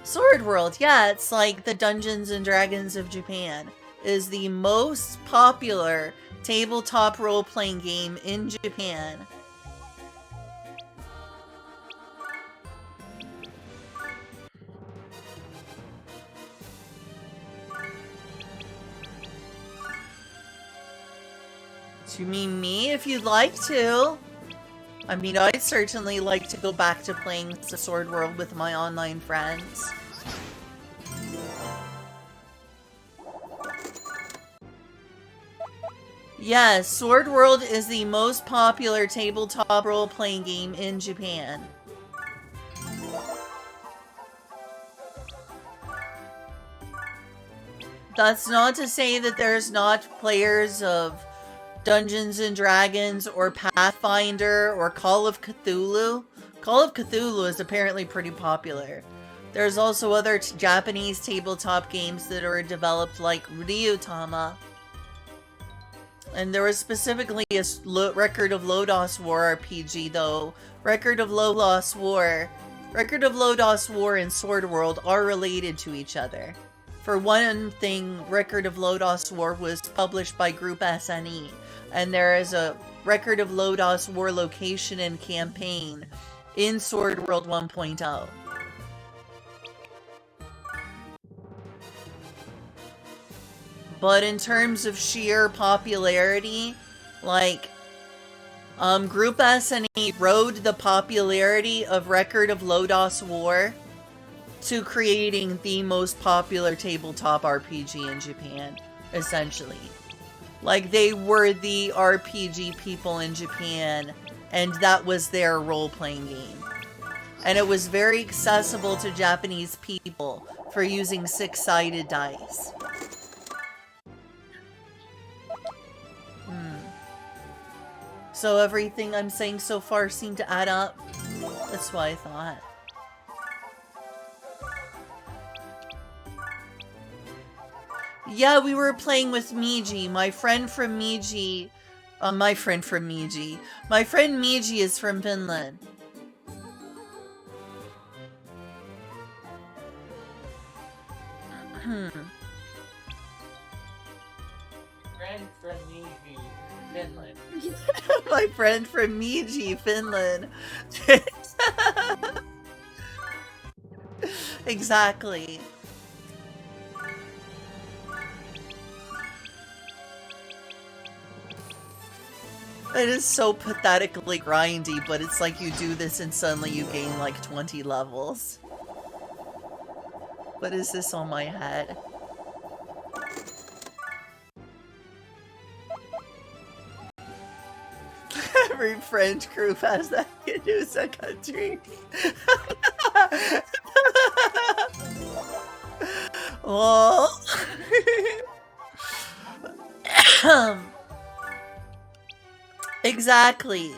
Sword World, yeah, it's like the Dungeons and Dragons of Japan. It is the most popular tabletop role-playing game in Japan. You mean me, if you'd like to? I mean, I'd certainly like to go back to playing Sword World with my online friends. Yes, Sword World is the most popular tabletop role-playing game in Japan. That's not to say that there's not players of Dungeons and Dragons or Pathfinder or Call of Cthulhu. Call of Cthulhu is apparently pretty popular. There's also other Japanese tabletop games that are developed like Ryutama. And there was specifically a Record of Lodoss War RPG though. Record of Lodoss War and Sword World are related to each other. For one thing, Record of Lodoss War was published by Group SNE. And there is a Record of Lodoss War location and campaign in Sword World 1.0. But in terms of sheer popularity, like, Group SNE rode the popularity of Record of Lodoss War to creating the most popular tabletop RPG in Japan, essentially. Like, they were the RPG people in Japan, and that was their role-playing game. And it was very accessible to Japanese people for using 6-sided dice. So everything I'm saying so far seemed to add up. That's what I thought. Yeah, we were playing with Miji. My friend Miji is from Finland. Friend from Miji, Finland. My friend from Miji, Finland. Exactly. It is so pathetically grindy, but it's like you do this and suddenly you gain like 20 levels. What is this on my head? Every French group has that Yanusa country. Well... Exactly.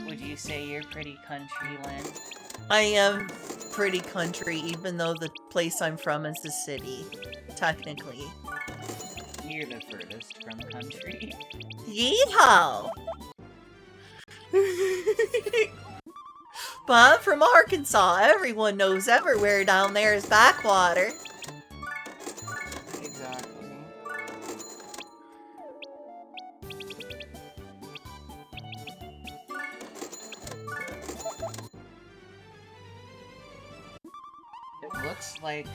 Would you say you're pretty country, Lynn? I am pretty country, even though the place I'm from is the city, technically. You're the furthest from country. Yeehaw! But I'm from Arkansas. Everyone knows everywhere down there is backwater. Exactly. It looks like,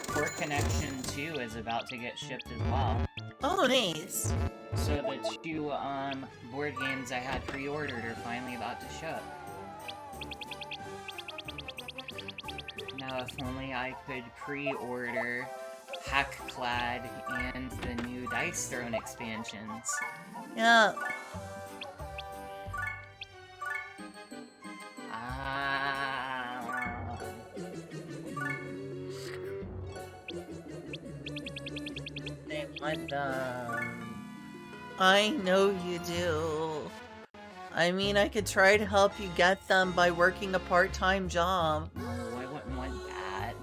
Port Connection 2 is about to get shipped as well. Oh, nice. So the two, board games I had pre-ordered are finally about to ship. Now, if only I could pre-order Hackclad and the new Dice Throne expansions. Yeah. They want them. I know you do. I mean, I could try to help you get them by working a part-time job. No, I wouldn't want that.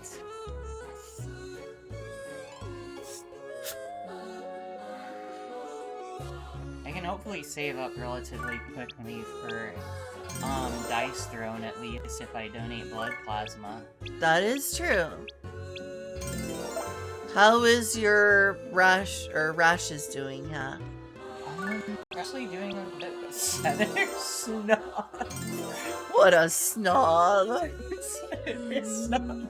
I can hopefully save up relatively quickly for, Dice Throne at least if I donate blood plasma. That is true. How is your rashes doing, yeah? Actually doing a bit better. Snob. What a snob. Snob.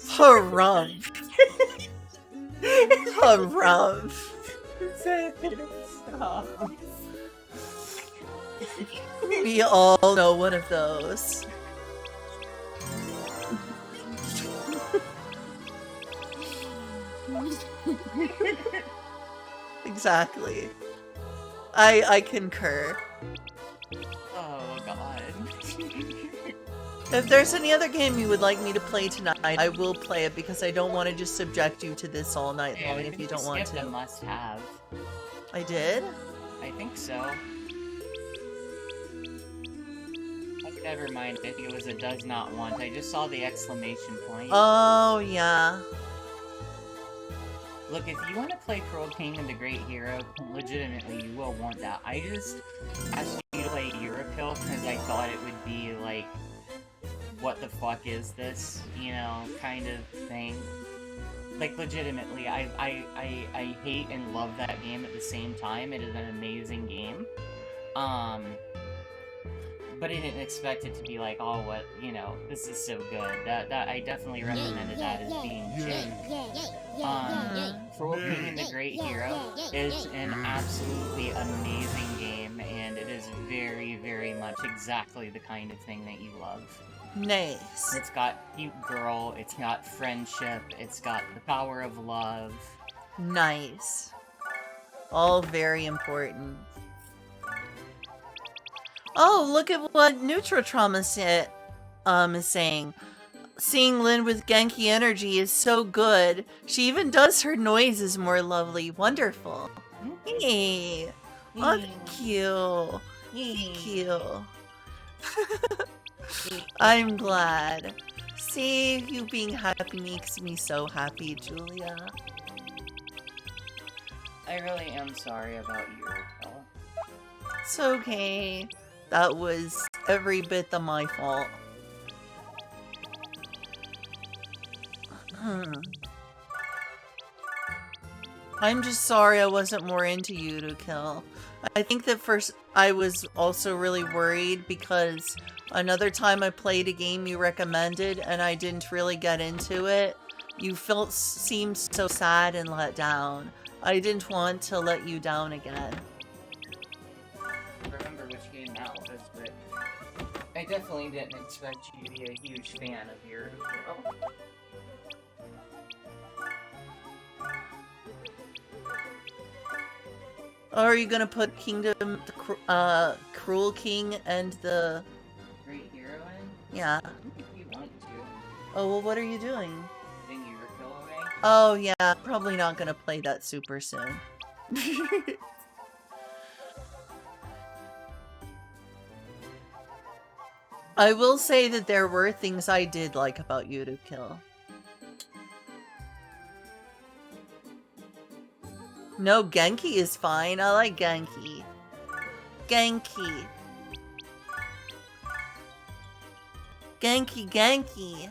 Harumph. Harumph. Stop. We all know one of those. Exactly. I concur. Oh god. If there's any other game you would like me to play tonight, I will play it because I don't want to just subject you to this all night long if you don't want skipped to. a must-have. I did? I think so. Never mind if it was a does not want. I just saw the exclamation point. Oh, yeah. Look, if you want to play Cruel King and the Great Hero, legitimately, you will want that. I just asked you to play Europill because I thought it would be, like, what the fuck is this, you know, kind of thing. Like, legitimately, I hate and love that game at the same time. It is an amazing game. But I didn't expect it to be like, oh, what, you know, this is so good. That I definitely recommended that as being two. For Opening the Great Hero is an absolutely amazing game, and it is very, very much exactly the kind of thing that you love. Nice. It's got cute girl, it's got friendship, it's got the power of love. Nice. All very important. Oh, look at what Neutral Trauma is saying. Seeing Lynn with Genki energy is so good. She even does her noises more lovely. Wonderful. Hey. Oh, thank you. Thank you. I'm glad. See, you being happy makes me so happy, Julia. I really am sorry about your fella. It's okay. That was every bit of my fault. I'm just sorry I wasn't more into you to kill. I think that first I was also really worried because another time I played a game you recommended and I didn't really get into it. You seemed so sad and let down. I didn't want to let you down again. I remember which game that was, but I definitely didn't expect you to be a huge fan of your Or are you gonna put Kingdom, Cruel King and the... Great Hero in? Yeah. If you want to. Oh, well, what are you doing? Putting your kill away? Oh, yeah, probably not gonna play that super soon. I will say that there were things I did like about you to kill. No, Genki is fine. I like Genki. Genki. Genki, Genki.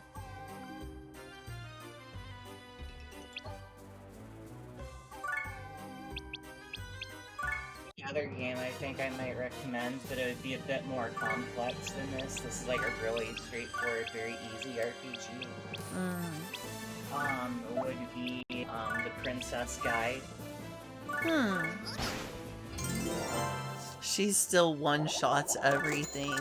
The other game I think I might recommend, but it would be a bit more complex than this. This is like a really straightforward, very easy RPG. Would be The Princess Guide. She still one-shots everything.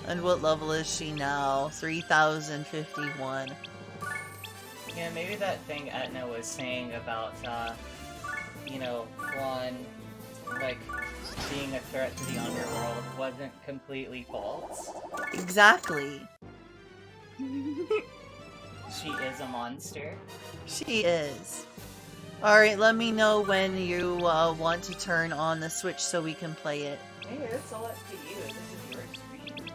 And what level is she now? 3051. Yeah, maybe that thing Etna was saying about, you know, Juan, like, being a threat to the underworld wasn't completely false. Exactly. She is a monster. She is. Alright, let me know when you want to turn on the Switch so we can play it. Hey, it's all up to you. This is your stream.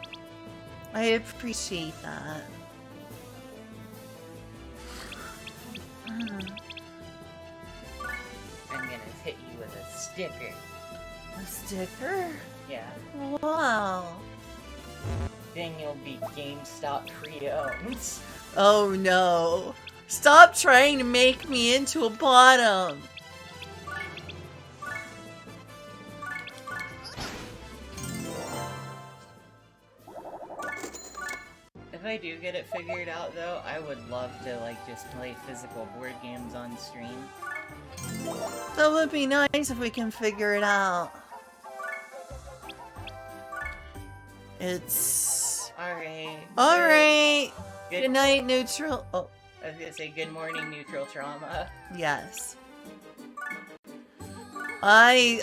I appreciate that. I'm gonna hit you with a sticker. A sticker? Yeah. Wow. Then you'll be GameStop pre-owned. Oh no. Stop trying to make me into a bottom. If I do get it figured out, though, I would love to, like, just play physical board games on stream. That would be nice if we can figure it out. It's... Alright. Alright! Good night, Neutral... Oh. I was gonna say good morning, Neutral Trauma. Yes. I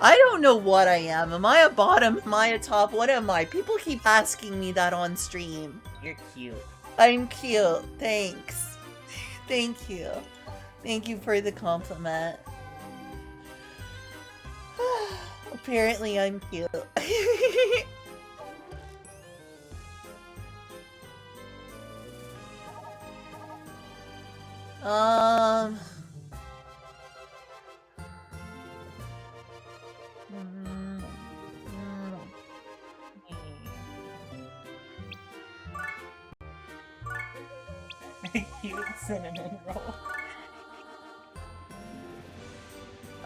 don't know what I am. Am I a bottom? Am I a top? What am I? People keep asking me that on stream. You're cute. I'm cute. Thanks. Thank you. Thank you for the compliment. Apparently I'm cute. Cute cinnamon roll.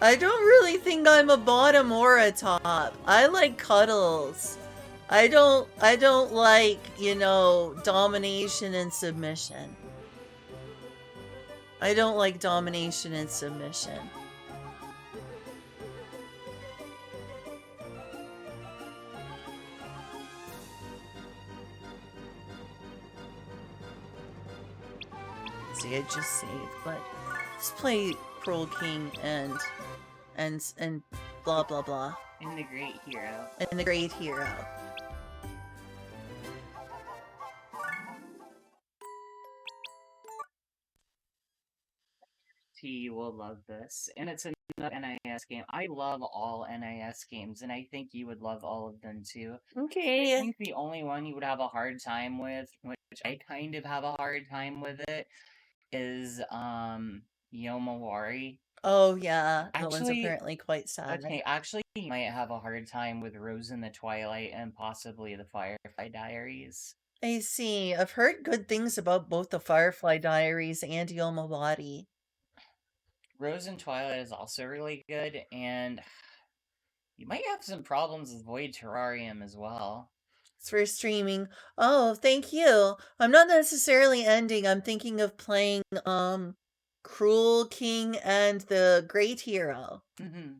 I don't really think I'm a bottom or a top. I like cuddles. I don't like, domination and submission. I don't like domination and submission. See, I just saved, but let's play Cruel King and blah blah blah. And the great hero. And the great hero. T will love this. And it's another NIS game. I love all NIS games, and I think you would love all of them too. I Okay. think the only one you would have a hard time with, which I kind of have a hard time with it, is Yomawari. Oh yeah, that one's Actually, apparently quite sad. Okay, actually, you might have a hard time with Rose in the Twilight and possibly the Firefly Diaries. I see. I've heard good things about both the Firefly Diaries and Yomawari. Rose in Twilight is also really good, and you might have some problems with Void Terrarium as well. It's for streaming. Oh, thank you. I'm not necessarily ending. I'm thinking of playing Cruel King and the Great Hero. Mm-hmm.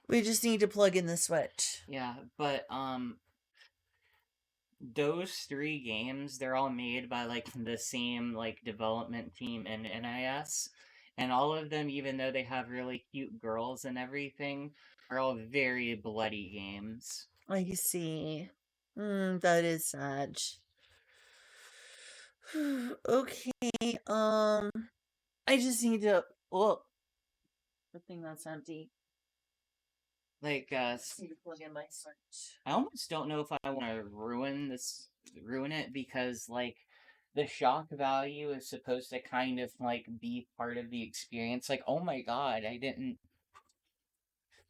We just need to plug in the Switch. Yeah, but those three games, they're all made by like the same like development team in NIS. And all of them, even though they have really cute girls and everything, are all very bloody games. I see. That is sad. Okay, I just need to. Oh, good thing that's empty. Like, Just need to plug in my Switch. I almost don't know if I want to ruin it because like the shock value is supposed to kind of like be part of the experience. Like, oh my god, I didn't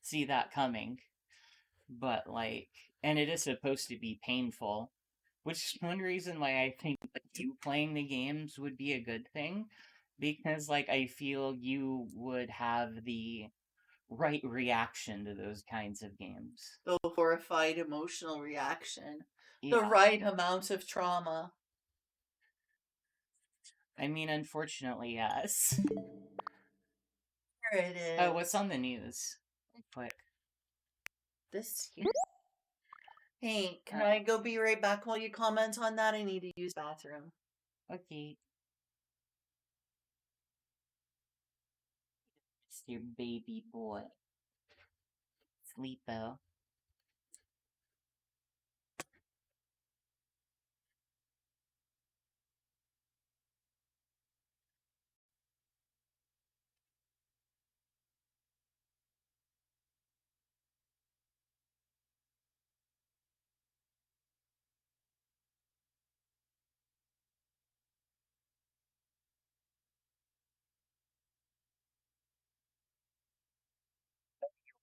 see that coming. But like, and it is supposed to be painful, which is one reason why I think like, you playing the games would be a good thing, because like I feel you would have the right reaction to those kinds of games. The horrified emotional reaction. Yeah. The right amount of trauma. I mean, unfortunately, yes. Here it is. Oh, what's on the news? Quick. This here. Hey, can I go be right back while you comment on that? I need to use bathroom. Okay. It's your baby boy. Sleepo.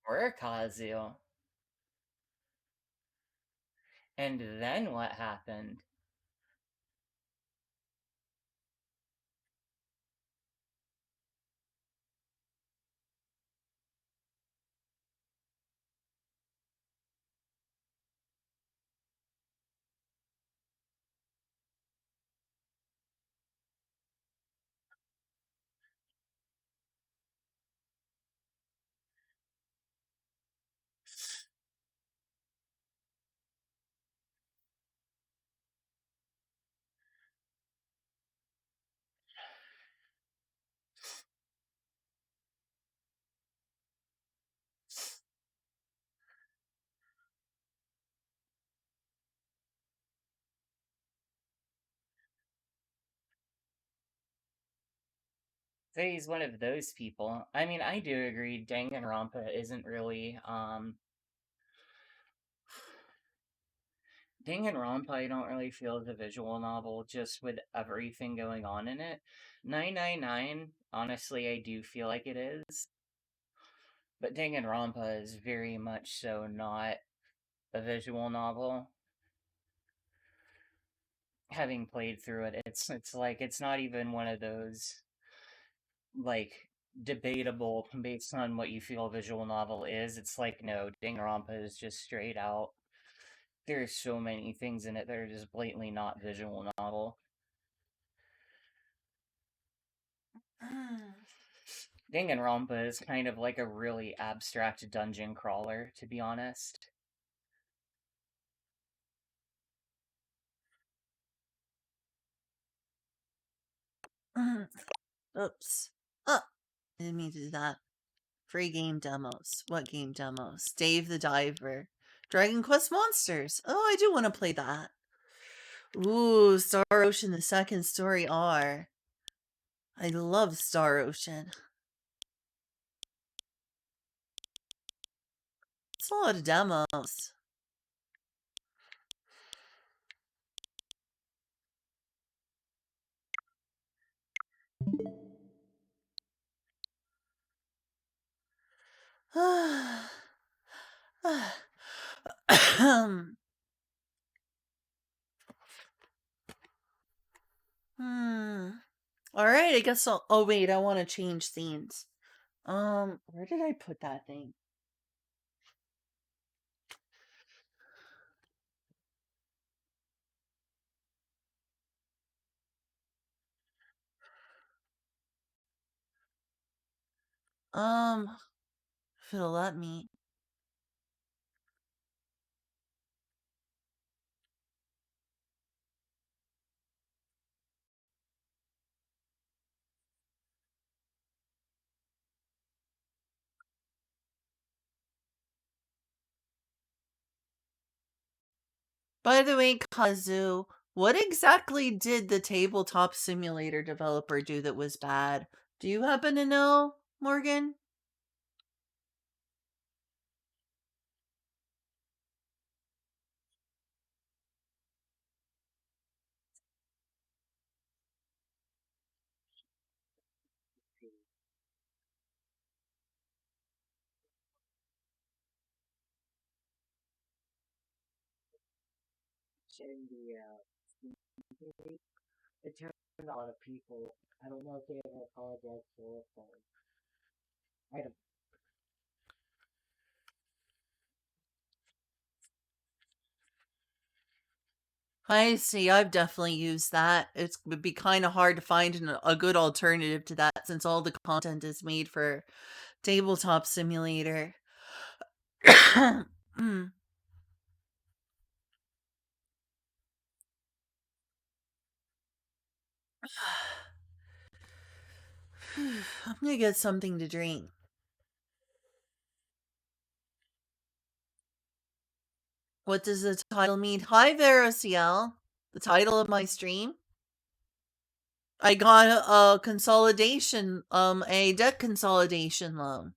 Or Kazu. And then what happened? So he's one of those people. I mean, I do agree Danganronpa isn't really, Danganronpa I don't really feel is a visual novel, just with everything going on in it. 999, honestly, I do feel like it is. But Danganronpa is very much so not a visual novel. having played through it, it's like it's not even one of those like debatable based on what you feel a visual novel is. It's like no, Danganronpa is just straight out. There's so many things in it that are just blatantly not visual novel. Danganronpa is kind of like a really abstract dungeon crawler, to be honest. Oops. Oh, I didn't mean to do that. Free game demos. What game demos? Dave the Diver. Dragon Quest Monsters. Oh, I do want to play that. Ooh, Star Ocean, the second story R. I love Star Ocean. It's a lot of demos. Hmm. All right, I guess I'll. Oh wait, I want to change scenes. Where did I put that thing? If it'll let me. By the way, Kazu, what exactly did the tabletop simulator developer do that was bad? Do you happen to know, Morgan? In the it turned a lot of people. I don't know if they ever apologized for it, but I don't. I see. I've definitely used that. It would be kind of hard to find a good alternative to that since all the content is made for tabletop simulator. Mm. I'm gonna get something to drink. What does the title mean? Hi there, OCL. The title of my stream? I got a consolidation, a debt consolidation loan.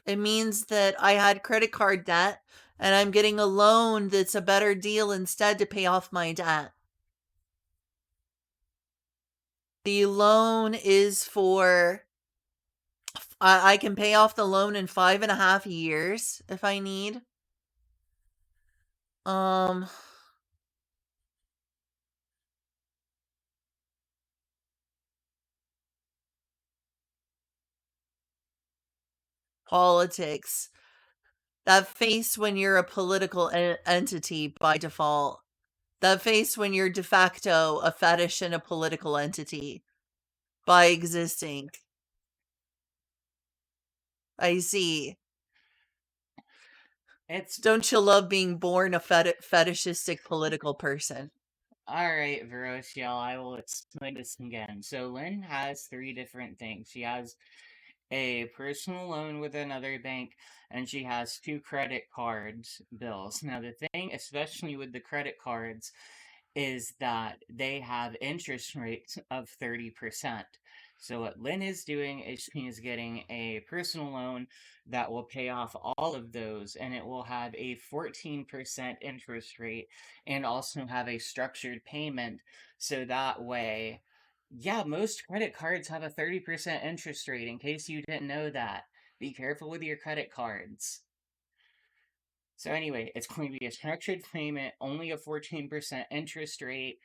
It means that I had credit card debt and I'm getting a loan that's a better deal instead to pay off my debt. The loan is for, I can pay off the loan in 5.5 years if I need. Um, Politics. That face when you're a political entity by default. That face when you're de facto a fetish and a political entity by existing. I see. It's Don't you love being born a fetishistic political person? alright, Verocial, I will explain this again. So Lynn has three different things. She has a personal loan with another bank, and she has two credit cards bills. Now, the thing, especially with the credit cards, is that they have interest rates of 30%. So, what Lynn is doing is she is getting a personal loan that will pay off all of those, and it will have a 14% interest rate and also have a structured payment. So that way, yeah, most credit cards have a 30% interest rate, in case you didn't know that. Be careful with your credit cards. So, anyway, it's going to be a structured payment, only a 14% interest rate,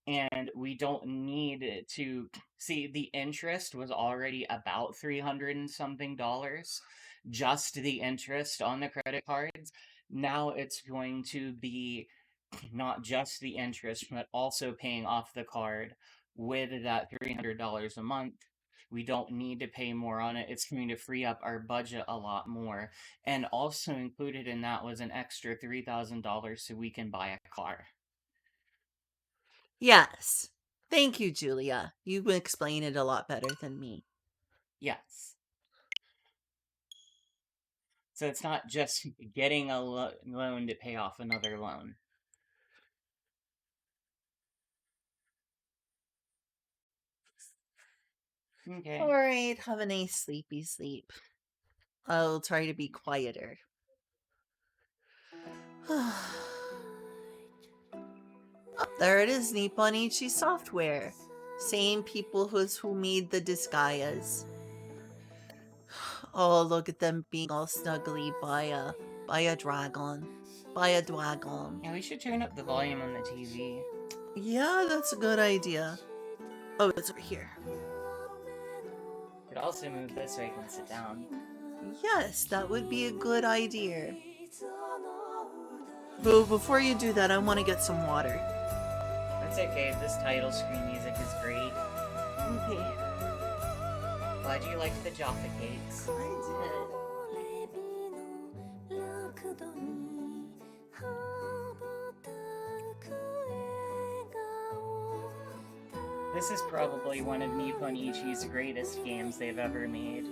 and we don't need to see the interest was already about 300 and something dollars, just the interest on the credit cards. Now it's going to be not just the interest, but also paying off the card with that $300 a month. We don't need to pay more on it. It's going to free up our budget a lot more. And also included in that was an extra $3,000 so we can buy a car. Yes. Thank you, Julia. You explain it a lot better than me. Yes. So it's not just getting a loan to pay off another loan. Okay. All right, have a nice sleepy sleep. I'll try to be quieter. Oh, there it is, Nippon Ichi Software. Same people who made the Disgaeas. Oh, look at them being all snuggly by a dragon. By a dragon. Yeah, we should turn up the volume on the TV. Yeah, that's a good idea. Oh, it's over here. Could also move this so I can sit down. Yes, that would be a good idea. But before you do that, I want to get some water. That's okay, this title screen music is great. Okay. Glad you liked the Jaffa cakes. I did. This is probably one of Nippon Ichi's greatest games they've ever made.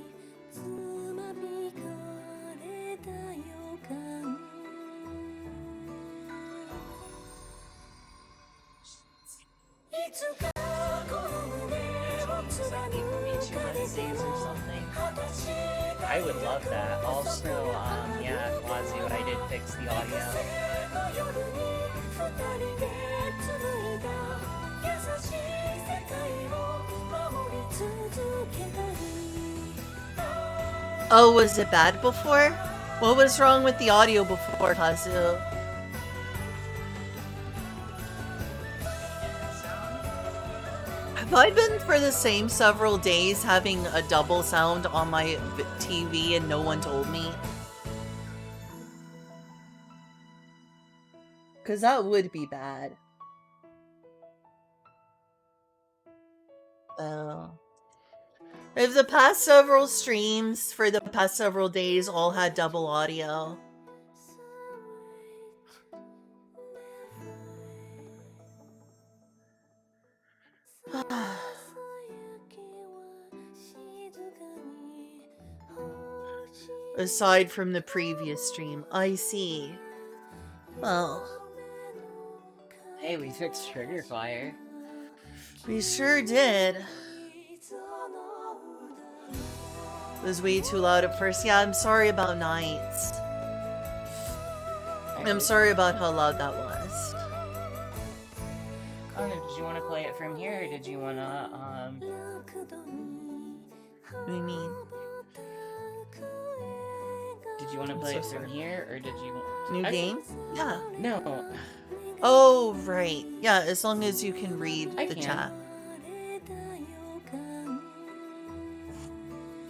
I would love that. Also, yeah, Wazoo, I did fix the audio. Oh, was it bad before? What was wrong with the audio before, Kazu? Have I been for the same several days having a double sound on my TV and no one told me? Because that would be bad. Oh. If the past several streams for the past several days all had double audio. Aside from the previous stream, I see. Well, Hey, we fixed Trigger Fire. we sure did. It was way too loud at first. Yeah, I'm sorry about nights. I'm sorry about how loud that was. Connor, did you want to play it from here, or did you want to, What do you mean? Did you want to play it from here, or did you... New game? Yeah. No. Oh, right. Yeah, as long as you can read I the can. chat.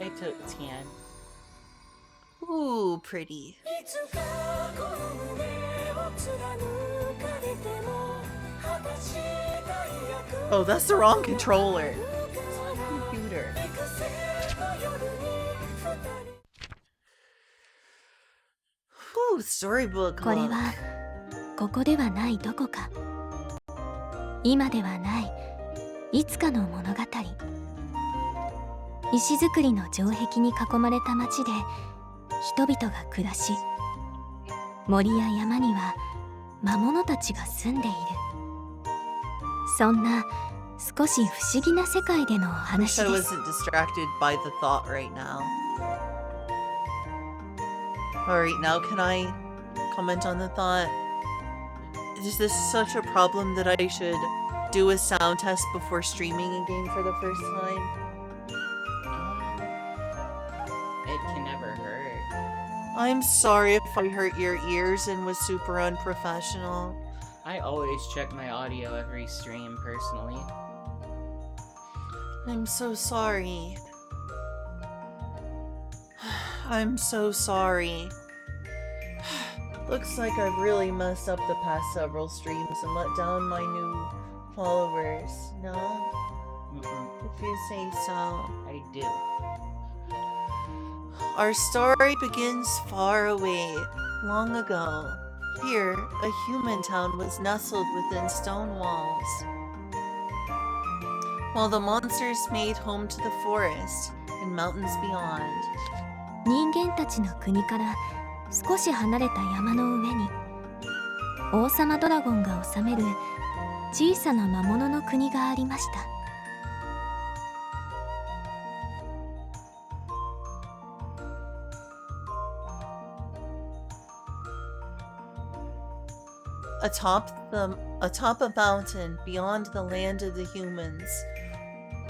I took 10. Ooh, pretty. Oh, that's the wrong controller. Computer. Ooh, storybook これ look. はここではないどこか、今ではないいつかの物語。石造りの城壁に囲まれた町で人々が暮らし、森や山には魔物たちが住んでいる。そんな少し不思議な世界でのお Wish 話 I です。 wasn't distracted by the thought right now. Alright, now can I comment on the thought? Is this such a problem that I should do a sound test before streaming a game for the first time? It can never hurt. I'm sorry if I hurt your ears and was super unprofessional. I always check my audio every stream, personally. I'm so sorry. I'm so sorry. Looks like I've really messed up the past several streams and let down my new followers. No? If you say so. I do. Our story begins far away, long ago. Here, a human town was nestled within stone walls, while the monsters made home to the forest and mountains beyond. 人間たちの国から少し離れた山の上に王様ドラゴンが治める小さな魔物の国がありました。Atop a mountain beyond the land of the humans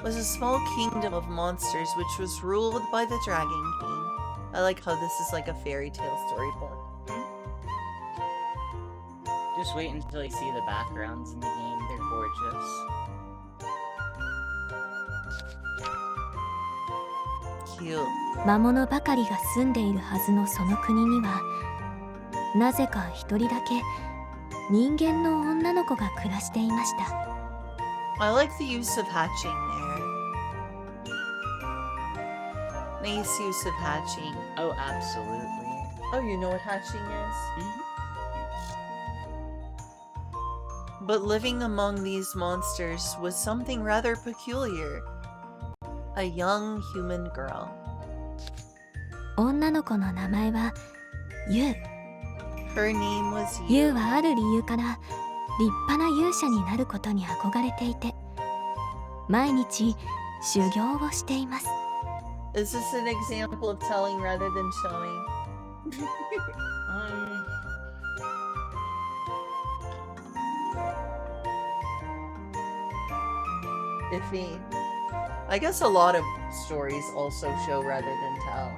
was a small kingdom of monsters which was ruled by the Dragon King. I like how this is like a fairy tale storybook. Just wait until you see the backgrounds in the game. They're gorgeous. Cute. 魔物ばかりが住んでいるはずのその国にはなぜか一人だけ人間の女の子が暮らしていました。I like the use of hatching there. Nice use of hatching. Oh, absolutely. Oh, you know what hatching is? But living among these monsters was something rather peculiar. A young human girl. 女の子の名前はユウ。 Her name was ユ Yu. ウはある理由から立派な勇者になることに憧れていて毎日修行をしています。 Is this an example of telling rather than showing? Iffy. I guess a lot of stories also show rather than tell.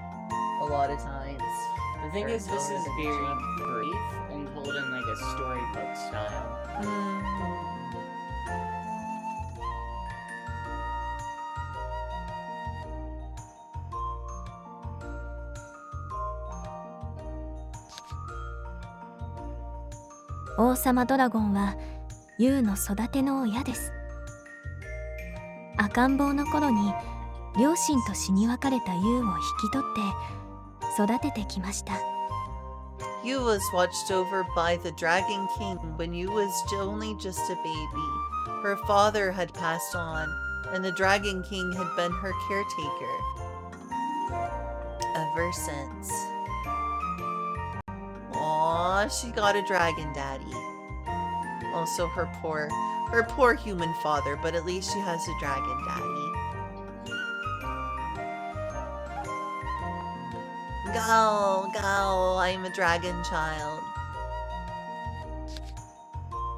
A lot of times. The thing is, this is very brief and told in like a storybook style. 王様ドラゴンはユウの育ての親です。赤ん坊の頃に両親と死に別れたユウを引き取って育ててきました。 Yu was watched over by the Dragon King when Yu was only just a baby. Her father had passed on, and the Dragon King had been her caretaker ever since. Aww, she got a dragon daddy. Also her poor human father, but at least she has a dragon daddy. Go, go, I'm a dragon child.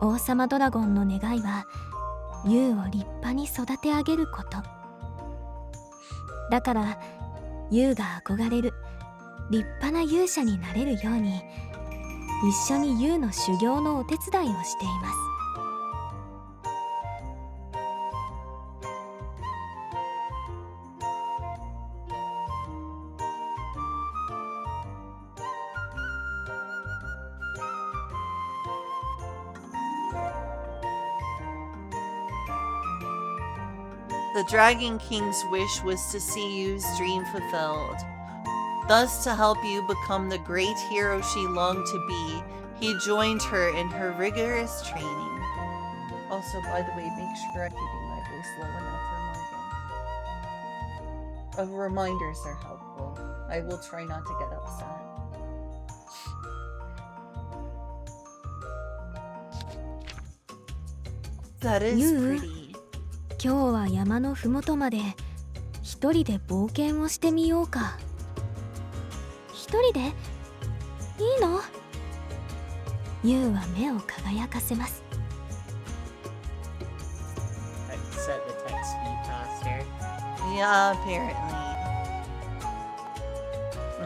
王様ドラゴンの願いはユウを立派に育て上げること。だからユウが憧れる立派な勇者になれるように一緒にユウの修行のお手伝いをしています。 The Dragon King's wish was to see Yu's dream fulfilled. Thus, to help Yu become the great hero she longed to be, he joined her in her rigorous training. Also, by the way, make sure I'm keeping my voice low enough for Morgan. Reminders are helpful. I will try not to get upset. That is Yu? pretty. 今日は山のふもとまで一人で冒険をしてみようか。一人でいいの？ユウは目を輝かせます。 Set the text speed faster. Yeah, apparently.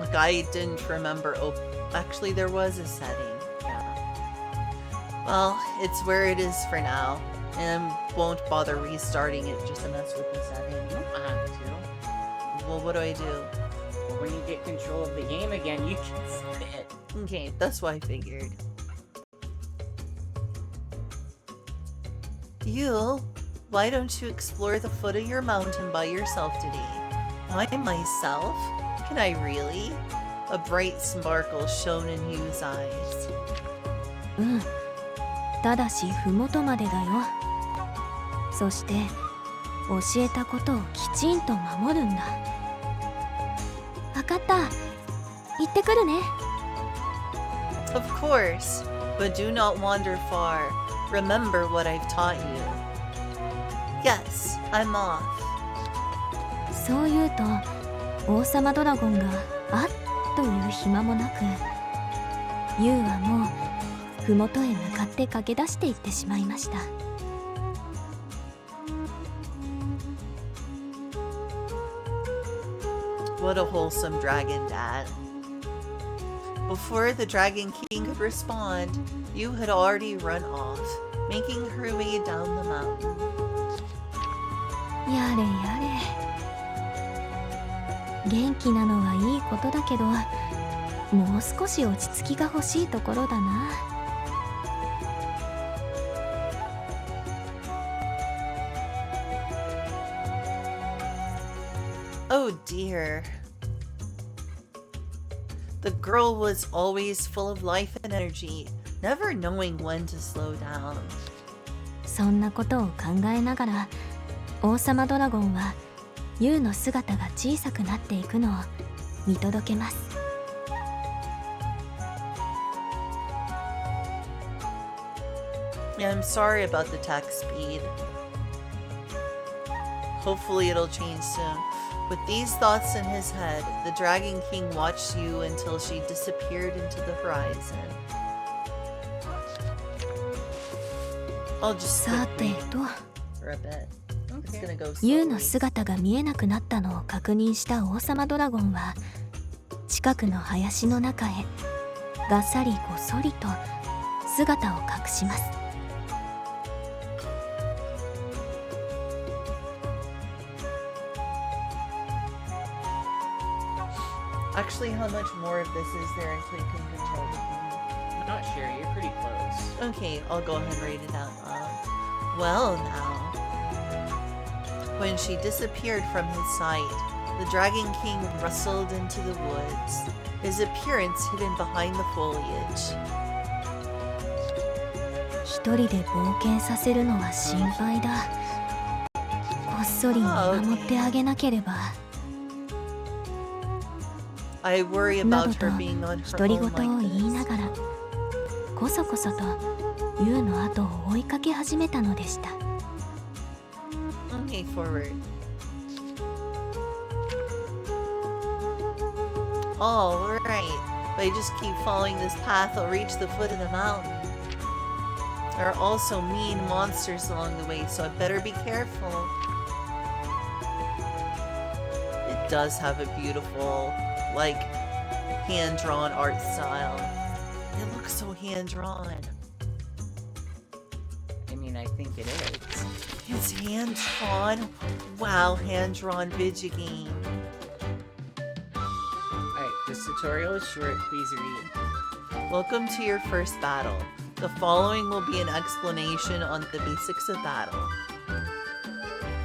Like, I didn't remember. Oh, actually, there was a setting. Yeah. Well, it's where it is for now, and won't bother restarting it just to mess with the setting. You don't have to. Well, what do I do? Well, when you get control of the game again, you can spit. Okay, that's what I figured. You, why don't you explore the foot of your mountain by yourself today? By myself? Can I really? A bright sparkle shone in Yu's eyes. うん。ただし麓までだよ。そして教えたことをきちんと守るんだ。わかった。行ってくるね。Of course, but do not wander far. Remember what I've taught you. Yes, I'm off. そう言うと王様ドラゴンがあっという暇もなく、ユウはもう麓へ向かって駆け出していってしまいました。What a wholesome dragon dad. Before the Dragon King could respond, you had already run off, making her way down the mountain. やれやれ。元気なのはいいことだけど、もう少し落ち着きが欲しいところだな。Oh dear. The girl was always full of life and energy, never knowing when to slow down. そんなことを考えながら、王様ドラゴンはユウの姿が小さくなっていくのを見届けます。Yeah, I'm sorry about the attack speed. Hopefully it'll change soon. With these thoughts in his head, the Dragon King watched you until she disappeared into the horizon. I'll just さ sit て wait と、 for a bit. It's gonna go ユウの slowly. 姿が見えなくなったのを確認した王様ドラゴンは、近くの林の中へがっさりごそりと姿を隠します。Actually, how much more of this is there until you can control the game? I'm not sure, you're pretty close. Okay, I'll go ahead and read it out loud. Well now. When she disappeared from his sight, the Dragon King rustled into the woods, his appearance hidden behind the foliage. 一人で冒険させるのは心配だ。こっそり見守ってあげなければ。I worry な about どと her being on 独 her り own 言を like 言いな this. がらこそこそとユウの後を追いかけ始めたのでした。 Okay, forward. All right. If I just keep following this path, I'll reach the foot of the mountain. There are also mean monsters along the way, so I better be careful. It does have a beautiful, like, hand-drawn art style. It looks so hand-drawn. I mean, I think it is. It's hand-drawn? Wow, hand-drawn video game. Alright, this tutorial is short, please read. Welcome to your first battle. The following will be an explanation on the basics of battle.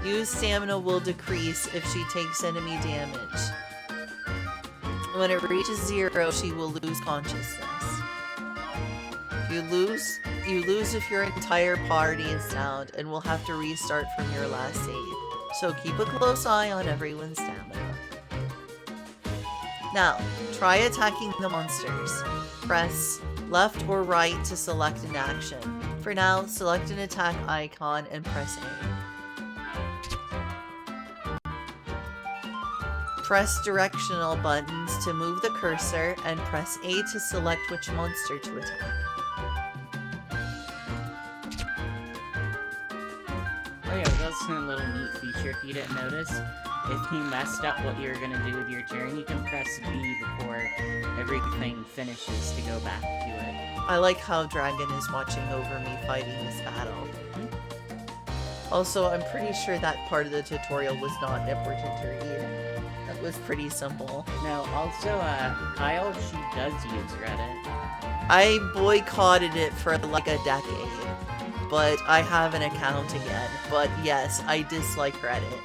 Yu's stamina will decrease if she takes enemy damage. When it reaches 0, she will lose consciousness. If you lose if your entire party is downed and will have to restart from your last save. So keep a close eye on everyone's stamina. Now, try attacking the monsters. Press left or right to select an action. For now, select an attack icon and press A. Press directional buttons to move the cursor and press A to select which monster to attack. Oh yeah, that's a little neat feature if you didn't notice. If you messed up what you're gonna do with your turn, you can press B before everything finishes to go back to it. I like how Dragon is watching over me fighting this battle. Also, I'm pretty sure that part of the tutorial was not important to read. That was pretty simple. No, also, Kyle, she does use Reddit. I boycotted it for like a decade, but I have an account again. But yes, I dislike Reddit.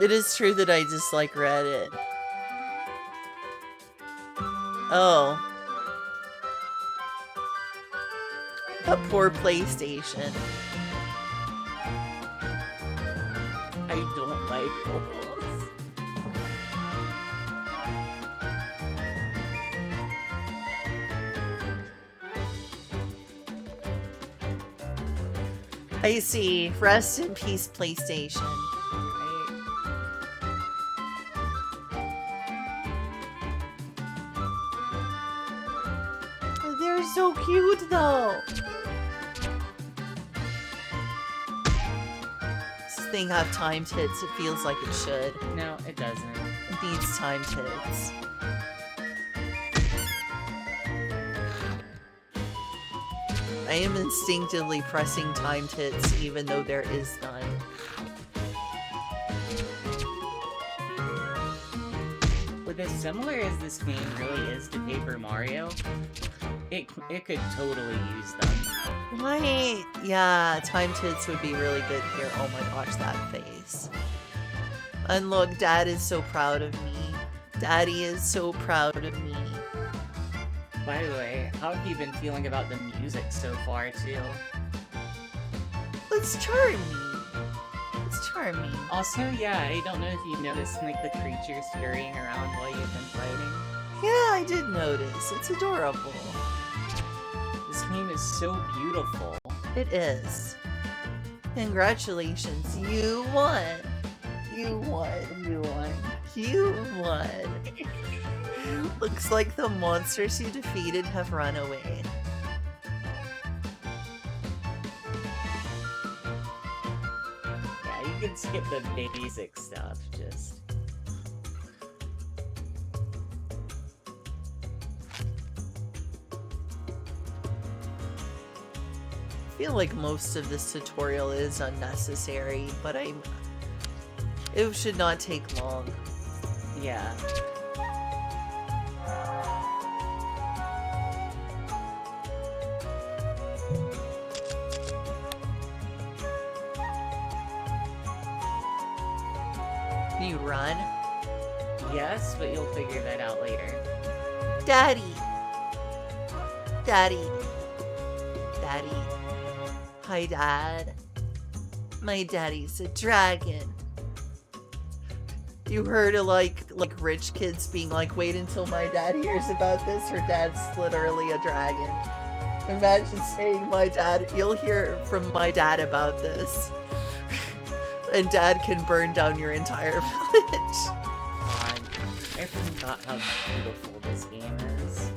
It is true that I dislike Reddit. Oh. A poor PlayStation. I don't like bubbles. I see. Rest in peace, PlayStation. They're so cute, though. This thing have time tits. It feels like it should. No, it doesn't. It needs time tits. I am instinctively pressing time tits even though there is none. With as similar as this game really is to Paper Mario, it could totally use them. Right. Yeah, time tits would be really good here. Oh my gosh, that face. And look, Dad is so proud of me. Daddy is so proud of me. By the way, how have you been feeling about the music so far, too? It's charming. It's charming. Also, yeah, I don't know if you noticed, like, the creatures scurrying around while you've been fighting. Yeah, I did notice. It's adorable. This game is so beautiful. It is. Congratulations, you won. You won. You won. You won. Looks like the monsters you defeated have run away. Yeah, you can skip the basic stuff, just... I feel like most of this tutorial is unnecessary, but it should not take long. Yeah. Can you run? Yes, but you'll figure that out later. Daddy! Daddy! Daddy. Hi, Dad. My daddy's a dragon. You heard of like rich kids being like, wait until my dad hears about this. Her dad's literally a dragon. Imagine saying my dad, you'll hear from my dad about this. And Dad can burn down your entire village. God, I forgot how beautiful this game is.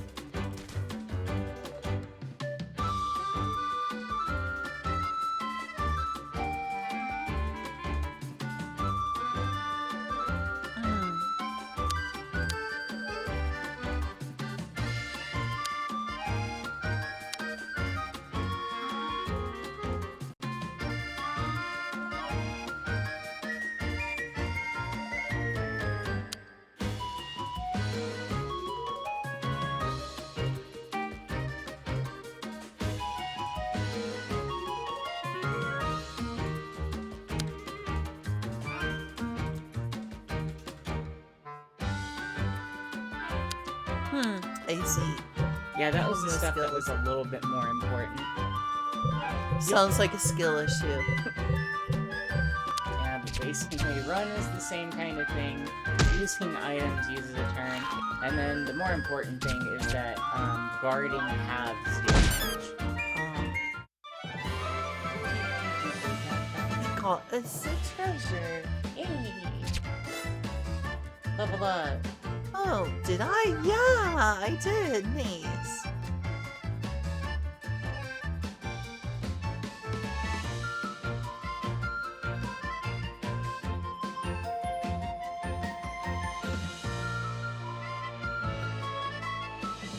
I see. Yeah, that was the No stuff that skills. was a little bit more important. Sounds like a skill issue. Yeah, but basically, run is the same kind of thing. Using items uses a turn. And then the more important thing is that guarding halves damage. It's a treasure. Yay! Level up. Oh, did I? Yeah, I did. Nice.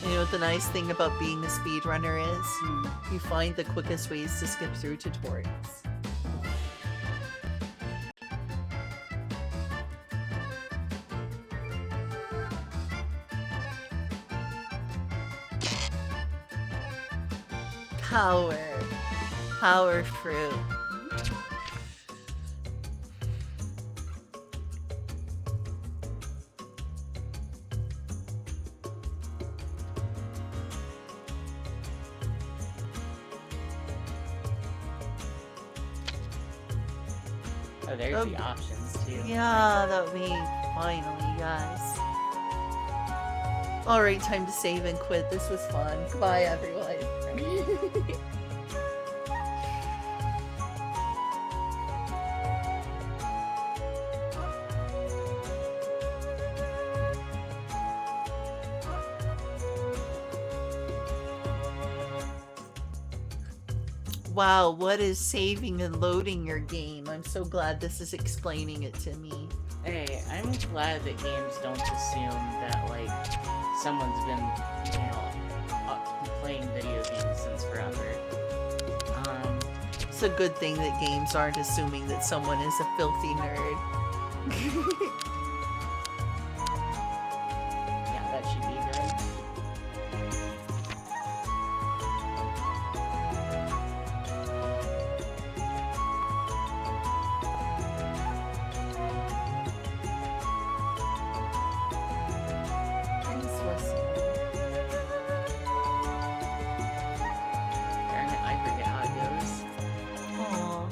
You know what the nice thing about being a speedrunner is? Hmm. You find the quickest ways to skip through tutorials. Power. Power fruit. Oh, there's the options too. Yeah, that would be finally, yes. Alright, time to save and quit. This was fun. Goodbye, everyone. Wow, what is saving and loading your game? I'm so glad this is explaining it to me. Hey, I'm glad that games don't assume that, like, someone's been, you know, playing video games since forever. It's a good thing that games aren't assuming that someone is a filthy nerd. Yeah, that should be good. Darn it, I forget how it goes. Aw.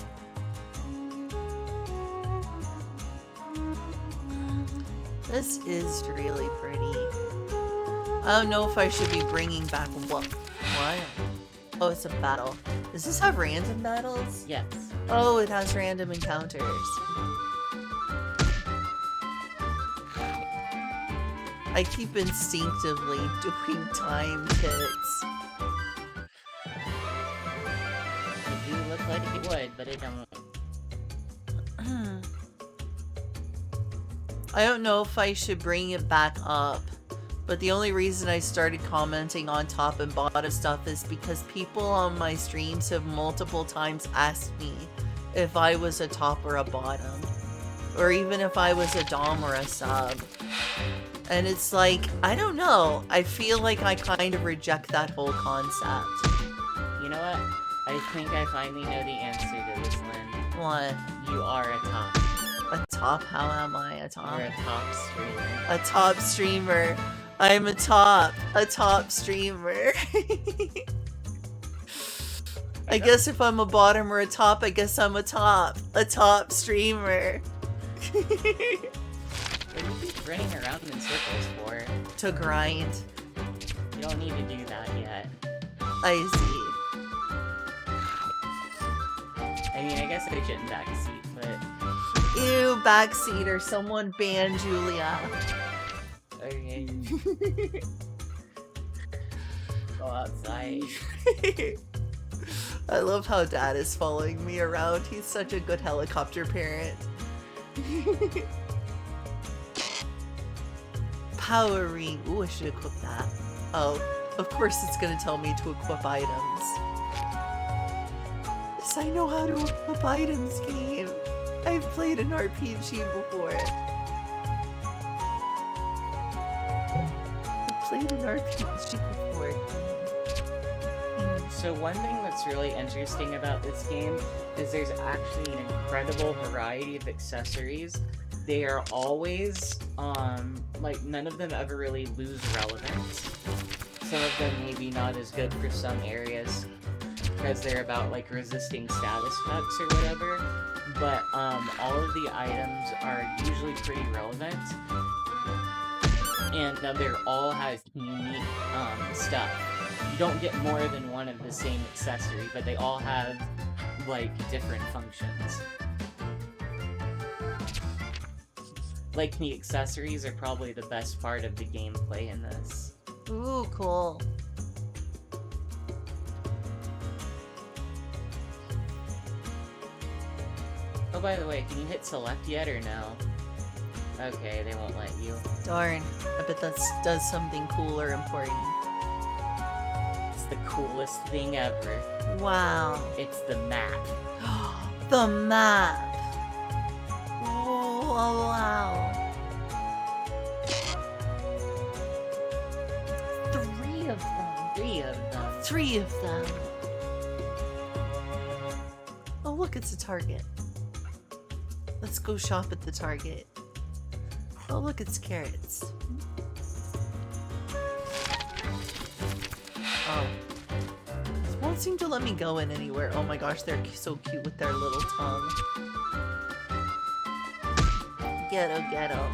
This is really pretty. I don't know if I should be bringing back what? Oh, it's a battle. Does this have random battles? Yes. Oh, it has random encounters. I keep instinctively doing timed hits. It do look like it would, but it don't. I don't know if I should bring it back up, but the only reason I started commenting on top and bottom stuff is because people on my streams have multiple times asked me if I was a top or a bottom, or even if I was a dom or a sub. And it's like, I don't know. I feel like I kind of reject that whole concept. You know what? I think I finally know the answer to this, Lynn. What? You are a top. A top? How am I a top? You're a top streamer. A top streamer. I'm a top streamer. I guess if I'm a bottom or a top, I guess I'm a top streamer. What do you keep running around in circles for? To grind. You don't need to do that yet. I see. I mean, I guess I shouldn't backseat, but... Ew, backseater. Someone ban Julia. Okay. Go outside. I love how Dad is following me around. He's such a good helicopter parent. Power ring. Ooh, I should equip that. Oh, of course it's gonna tell me to equip items. Yes, I know how to equip items, game. I've played an RPG before. I've played an RPG before. So one thing that's really interesting about this game is there's actually an incredible variety of accessories. They are always, like, none of them ever really lose relevance. Some of them maybe not as good for some areas because they're about, like, resisting status effects or whatever. But, all of the items are usually pretty relevant. And they all have unique, stuff. You don't get more than one of the same accessory, but they all have, like, different functions. Like, the accessories are probably the best part of the gameplay in this. Ooh, cool. Oh, by the way, can you hit select yet or no? Okay, they won't let you. Darn. I bet that does something cool or important. the coolest thing ever. Wow. It's the map. The map. Oh, wow. 3 of them. 3 of them. 3 of them. Oh, look, it's a Target. Let's go shop at the Target. Oh, look, it's carrots. Oh. It won't seem to let me go in anywhere. Oh my gosh, they're so cute with their little tongue. Ghetto, ghetto.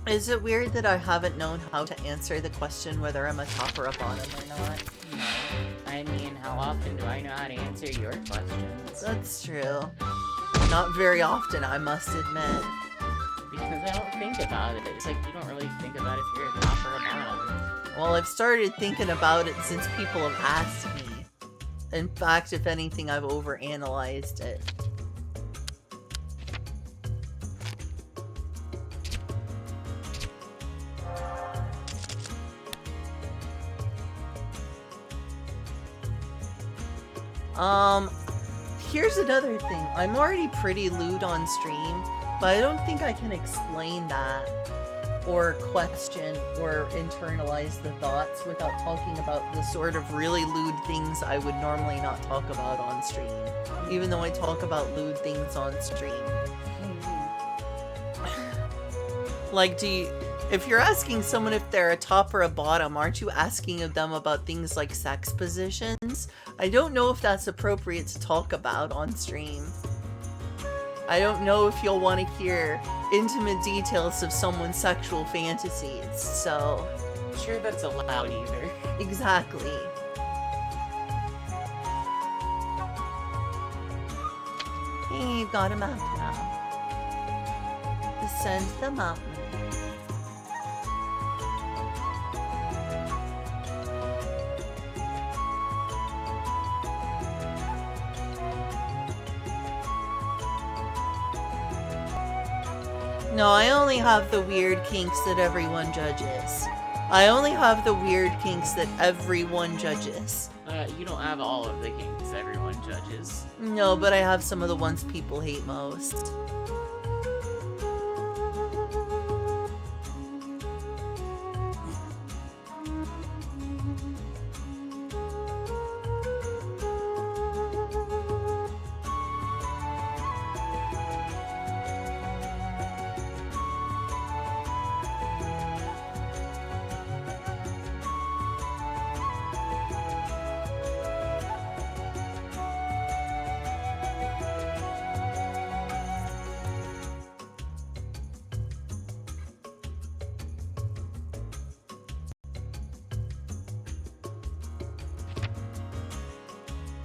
Is it weird that I haven't known how to answer the question whether I'm a top or a bottom or not? No. I mean, how often do I know how to answer your questions? That's true. Not very often, I must admit. Because I don't think about it. It's like you don't really think about if you're a top or a bottom. Well, I've started thinking about it since people have asked me. In fact, if anything, I've overanalyzed it. Here's another thing. I'm already pretty lewd on stream, but I don't think I can explain that or question or internalize the thoughts without talking about the sort of really lewd things I would normally not talk about on stream, even though I talk about lewd things on stream. Like, if you're asking someone if they're a top or a bottom, aren't you asking them about things like sex positions? I don't know if that's appropriate to talk about on stream. I don't know if you'll want to hear intimate details of someone's sexual fantasies, so... I'm sure that's allowed either. Exactly. Hey, you've got a map now. Descend the mountain. No, I only have the weird kinks that everyone judges. I only have the weird kinks that everyone judges. You don't have all of the kinks everyone judges. No, but I have some of the ones people hate most.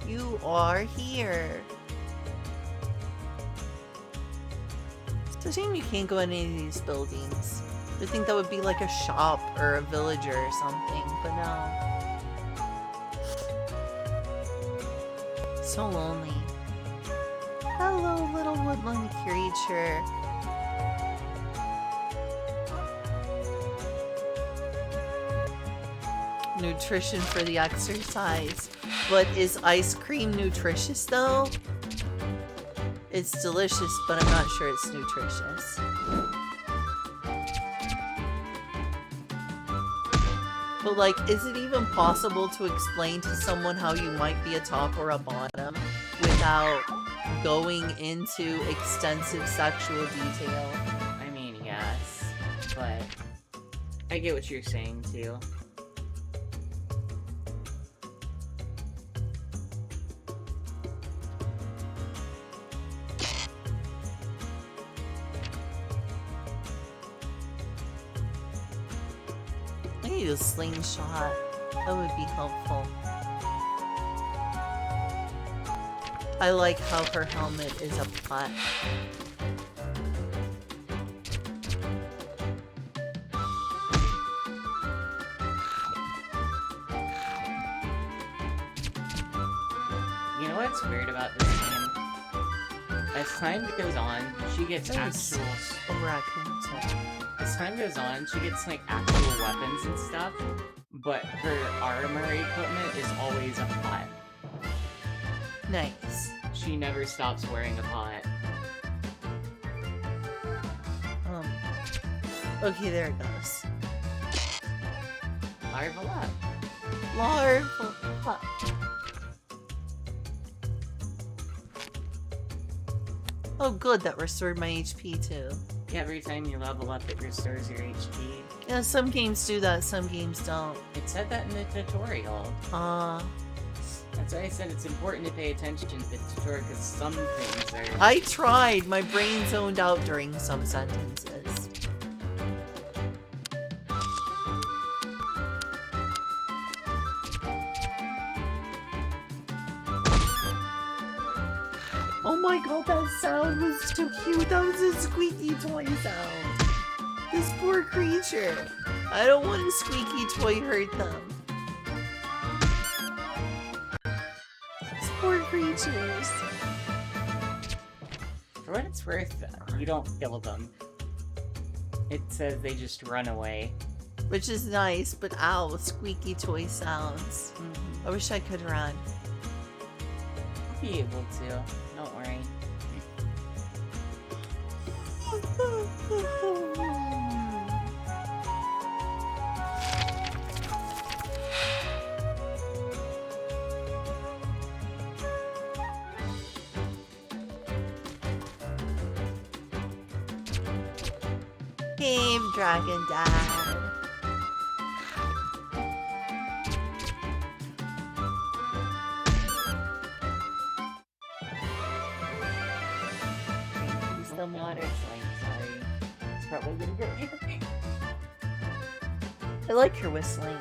You are here. It's a shame you can't go in any of these buildings. I think that would be like a shop or a villager or something, but no. So lonely. Hello, little woodland creature. Nutrition for the exercise. But is ice cream nutritious though? It's delicious, but I'm not sure it's nutritious. But like, is it even possible to explain to someone how you might be a top or a bottom without going into extensive sexual detail? I mean, yes, but I get what you're saying too. I need a slingshot. That would be helpful. I like how her helmet is a plat. You know what's weird about this game? As time goes on, she gets Nice. actual. A raccoon too. As time goes on, she gets like actual weapons and stuff, but her armor equipment is always a pot. Nice. She never stops wearing a pot. Okay, there it goes. Larva. Larval. Oh, good, that restored my HP too. Every time you level up, it restores your HP. Yeah, some games do that, some games don't. It said that in the tutorial. That's why I said it's important to pay attention to the tutorial, because some things are... I tried. My brain zoned out during some sentences. Oh my god, that sound was too cute. That was a squeaky toy sound. This poor creature. I don't want a squeaky toy hurt them. These poor creatures. For what it's worth, you don't kill them. It says they just run away. Which is nice, but ow, squeaky toy sounds. I wish I could run. I'll be able to. Don't worry. Cave Dragon Dad. Some water slime, sorry. It's probably gonna get me. I like your whistling.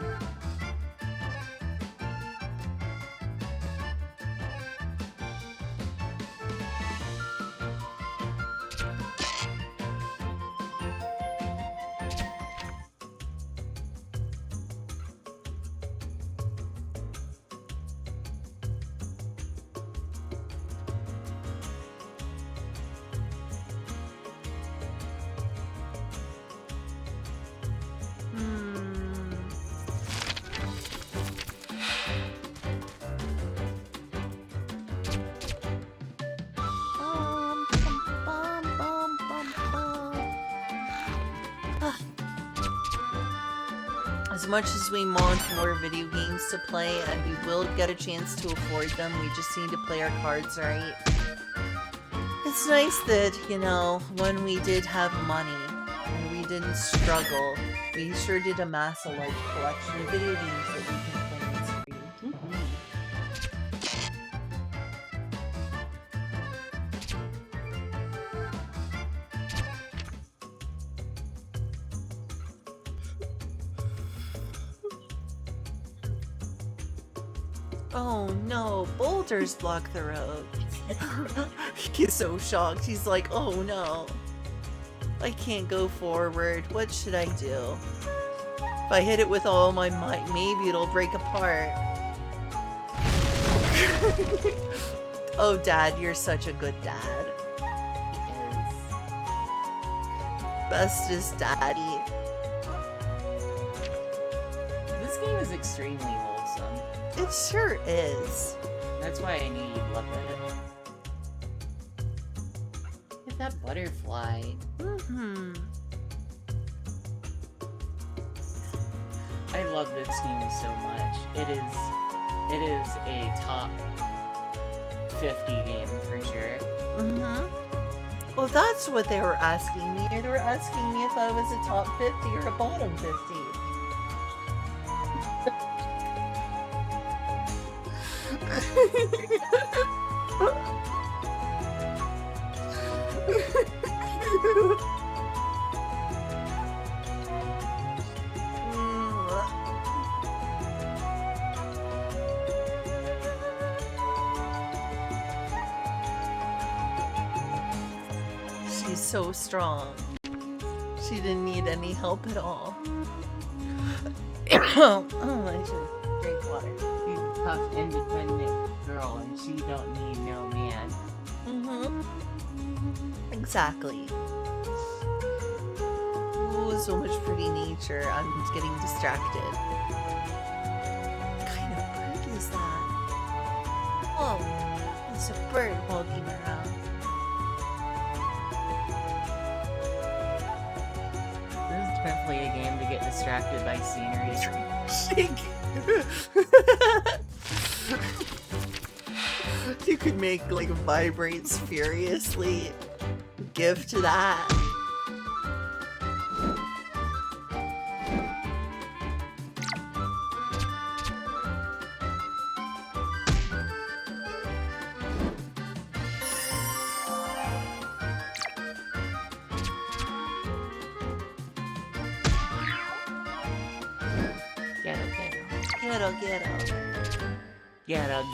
As much as we want more video games to play, and we will get a chance to afford them, we just need to play our cards right. It's nice that, you know, when we did have money, and we didn't struggle, we sure did amass a large collection of video games that we can play and stream. Oh no, boulders block the road. He's so shocked. He's like, oh no. I can't go forward. What should I do? If I hit it with all my might, maybe it'll break apart. Oh, Dad, you're such a good dad. Bestest daddy. This game is extremely wholesome. It sure is. That's why I knew you'd love it. Look at that butterfly. I love this game so much. It is a top 50 game for sure. Well, that's what they were asking me. They were asking me if I was a top 50 or a bottom 50. so strong. She didn't need any help at all. Oh, I should drink water. She's a tough, independent girl, and she don't need no man. Exactly. Ooh, so much pretty nature. I'm getting distracted. What kind of bird is that? Oh, it's a bird walking around. This is definitely a game to get distracted by scenery. You could make like vibrates furiously. Gift to that.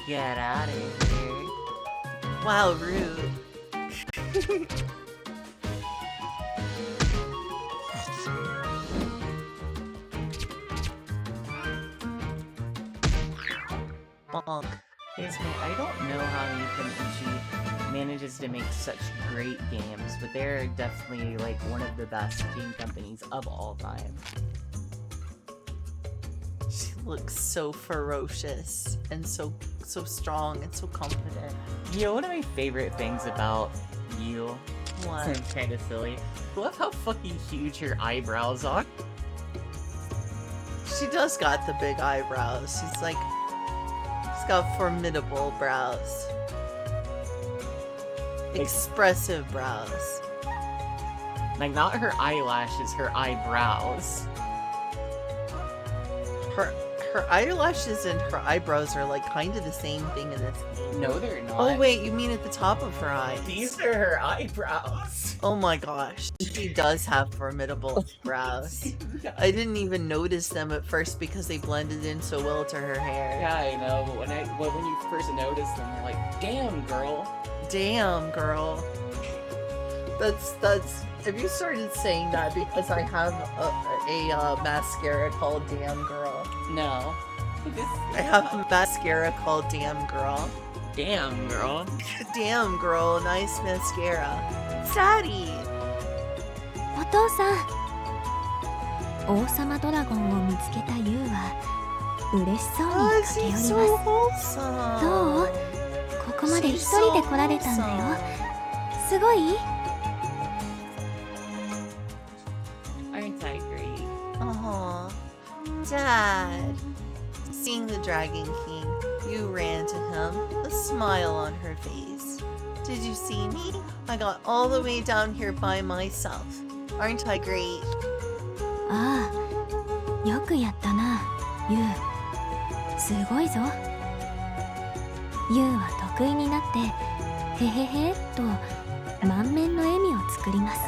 Get out of here. Wow, rude. Bonk. Yes, man, I don't know how Nikon manages to make such great games, but they're definitely like one of the best game companies of all time. She looks so ferocious and so strong and so confident. You know, one of my favorite things about you, What? sounds kind of silly, I love how fucking huge her eyebrows are. She does got the big eyebrows. She's got formidable brows. Expressive brows. Like, not her eyelashes, her eyebrows. Her eyelashes and her eyebrows are like kind of the same thing in this game. No, they're not. Oh wait, you mean at the top of her eyes? These are her eyebrows. Oh my gosh, she does have formidable brows. I didn't even notice them at first because they blended in so well to her hair. Yeah, I know, but when you first notice them, you're like, damn, girl. Damn, girl. That's. Have you started saying that because I have a mascara called Damn Girl? No. I have a mascara called Damn Girl. Damn, girl. Damn Girl, nice mascara. Daddy! お父さん、王様ドラゴンを見つけたユウは嬉しそうに Oh, 駆け寄り she's ま so す。 wholesome. どう？ここまで一人で来られたんだよ。すごい？ Aren't I great? Aw. Dad. Seeing the Dragon King, you ran to him, a smile on her face. Did you see me? I got all the way down here by myself. Aren't I great? ああ、よくやったな、ユウ。すごいぞ。ユウは得意になって、へへへっと満面の笑みを作ります。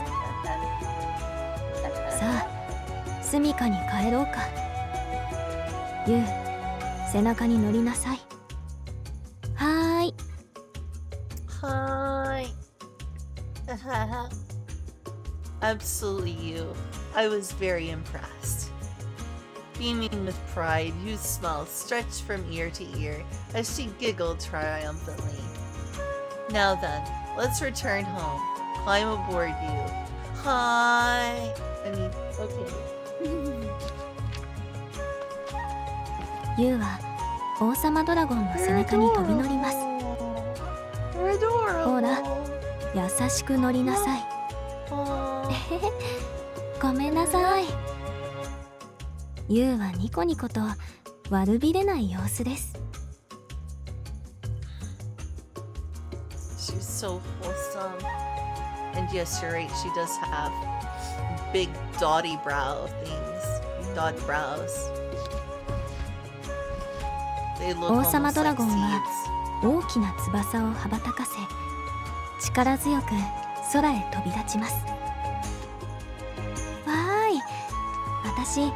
さあ、住処に帰ろうか。ユウ、背中に乗りなさい。はーい。Hi. Absolutely you. I was very impressed. Beaming with pride, Yu's smile stretched from ear to ear as she giggled triumphantly. Now then, let's return home. Climb aboard, you. Hi. I mean, okay. ユウは王様ドラゴンの背中に飛び乗ります。 Adorable. ほら、優しく乗りなさい。 Aw. ごめんなさい。ユウはニコニコと悪びれない様子です。 She's so wholesome. And yes, you're right, she does have big dotty brow things. Dot brows. They look 王 almost 様 like ドラゴン seeds. は大きな翼を羽ばたかせ、力強く空へ飛び立ちます。わーい、私、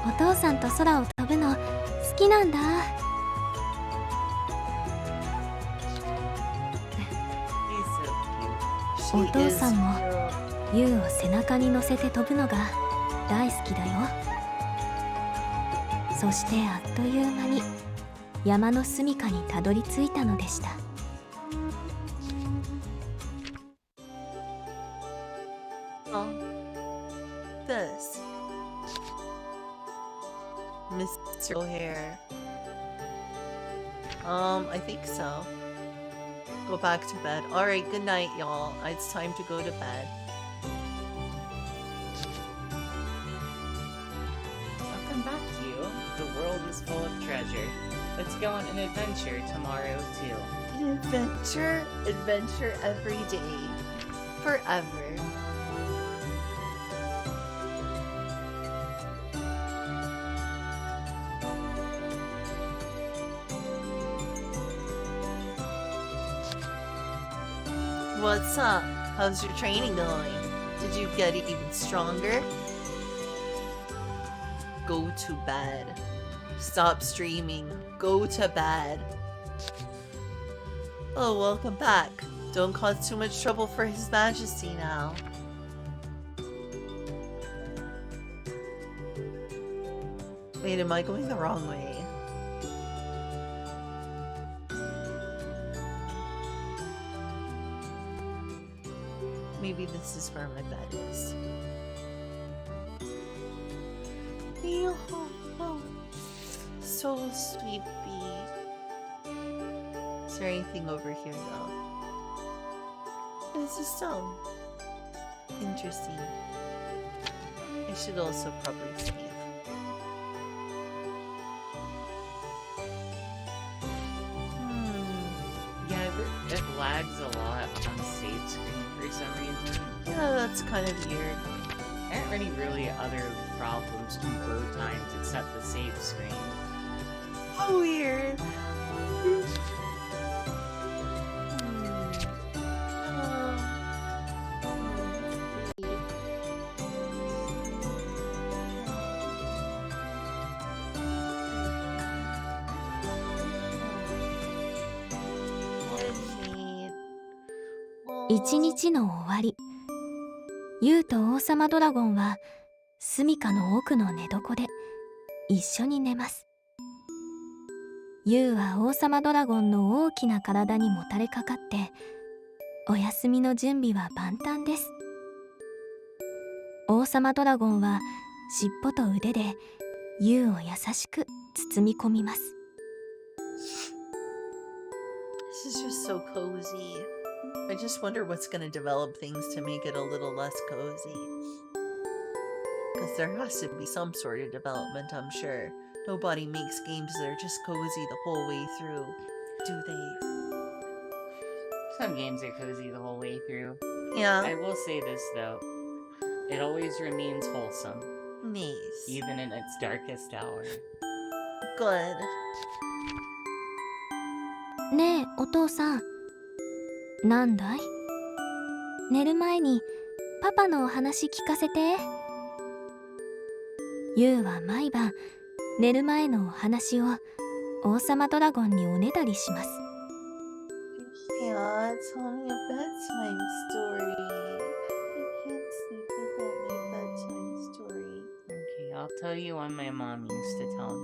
お父さんと空を飛ぶの好きなんだ。 He's so cute. お She 父 is さんも real. ユウを背中に乗せて飛ぶのが大好きだよ。そしてあっという間に山の住処にたどり着いたのでした。This Mr. O'Hare. I think so. Go back to bed. Alright, good night, y'all. It's time to go to bed. Welcome back, you. The world is full of treasure. Let's go on an adventure tomorrow, too. An adventure? Adventure every day. Forever. What's up? How's your training going? Did you get even stronger? Go to bed. Stop streaming. Go to bed. Oh, welcome back. Don't cause too much trouble for His Majesty now. Wait, am I going the wrong way? Maybe this is where my bed is. So sleepy. Is there anything over here though? There's a stone. Interesting. I should also probably save. Yeah, it lags a lot on the save screen for some reason. Yeah, that's kind of weird. There aren't any really other problems to load times except the save screen. How weird.一日の終わり、ユウと王様ドラゴンは住処の奥の寝床で一緒に寝ます。ユウは王様ドラゴンの大きな体にもたれかかってお休みの準備は万端です。王様ドラゴンは尻尾と腕でユウを優しく包み込みます。This is just so cozy. I just wonder what's going to develop things to make it a little less cozy. Because there has to be some sort of development, I'm sure. Nobody makes games that are just cozy the whole way through, do they? Some games are cozy the whole way through. Yeah. I will say this though, it always remains wholesome, Nice. even in its darkest hour. Good. ねえお父さん、なんだい？寝る前にパパのお話聞かせて。ユウは毎晩寝る前のお話を王様ドラゴンにおねだりします。Yeah, tell me a bedtime story. I can't sleep without my bedtime story. Okay, I'll tell you one my mom used to tell me.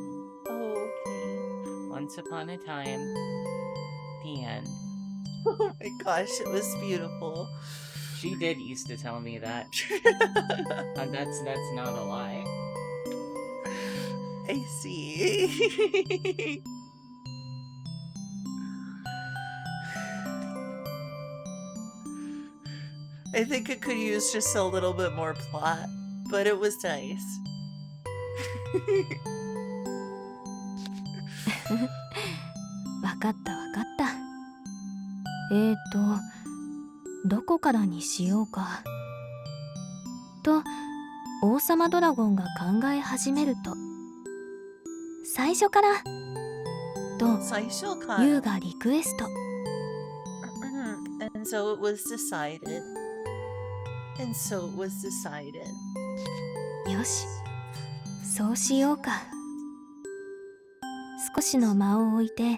Oh, okay. Once upon a time, the end. Oh my gosh, it was beautiful. She did used to tell me that. That's not a lie. I see. I think it could use just a little bit more plot, but it was nice. わかったわかった。どこからにしようか。と、王様ドラゴンが考え始めると、最初からとユウがリクエスト。And so it was decided. And so it was decided. よし、そうしようか。少しの間を置いて、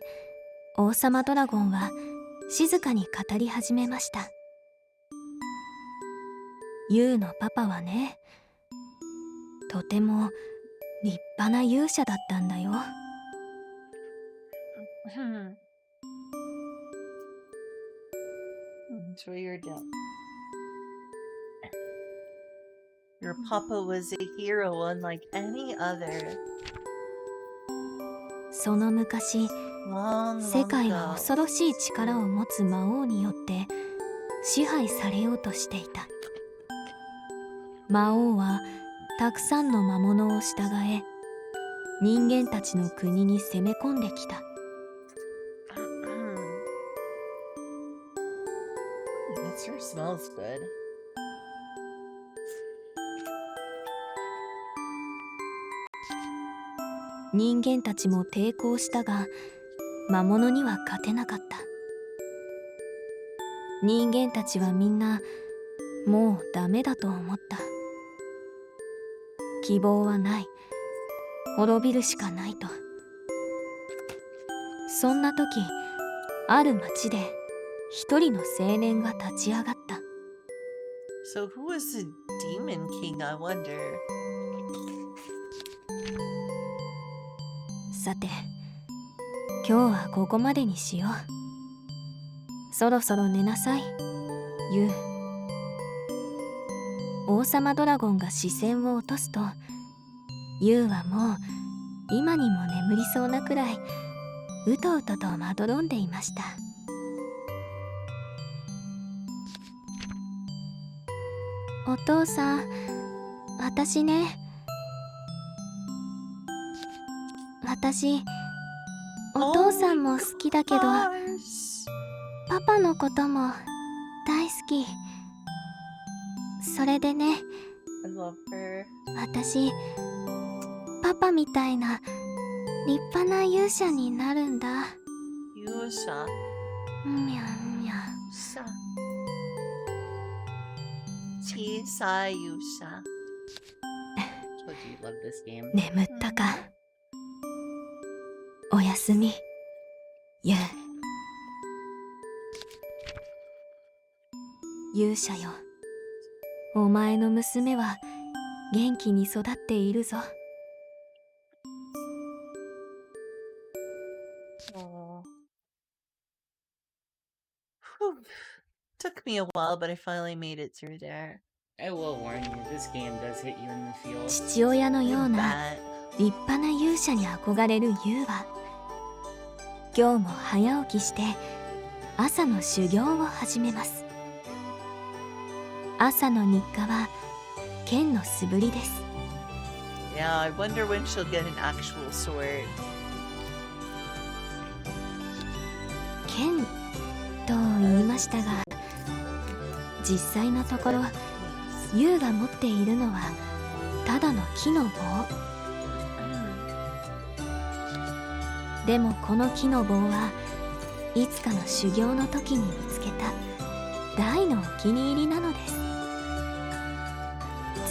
王様ドラゴンは静かに語り始めました。ユウのパパはね、とても立派な勇者だったんだよ。Enjoy your day. Your papa was a hero unlike any other. その昔、 Long, 世 long 界は ago. 恐ろしい力を持つ魔王によって支配されようとしていた。魔王はたくさんの魔物を従え、人間たちの国に攻め込んできた。That sure smells good. 人間たちも抵抗したが、魔物には勝てなかった。人間たちはみんなもうダメだと思った。希望はない、滅びるしかないと。そんな時、ある町で一人の青年が立ち上がった。 So who was the demon king, I wonder? さて、今日はここまでにしよう。そろそろ寝なさい、ユウ。王様ドラゴンが視線を落とすと、ユウはもう今にも眠りそうなくらいうとうととまどろんでいました。お父さん、私ね、私お父さんも好きだけど、 Gosh. パパのことも大好き。それでね、 I love her. 私パパみたいな立派な勇者になるんだ。 Yusha. みゃんみゃん。 Yusha. Chisai Yusha. Told you you love this game. 眠ったか。おやすみ、ユウ。勇者よ、お前の娘は元気に育っているぞ。 Oh. Whew. Took me a while, but I finally made it through there. I will warn you, this game does hit you in the feels. 父親のような That. 立派な勇者に憧れるユウは、今日も早起きして朝の修行を始めます。朝の日課は剣の素振りです。 Yeah, I wonder when she'll get an actual sword. 剣と言いましたが、実際のところユウが持っているのはただの木の棒。でもこの木の棒はいつかの修行の時に見つけた大のお気に入りなのです。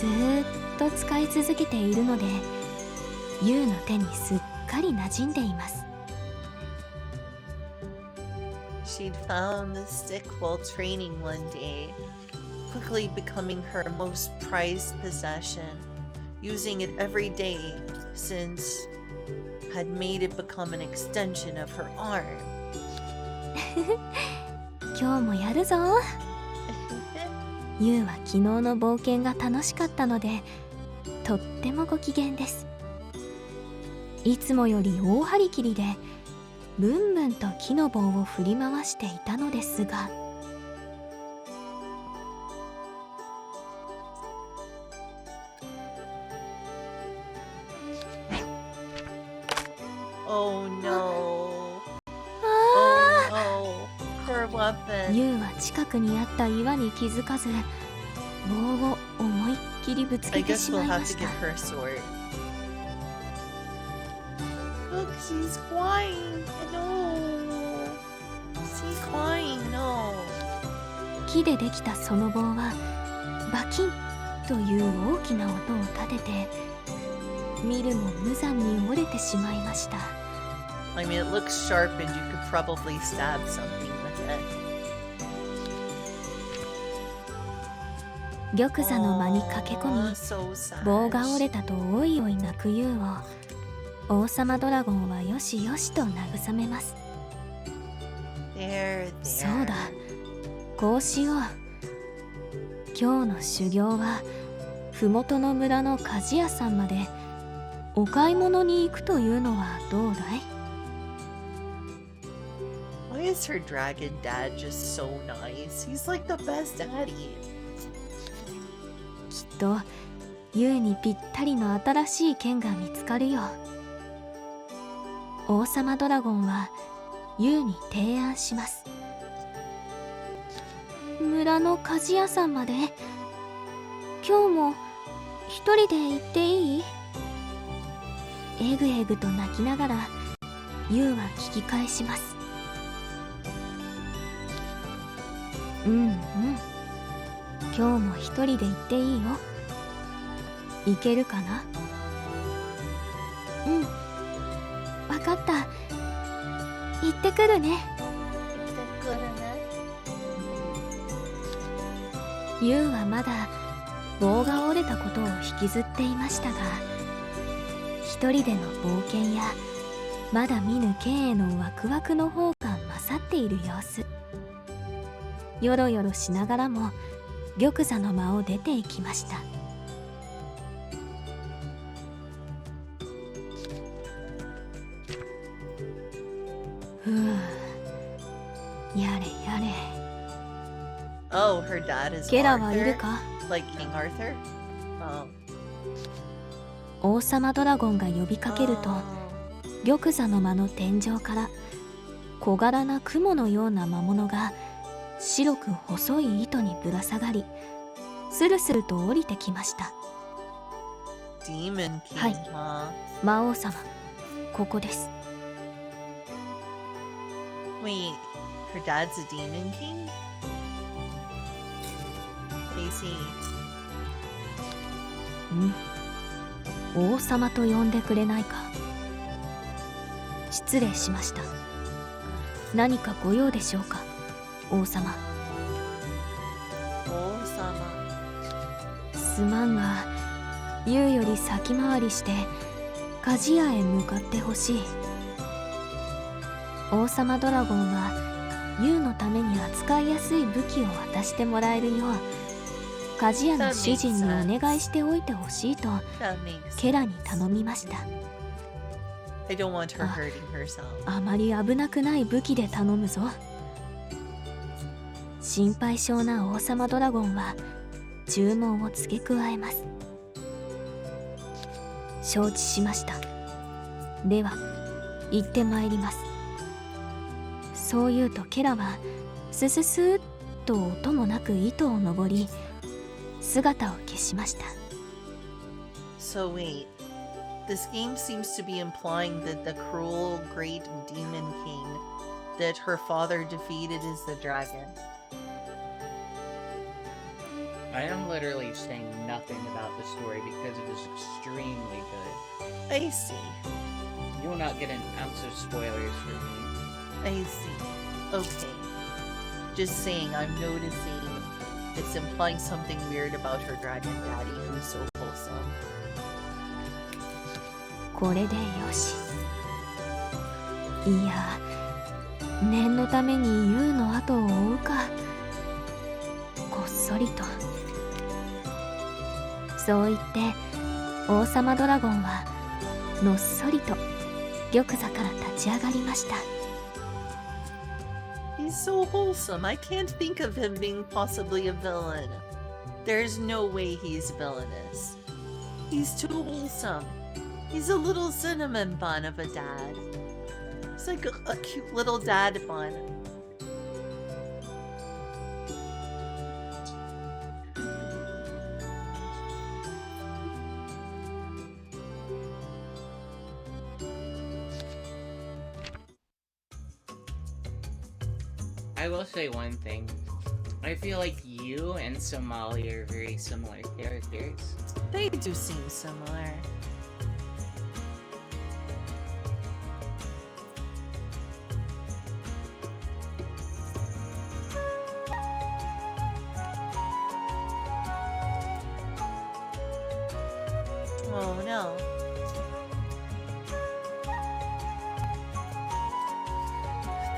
ずーっと使い続けているので、ユウの手にすっかり馴染んでいます。 She'd found the stick while training one day, quickly becoming her most prized possession, using it every day since had made it become an extension of her arm. 今日もやるぞ。ユウは昨日の冒険が楽しかったので、とってもご機嫌です。いつもより大張り切りでブンブンと木の棒を振り回していたのですが、 Oh no. あ Oh no. Her あ、 weapon. ユウは近くにあった岩に気づかず、棒を思いっきりぶつ I けて guess し we'll まいま have し to た。 get her sword. Look, she's crying. No. She's crying. No. 木でできたその棒はバキンという大きな音を立てて、見るも無残に折れてしまいました。 I mean, it looks sharp and you could probably stab something with it. 玉座の間に駆け込み Aw, so sad. 棒が折れたとおいおい泣く優を王様ドラゴンはよしよしと慰めます。 There, そうだ there. こうしよう。今日の修行は麓の村の鍛冶屋さんまでお買い物に行くというのはどうだい？ Why is her dragon dad just so nice? He's like the best daddy. きっと優にぴったりの新しい剣が見つかるよ。王様ドラゴンは優に提案します。村の鍛冶屋さんまで今日も一人で行っていい？えぐえぐと泣きながら優は聞き返します。うんうん、今日も一人で行っていいよ。行けるかな？うん、わかった。行ってくるね。優はまだ棒が折れたことを引きずっていましたが、一人での冒険やまだ見ぬ剣へのワクワクの方が勝っている様子。よろよろしながらも玉座の間を出て行きました。ふう、やれやれ。 Oh, her dad is ケラはいる Arthur? か？ Like King Arthur? Oh. 王様ドラゴンが呼びかけると、 Oh. 玉座の間の天井から小柄な雲のような魔物が白く細い糸にぶら下がり、スルスルと降りてきました。 Demon King, はい、 huh? 魔王様、ここです。 Wait, her dad's a demon king? I see. 王様と呼んでくれないか？失礼しました。何かご用でしょうか、王様。王様。すまんが、優より先回りして鍛冶屋へ向かってほしい。王様ドラゴンは優のために扱いやすい武器を渡してもらえるよう鍛冶屋の主人にお願いしておいてほしいと That makes ケラに頼みました。 I don't want her hurting herself. あまり危なくない武器で頼むぞ。心配性な王様ドラゴンは注文を付け加えます。承知しました。では行ってまいります。そう言うとケラはスススーッと音もなく糸を登り姿を消しました。 So wait, this game seems to be implying that the cruel great demon king that her father defeated is the dragon. I am literally saying nothing about the story because it is extremely good. I see. You will not get an ounce of spoilers from me. I see. Okay. Just saying, I'm noticing it's implying something weird about her dragon daddy who's so wholesome. これでよし。いや、念のために優の後を追うか。こっそりと。そう言って王様ドラゴンはのっそりと玉座から立ち上がりました。 He's so wholesome. I can't think of him being possibly a villain. There's no way he's villainous. He's too wholesome. He's a little cinnamon bun of a dad. He's like a cute little dad bun. I will say one thing. I feel like you and Somali are very similar characters. They do seem similar.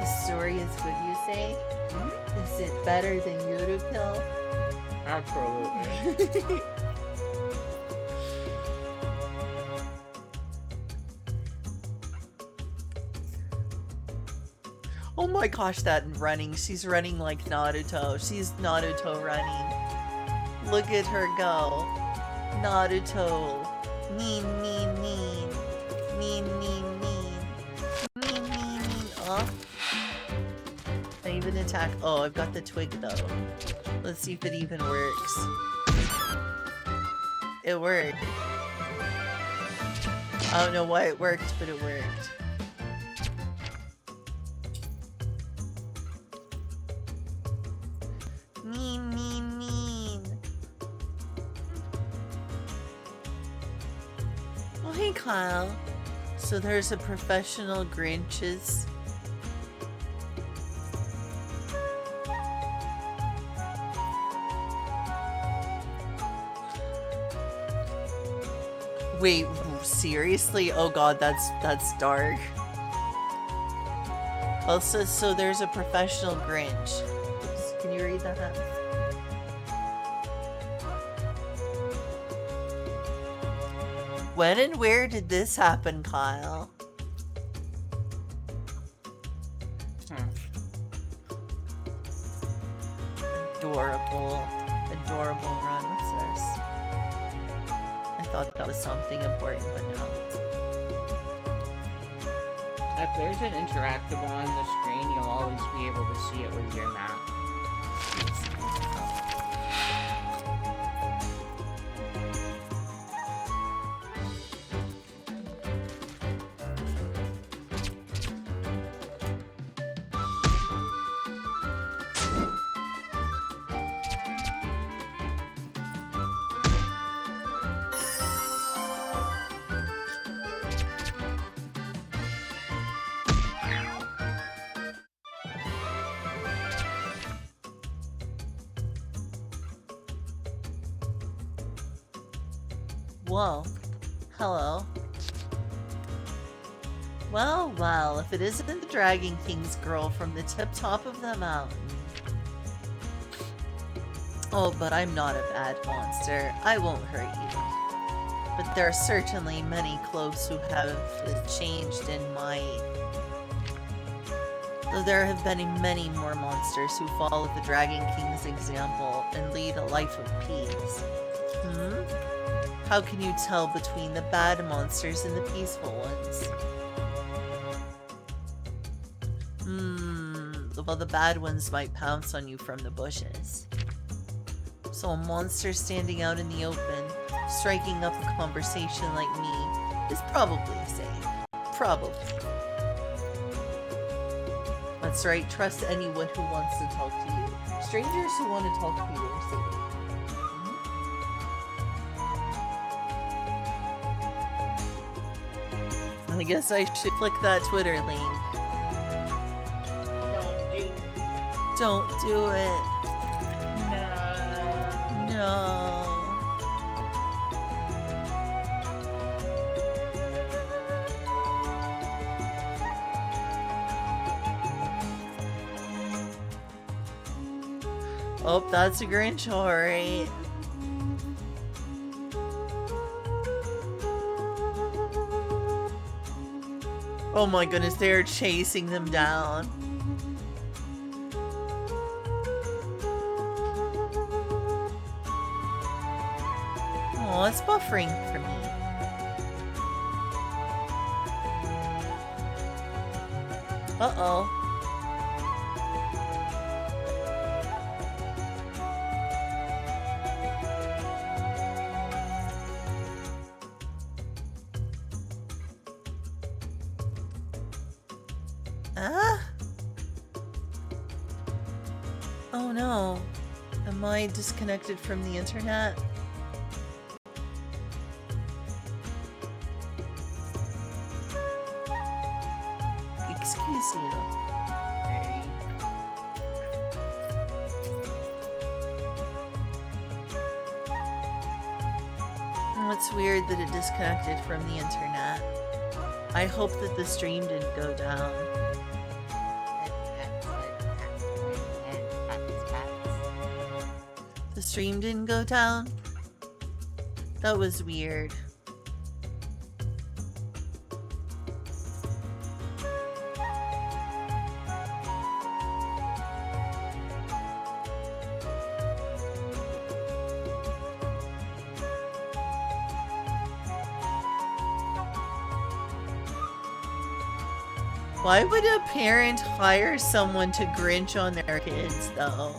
The story is good, you say? Is it better than Yuru-Pill? Absolutely. Oh my gosh, that running. She's running like Naruto. She's Naruto running. Look at her go. Naruto. Mean, mean, mean. Mean, mean, mean. Mean, mean, mean. Oh. I even attack. Oh, I've got the twig though. Let's see if it even works. It worked. I don't know why it worked, but it worked. Mean, mean, mean. Oh, hey, Kyle. So there's a professional Grinches. Wait, seriously? Oh god, that's dark. Also, so there's a professional Grinch. Oops, can you read that? When and where did this happen, Kyle? Adorable. Adorable run. What's this? I thought that was something important, but no. If there's an interactable on the screen, you'll always be able to see it with your map. Whoa. Hello. Well, well, if it isn't the Dragon King's girl from the tip-top of the mountain. Oh, but I'm not a bad monster. I won't hurt you. But there are certainly many close who have changed in might. Though there have been many more monsters who follow the Dragon King's example and lead a life of peace. How can you tell between the bad monsters and the peaceful ones? Well, the bad ones might pounce on you from the bushes. So a monster standing out in the open, striking up a conversation like me, is probably safe. Probably. That's right, trust anyone who wants to talk to you. Strangers who want to talk to you are safe. I guess I should click that Twitter link. Don't do it. No. Oh, that's a Grinch, alright. Oh my goodness, they're chasing them down. Oh, it's buffering for me. Uh-oh. Oh no. Am I disconnected from the internet? Excuse you. Oh, it's weird that it disconnected from the internet. I hope that the stream didn't go down. The stream didn't go down? That was weird. Why would a parent hire someone to Grinch on their kids, though?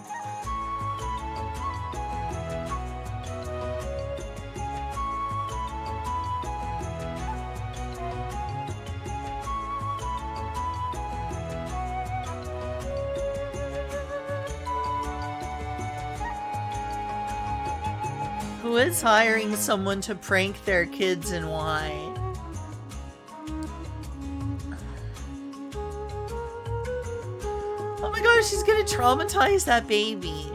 Who is hiring someone to prank their kids and why? Oh my gosh, she's gonna traumatize that baby.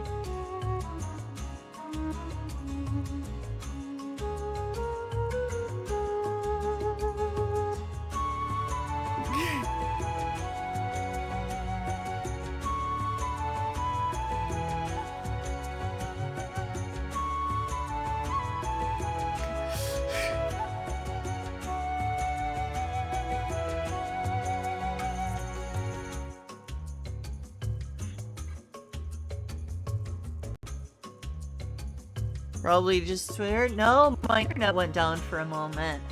Probably just Twitter. No, my internet went down for a moment.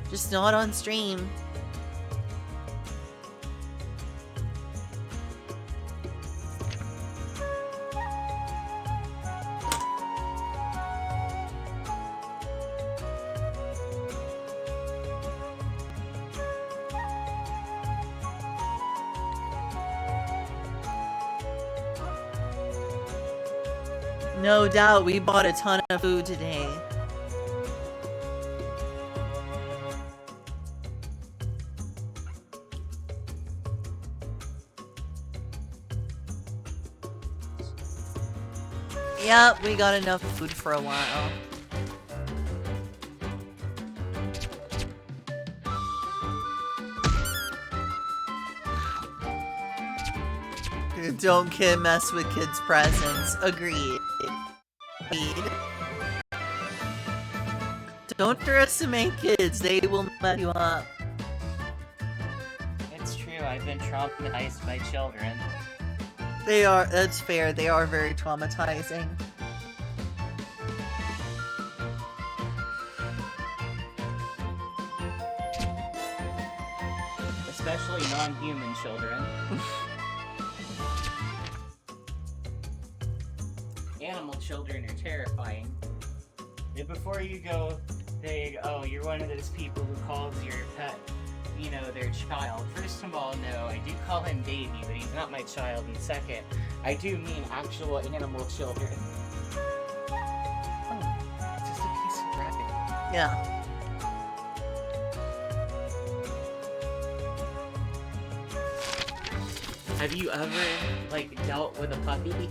Just not on stream. No doubt, we bought a ton of food today. Yep, we got enough food for a while. Don't mess with kids' presents. Agreed. Don't underestimate kids, they will mess you up. It's true, I've been traumatized by children. They are, that's fair, they are very traumatizing. Especially non-human children. Animal children are terrifying. And before you go saying, oh, you're one of those people who calls your pet, you know, their child. First of all, no, I do call him baby, but he's not my child. And second, I do mean actual animal children. Oh, it's just a piece of wrapping. Yeah. Have you ever, like, dealt with a puppy?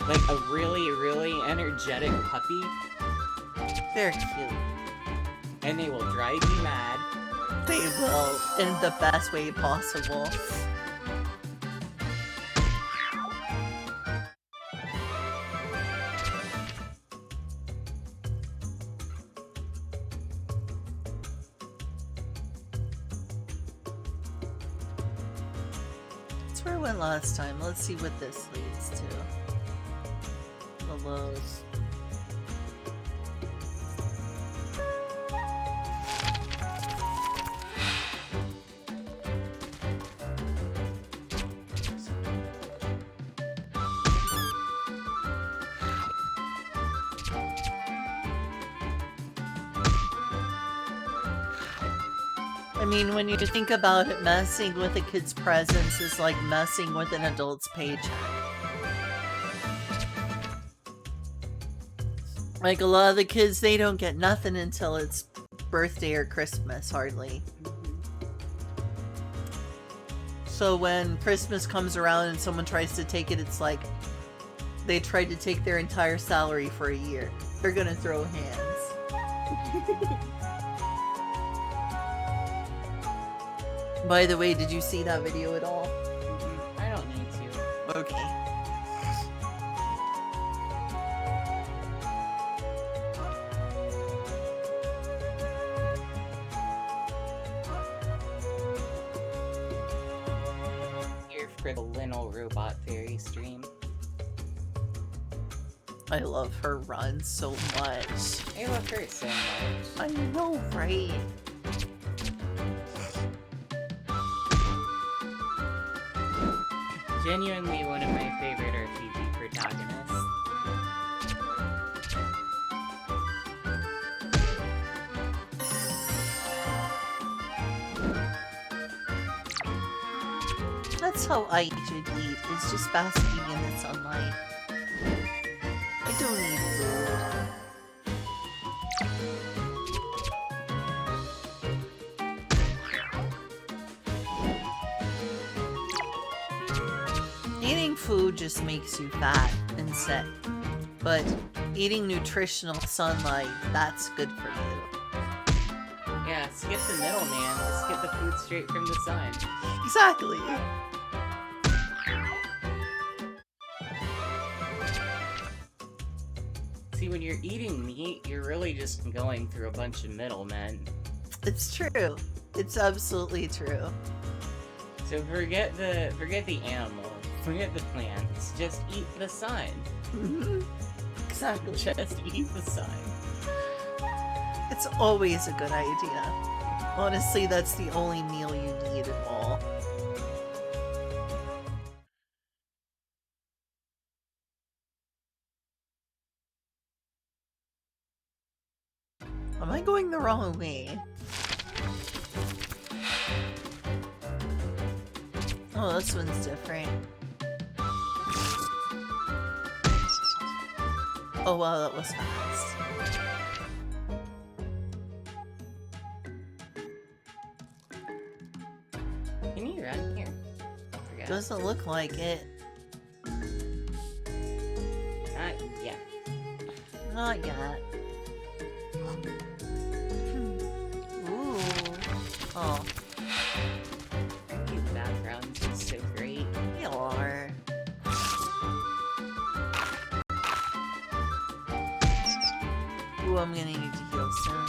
Like a really, really energetic puppy? They're cute. And they will drive you mad. They will, in the best way possible. That's where I went last time. Let's see what this leads to. The lows. I mean, when you think about it, messing with a kid's presence is like messing with an adult's paycheck. Like, a lot of the kids, they don't get nothing until it's birthday or Christmas, hardly. So when Christmas comes around and someone tries to take it, it's like they tried to take their entire salary for a year. They're gonna throw hands. By the way, did you see that video at all? I don't need to. Okay. for the Linnell Robot Fairy stream. I love her run so much. I love her so much. I know, right? Genuinely one of my favorite RPG protagonists. That's how I should eat, is just basking in the sunlight. I don't need food. Eating food just makes you fat and sick. But eating nutritional sunlight, that's good for you. Yeah, skip the middleman. Just get the food straight from the sun. Exactly. See, when you're eating meat, you're really just going through a bunch of middlemen. It's true. It's absolutely true. So forget the animal, forget the plants. Just eat the sun. Exactly. Just eat the sun. It's always a good idea. Honestly, that's the only meal you need at all. Am I going the wrong way? Oh, this one's different. Oh wow, that was fast. Can you run here? Forget. Doesn't look like it. Not yet. Not yet. Ooh. Oh, Aren't these backgrounds just so great? you are. Ooh, I'm gonna need to heal soon.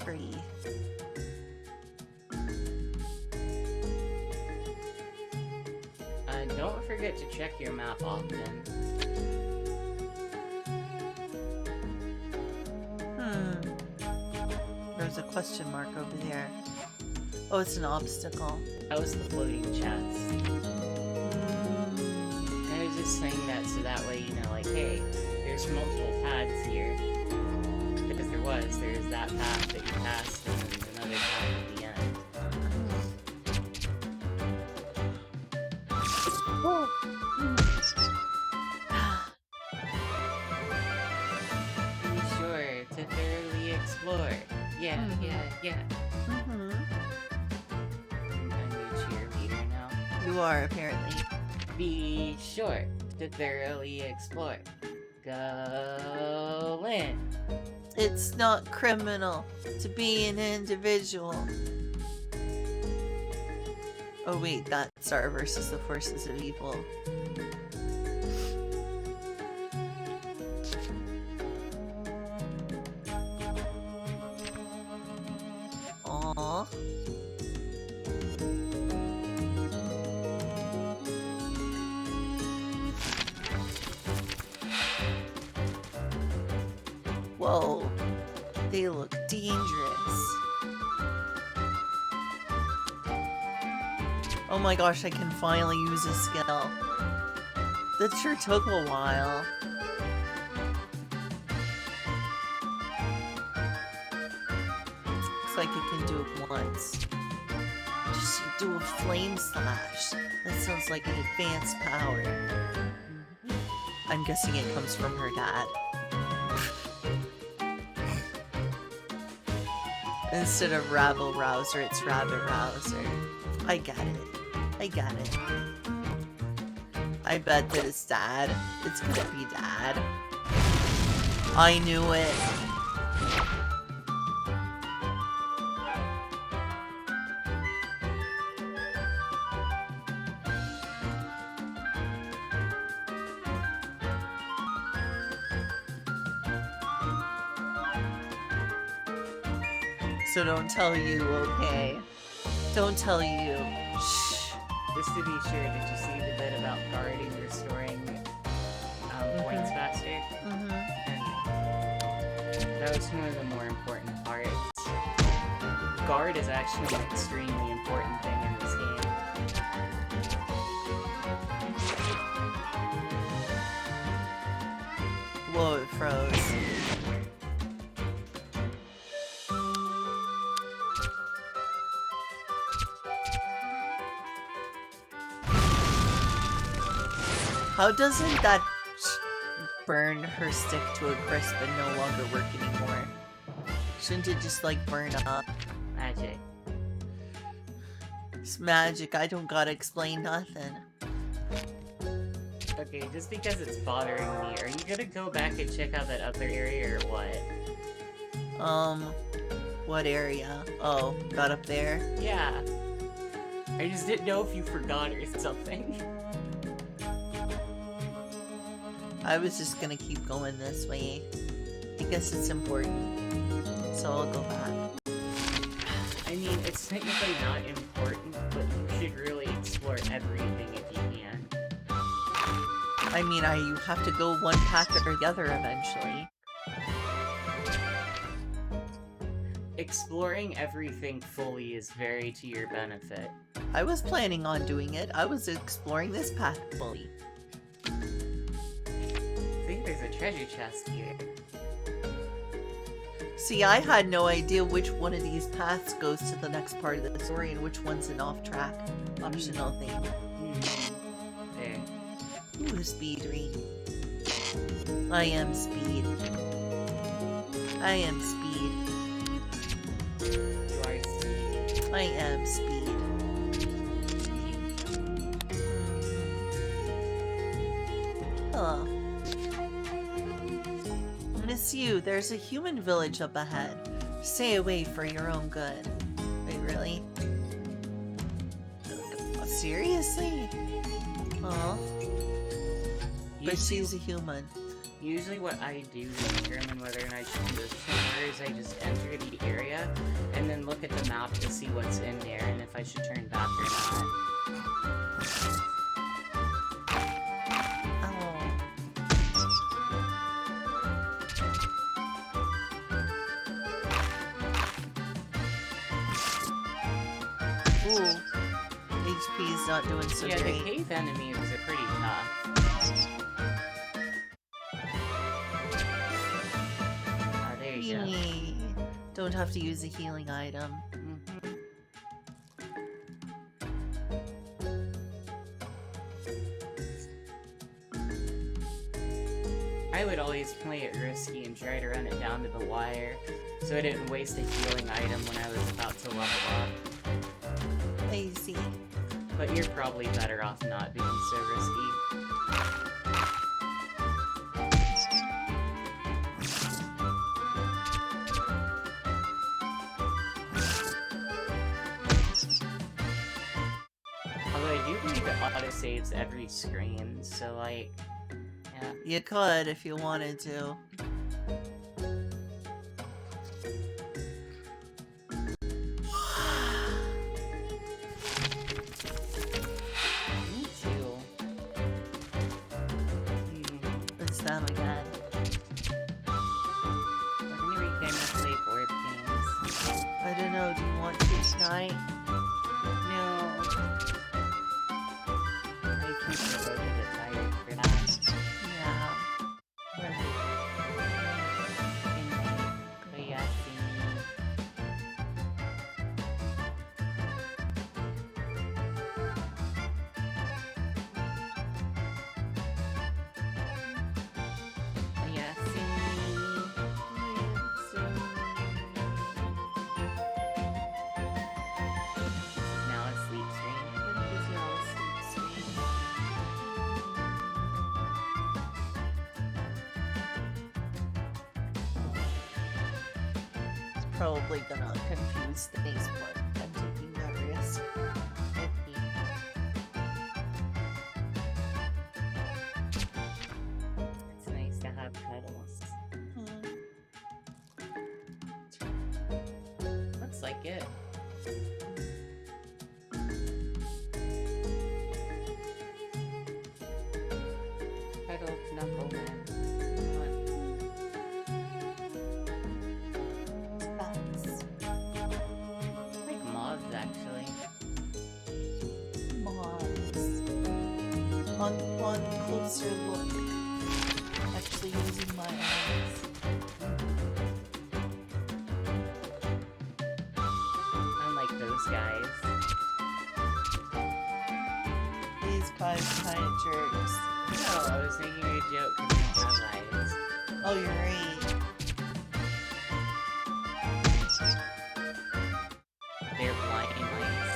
Free. Don't forget to check your map often. There's a question mark over there. Oh, it's an obstacle. That was the floating chest. I was just saying that so that way you know, like, hey, there's multiple paths here. Because there's that path that you passed and then another path at the end. Be sure to thoroughly explore. Yeah, yeah. Mm-hmm. I'm a new cheerleader now. You are, apparently. Be sure to thoroughly explore. Go in. It's not criminal to be an individual. Oh wait, that's our versus the forces of evil. Aww. Whoa, they look dangerous. Oh my gosh, I can finally use a skill. That sure took a while. Looks like it can do it once. Just do a flame slash. That sounds like an advanced power. I'm guessing it comes from her dad. Instead of rabble rouser, it's rabbit rouser. I get it. I get it. I bet that it's dad. It's gonna be dad. I knew it. So don't tell you, okay? Don't tell you. Shh. Just to be sure, did you see the bit about guarding restoring points faster? Mm-hmm. And that was one of the more important parts. Guard is actually an extremely important thing in this game. Whoa, it froze. How doesn't that burn her stick to a crisp and no longer work anymore? Shouldn't it just like burn up? Magic. It's magic, I don't gotta explain nothing. Okay, just because it's bothering me, are you gonna go back and check out that other area or what? What area? Oh, got up there? Yeah. I just didn't know if you forgot or something. I was just gonna keep going this way. I guess it's important. So I'll go back. I mean, it's technically not important, but you should really explore everything if you can. I mean, you have to go one path or the other eventually. Exploring everything fully is very to your benefit. I was planning on doing it. I was exploring this path fully. I think there's a treasure chest here. See, I had no idea which one of these paths goes to the next part of the story and which one's an off-track optional thing. There. Ooh, speed read. I am speed. I am speed. You are speed. I am speed. Huh. Miss you, there's a human village up ahead. Stay away for your own good. Wait, really? Seriously? Aw. But she's a human. Usually what I do to determine whether or not I should go somewhere is I just enter the area and then look at the map to see what's in there and if I should turn back or not. Ooh. HP's not doing so Yeah, great. the cave enemies are pretty tough. Ah, there you go. Yay. Don't have to use a healing item. I would always play it risky and try to run it down to the wire, so I didn't waste a healing item when I was about to level up. I see. But you're probably better off not being so risky. Although I do believe it auto-saves every screen, so like, yeah. You could if you wanted to. Me too. It's them again. When are we gonna play board games? I don't know, do you want to tonight? No. I think we're both a bit tired for that. Yeah. Now a sleep stream. It's probably gonna confuse things, but I'm taking that risk. It's nice to have cuddles. What like it. Pedal Knuckleman. Bats. Like moths, actually. Moths. On closer look. Actually using my eyes. Unlike those guys. These guys kind of jerks. No, I was making a joke because I don't have eyes. Oh, you're right. They're blind lights.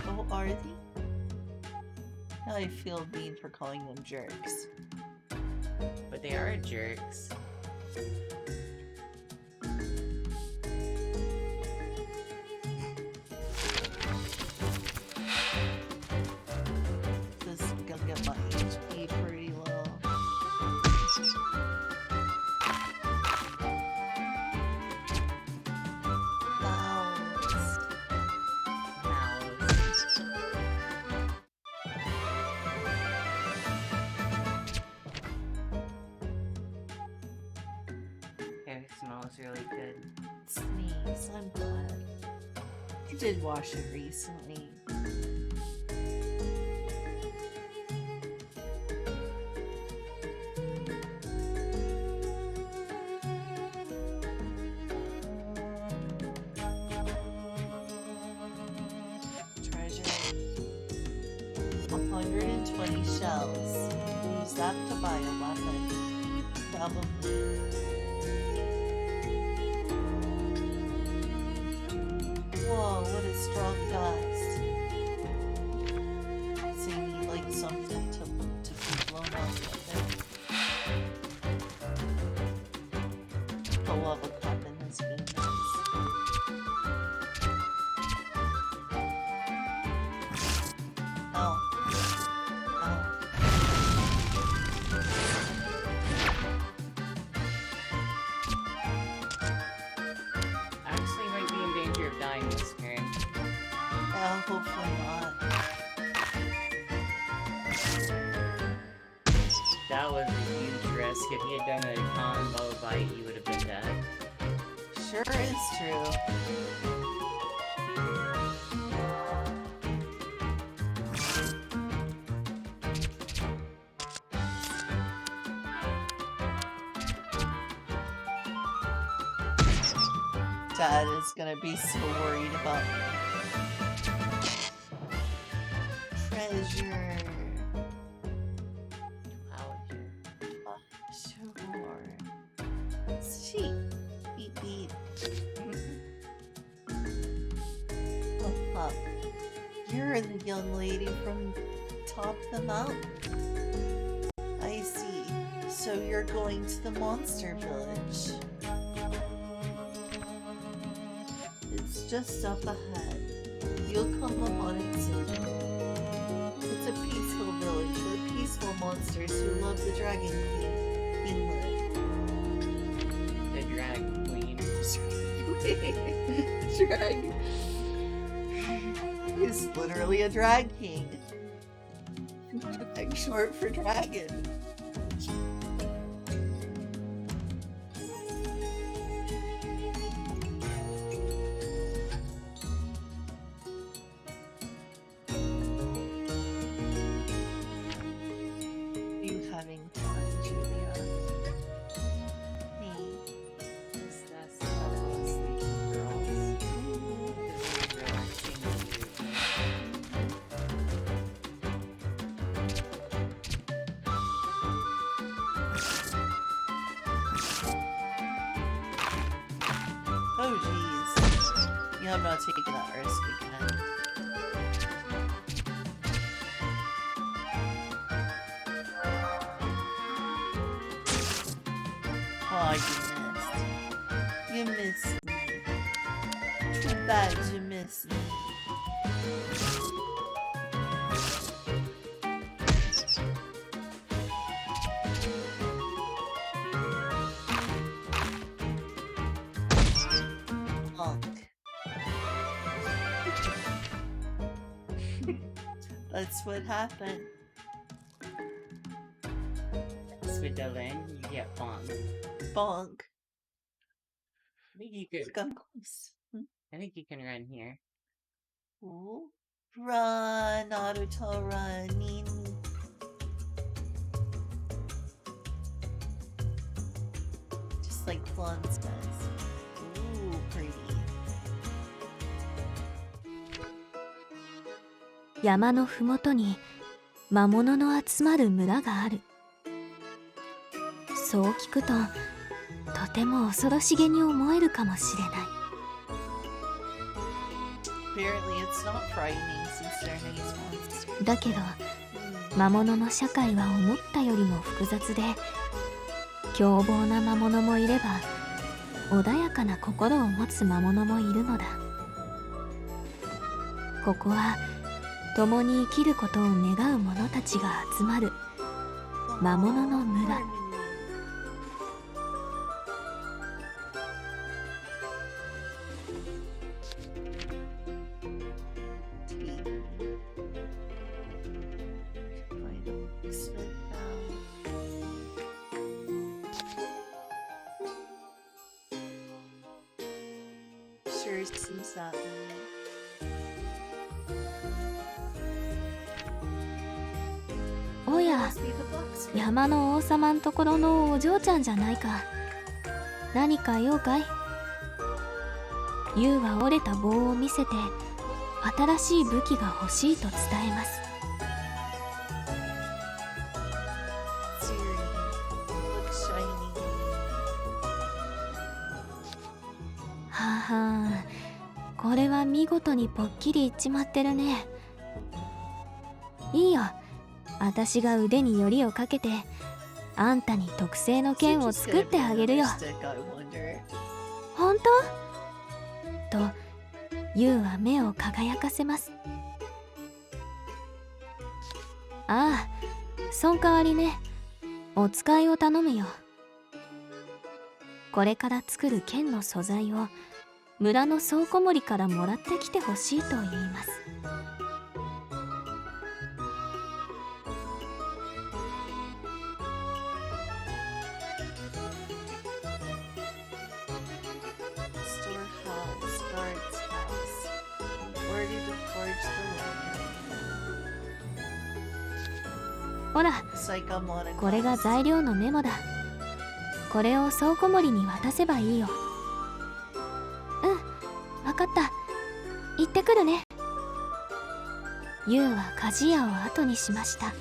Oh, are they? Now I feel mean for calling them jerks. But they are jerks. This is gonna get my HP pretty low. Mouse. Yeah, it smells really good. Sneeze, I'm glad. I did wash it recently. Treasure. 120 shells. Use that to buy a weapon. Probably. Whoa, what a strong gust. So you need like something to be blown out with it. The lava cup in this Venus. Oh. Oh. Actually, might be in danger of dying this turn. Yeah, hopefully not. That was a huge risk. If he had done a combo bite, he would have been dead. Sure is true. Dad is gonna be so worried about me. Treasure. Sure. Sheep. Beep beep. Oh, you're the young lady from top of the mountain. I see. So you're going to the monster village. It's just up ahead. You'll come upon it soon. It's a peaceful village with peaceful monsters who love the Dragon Queen. The drag queen. Drag. He's literally a drag king. Drag short for dragon. You having fun, Julia? Me. Yes, that's how I was thinking, girls. This is relaxing music. Oh jeez. Yeah, I'm not taking that risk again. Oh, you missed. You missed me. Too bad you missed me. Honk. That's what happened. With the Lin, you get bonked. Bonk. I think you could. Look, I'm close. I think you can run here. Ooh. Run, Naruto, running. Just like Flans does. Ooh, pretty. 山のふもとに魔物の集まる村がある。そう聞くととても恐ろしげに思えるかもしれない。 Apparently it's not frightening since they're nice monsters. だけど魔物の社会は思ったよりも複雑で、凶暴な魔物もいれば穏やかな心を持つ魔物もいるのだ。ここは共に生きることを願う者たちが集まる魔物の村。Sure seems that way. おや、山の王様んところのお嬢ちゃんじゃないか。何か用かい？ユウは折れた棒を見せて新しい武器が欲しいと伝えます。 Looks shiny. ははー、これは見事にぽっきりいっちまってるね。いいよ、私が腕によりをかけてあんたに特製の剣を作ってあげるよ。本当？とユウは目を輝かせます。ああ、そん代わりね、お使いを頼むよ。これから作る剣の素材を村の倉庫森からもらってきてほしいと言います。 Storehouse, guard's house. Order to forge the ほら、 weapon. Looks like I'm on a これが材料のメモだ。これを倉庫森に渡せばいいよ。うん、わかった。行ってくるね。ユウは鍛冶屋を後にしました。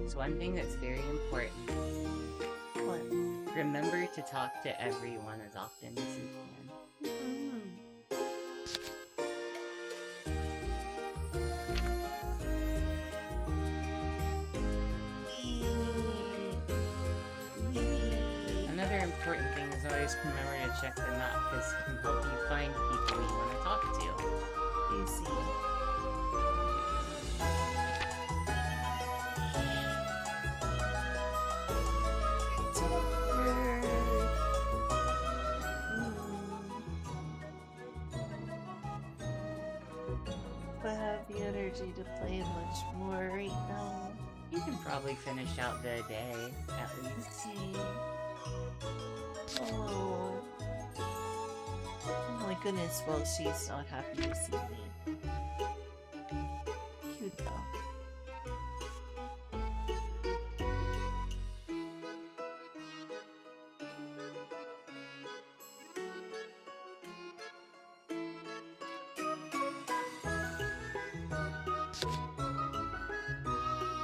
It's one thing that's very important. What? Remember to talk to everyone as often as you can. Another important thing is always remember to check the map, because it can help you find people you want to talk to. Easy. If I have the energy to play much more right now. You can probably finish out the day, at least. Let's see. Oh. Oh my goodness, well, she's not happy to see me. Cute though.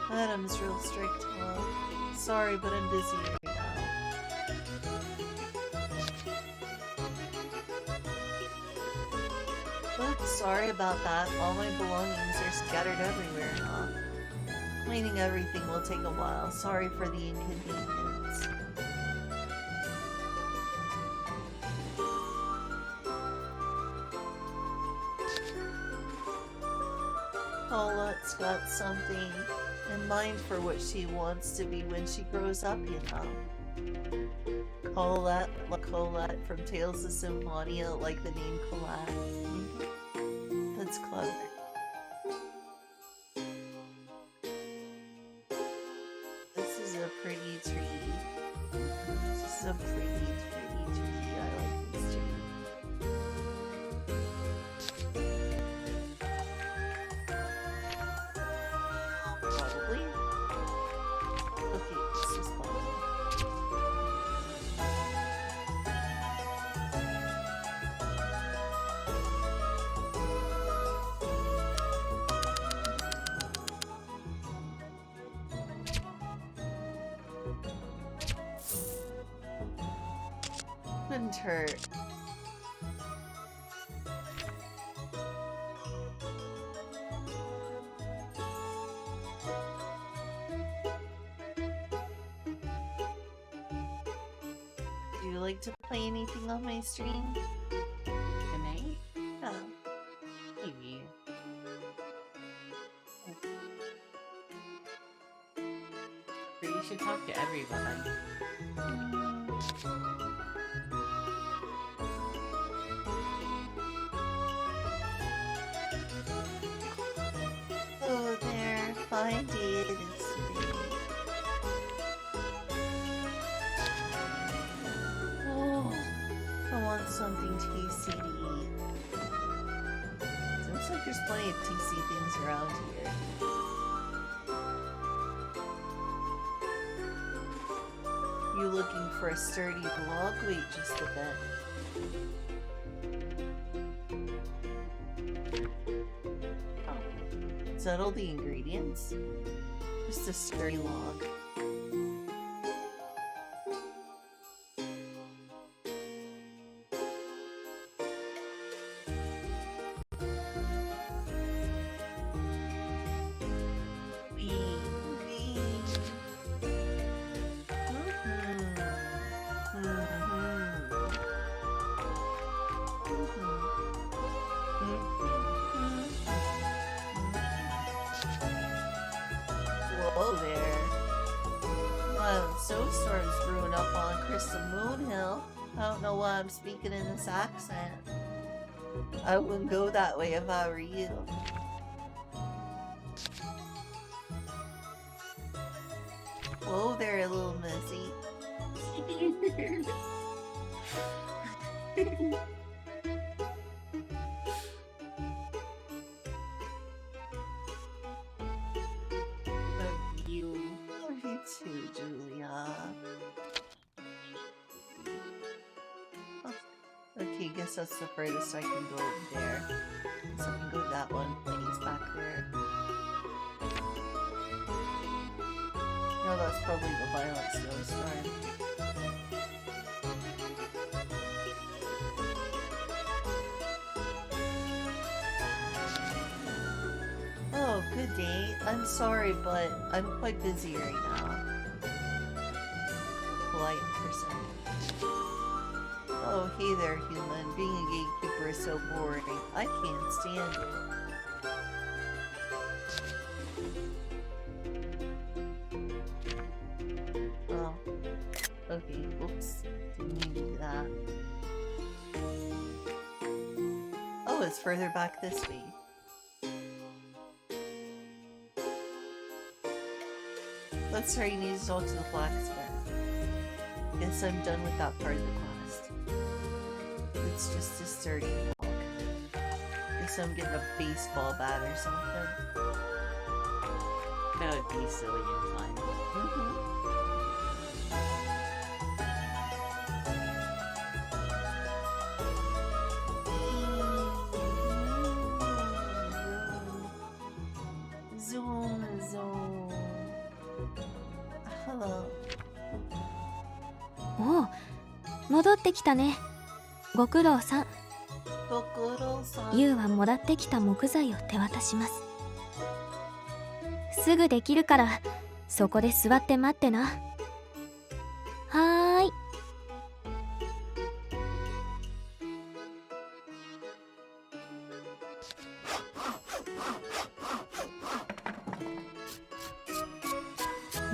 Adam's real strict, well, sorry, but I'm busy right now. Oops, sorry about that. All my belongings are scattered everywhere now. Cleaning everything will take a while. Sorry for the inconvenience. Paulette's got something in mind for what she wants to be when she grows up, you know. Colette from Tales of Symphonia, like the name Colette. That's clever. This is a pretty tree. This is a pretty tree. I like this tree. Probably. Okay, this is fine. Couldn't hurt. Do you like to play anything on my stream? Tonight? Yeah. Maybe. Or you should talk to everybody. Oh, there. Find it. It's sweet. Oh, I want something tasty to eat. Seems like there's plenty of tasty things around here. You looking for a sturdy log? Wait just a bit. Oh. Is that all the ingredients? Just a sturdy log. Whoa there. Wow, snowstorms brewing up on Crystal Moon Hill. I don't know why I'm speaking in this accent. I wouldn't go that way if I were you. Whoa there, little missy. Love you. Love you too, Julia. Oh, okay, guess that's the furthest I can go over there. So I can go that one place back there. No, that's probably the violent snowstorm. Oh, good day. I'm sorry, but I'm quite busy right now. Polite person. Oh, hey there, human. Being a gatekeeper is so boring. I can't stand it. Oh. Okay, oops. Didn't mean to do that. Oh, it's further back this way. That's right, you need to talk to the blacksmith. Guess I'm done with that part of the quest. It's just a sturdy log. Guess I'm getting a baseball bat or something. That would be silly and fun. Zoom, zoom. Hello. おう、戻ってきたね。ご苦労さん。ご苦労さん。ユウはもらってきた木材を手渡します。すぐできるから、そこで座って待ってな。はーい。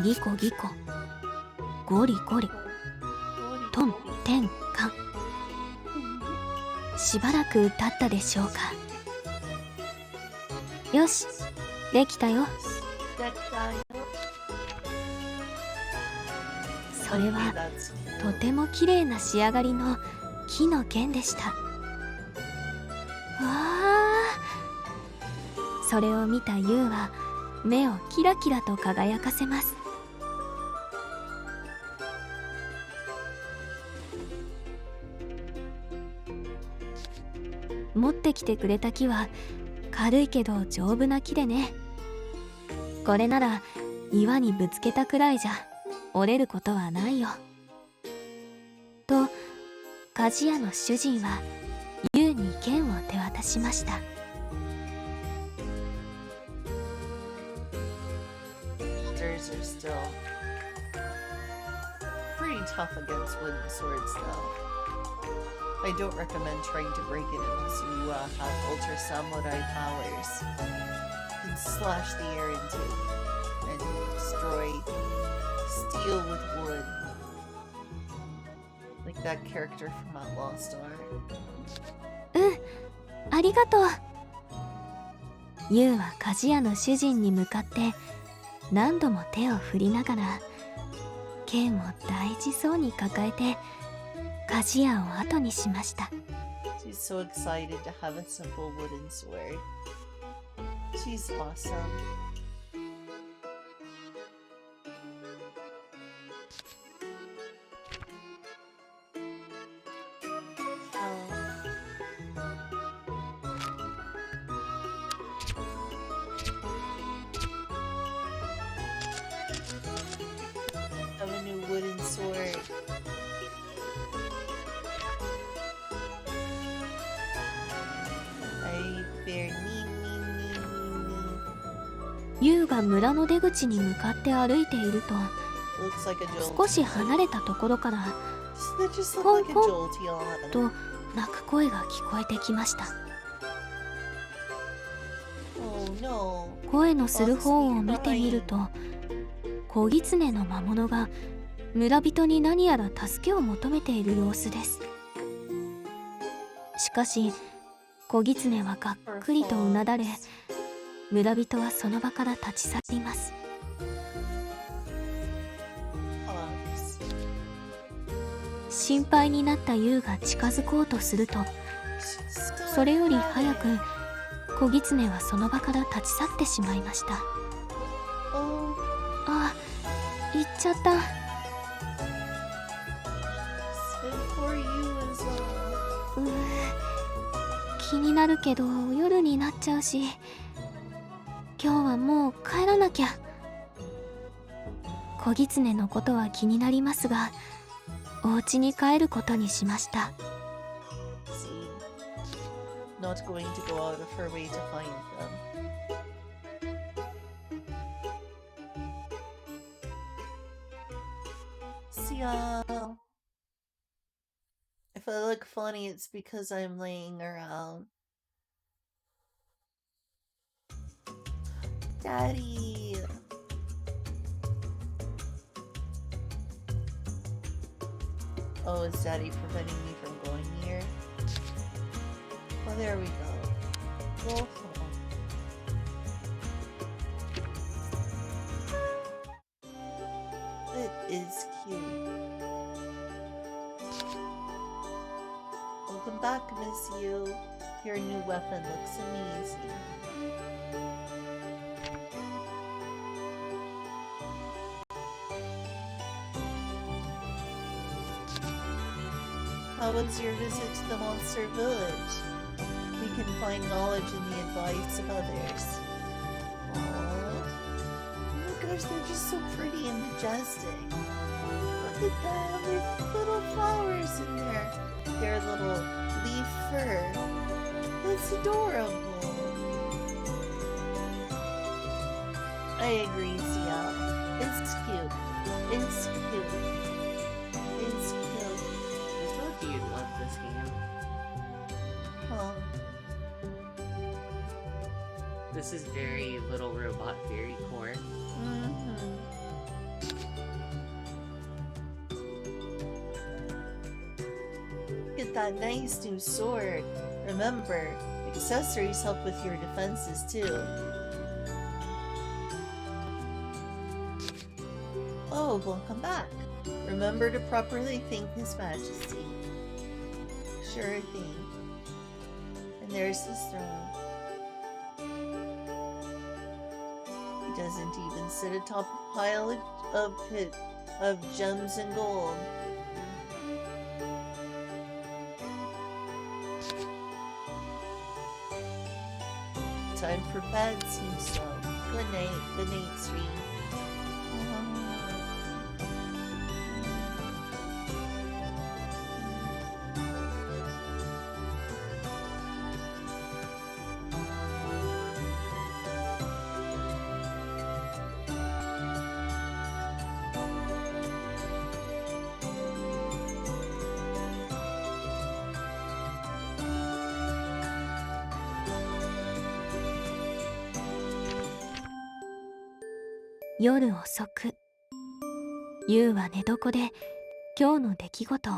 ギコギコ。ゴリゴリ。トンテンカン。しばらく経ったでしょうか。よし、できたよ。それはとても綺麗な仕上がりの木の弦でした。わあ、それを見たユウは目をキラキラと輝かせます。持ってきてくれた木は軽いけど丈夫な木でね。これなら岩にぶつけたくらいじゃ折れることはないよ。と鍛冶屋の主人はユウに剣を手渡しました。Shoulders are still pretty tough against wooden swords, though. I don't recommend trying to break it unless you have ultra samurai powers. You can slash the air into and destroy steel with wood. Like that character from Lost Art. うん、ありがとう。ユウは鍛冶屋の主人に向かって何度も手を振りながら剣を大事そうに抱えて鍛冶屋を後にしました。 She's so excited to have a simple wooden sword. She's awesome. Have a new wooden sword. I bear knee. ユウが村の出口に向かって歩いていると Looks like a jolt. 少し離れたところから That just looked like a Honk, jolty on. と鳴く声が聞こえてきました。 Oh no. 声のする方を見てみると子狐の魔物が村人に何やら助けを求めている様子です。しかし子狐はがっくりとうなだれ、村人はその場から立ち去ります。 Hugs. 心配になったユウが近づこうとすると、それより早く子狐はその場から立ち去ってしまいました。 Oh, あ、行っちゃった。 and for you as well. 気になるけど夜になっちゃうし、今日はもう帰らなきゃ。子狐のことは気になりますが、お家に帰ることにしました。 See, not going to go out of her way to find them. See, if I look funny, it's because I'm laying around. Daddy! Oh, is Daddy preventing me from going here? Oh, there we go. Whoa. It is cute. Welcome back, Miss You. Your new weapon looks amazing. How was your visit to the monster village? We can find knowledge in the advice of others. Aww. Oh my gosh, they're just so pretty and majestic. Look at them, there's little flowers in their little leaf fur. That's adorable. I agree, Sia. It's cute. It's cute. It's cute. I told you you'd love this game. Huh. This is very Little Robot Fairy Core. Mm-hmm. like that nice new sword. Remember, accessories help with your defenses too. Oh, welcome back. Remember to properly thank His Majesty. Sure thing. And there's his throne. He doesn't even sit atop a pile of gems and gold. Time for bed seems so. Good night, stream.夜遅く、ユウは寝床で今日の出来事を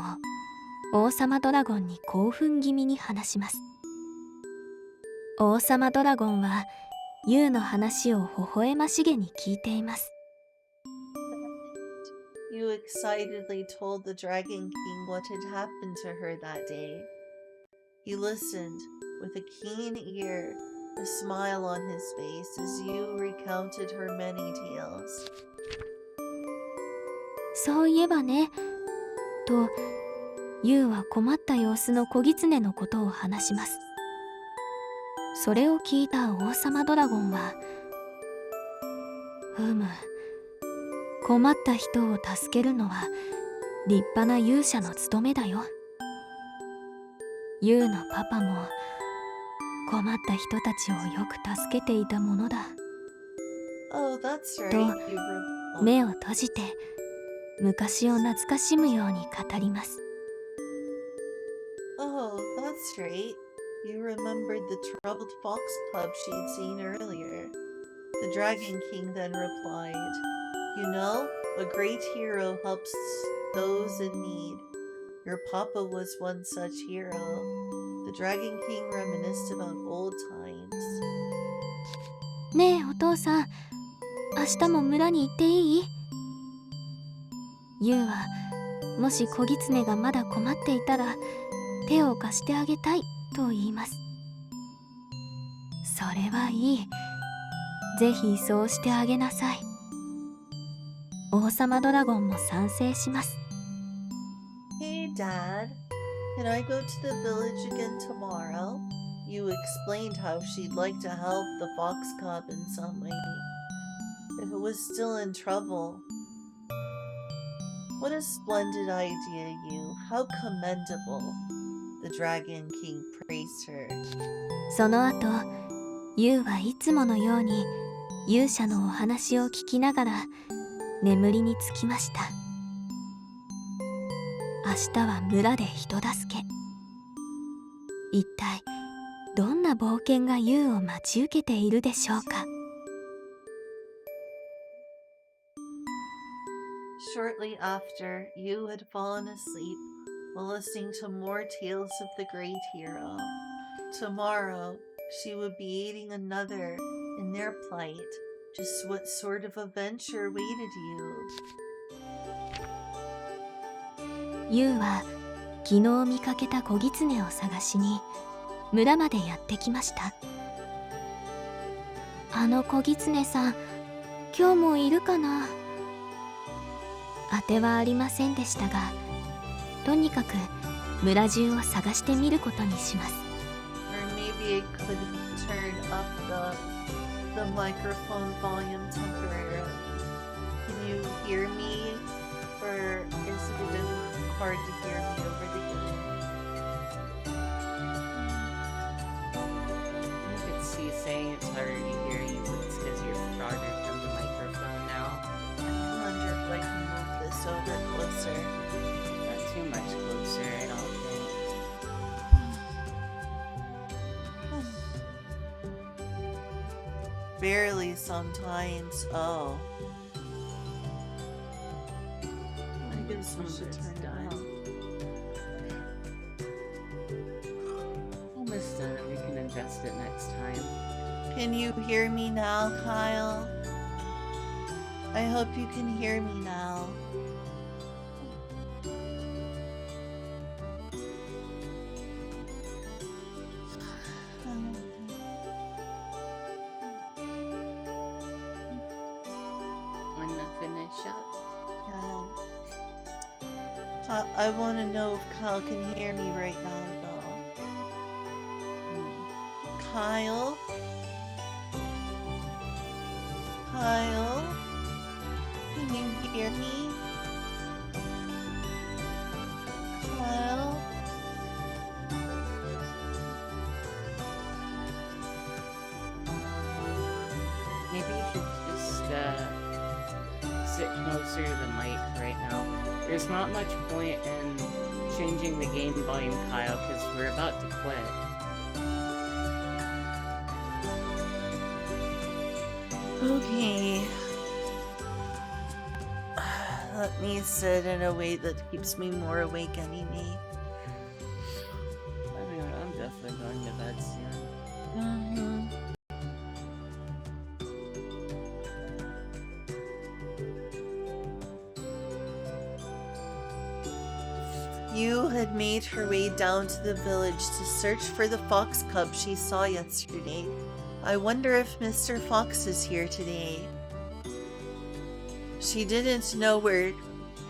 王様ドラゴンに興奮気味に話します。王様ドラゴンはユウの話を微笑ましげに聞いています。You excitedly told the Dragon King what had happened to her that day. He listened with a keen ear, a smile on his face as you recounted her many tales. そういえばね、とユウは困った様子の小狐のことを話します。それを聞いた王様ドラゴンは、困った人を助けるのは立派な勇者の務めだよ。ユウのパパも困った人たちをよく助けていたものだ。Oh, that's right. と目を閉じて昔を懐かしむように語ります。Oh, that's right. You remembered the troubled fox cub she'd seen earlier. The Dragon King then replied, You know, a great hero helps those in need. Your papa was one such hero. The Dragon King reminisced about old times. ねえお父さん、明日も村に行っていい？ユウはもし小狐がまだ困っていたら手を貸してあげたいと言います。それはいい。ぜひそうしてあげなさい。王様ドラゴンも賛成します。Hey, Dad. Can I go to the village again tomorrow? You explained how she'd like to help the fox cub in some way. If it was still in trouble. What a splendid idea, you. How commendable. The Dragon King praised her. その後、ユウはいつものように勇者のお話を聞きながら眠りにつきました。明日は村で人助け。一体どんな冒険がユウを待ち受けているでしょうか。Shortly after, you had fallen asleep while listening to more tales of the great hero. Tomorrow, she would be aiding another in their plight. Just what sort of adventure waited you? ユウは昨日見かけた小狐を探しに村までやってきました。あの小狐さん、今日もいるかな？当てはありませんでしたが、とにかく村中を探してみることにします。Or maybe I could turn up the microphone volume temporarily. Can you hear me? Or is it hard to hear me over the game? I could see saying it's harder to hear you, but it's because you're farther from the microphone now. I wonder if I can move this over closer. Not too much closer, I don't think. Barely sometimes. Oh. I guess we should turn it down. it next time. Can you hear me now, Kyle? I hope you can hear me now. Wanna finish up? I want to know if Kyle can hear me right now, though. Kyle? Kyle? Can you hear me? Kyle? Maybe you should just sit closer to the mic right now. There's not much point in changing the game volume, Kyle, because we're about to quit. Okay. Let me sit in a way that keeps me more awake anyway. I mean, I'm definitely going to bed soon. Mm-hmm. You had made her way down to the village to search for the fox cub she saw yesterday. I wonder if Mr. Fox is here today. She didn't know where...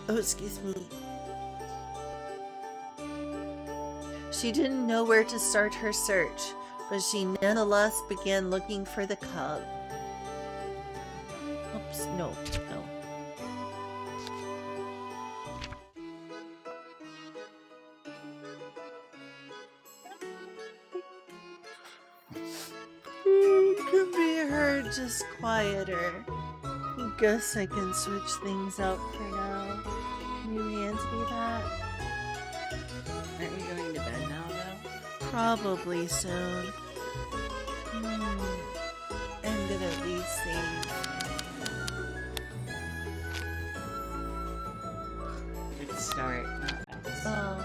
Oh, excuse me. She didn't know where to start her search, but she nonetheless began looking for the cub. Oops, no. Can be heard just quieter. I guess I can switch things out for now. Can you hand me that? Aren't you going to bed now, though? Probably soon. I'm gonna at least save. Good start, not X. Oh.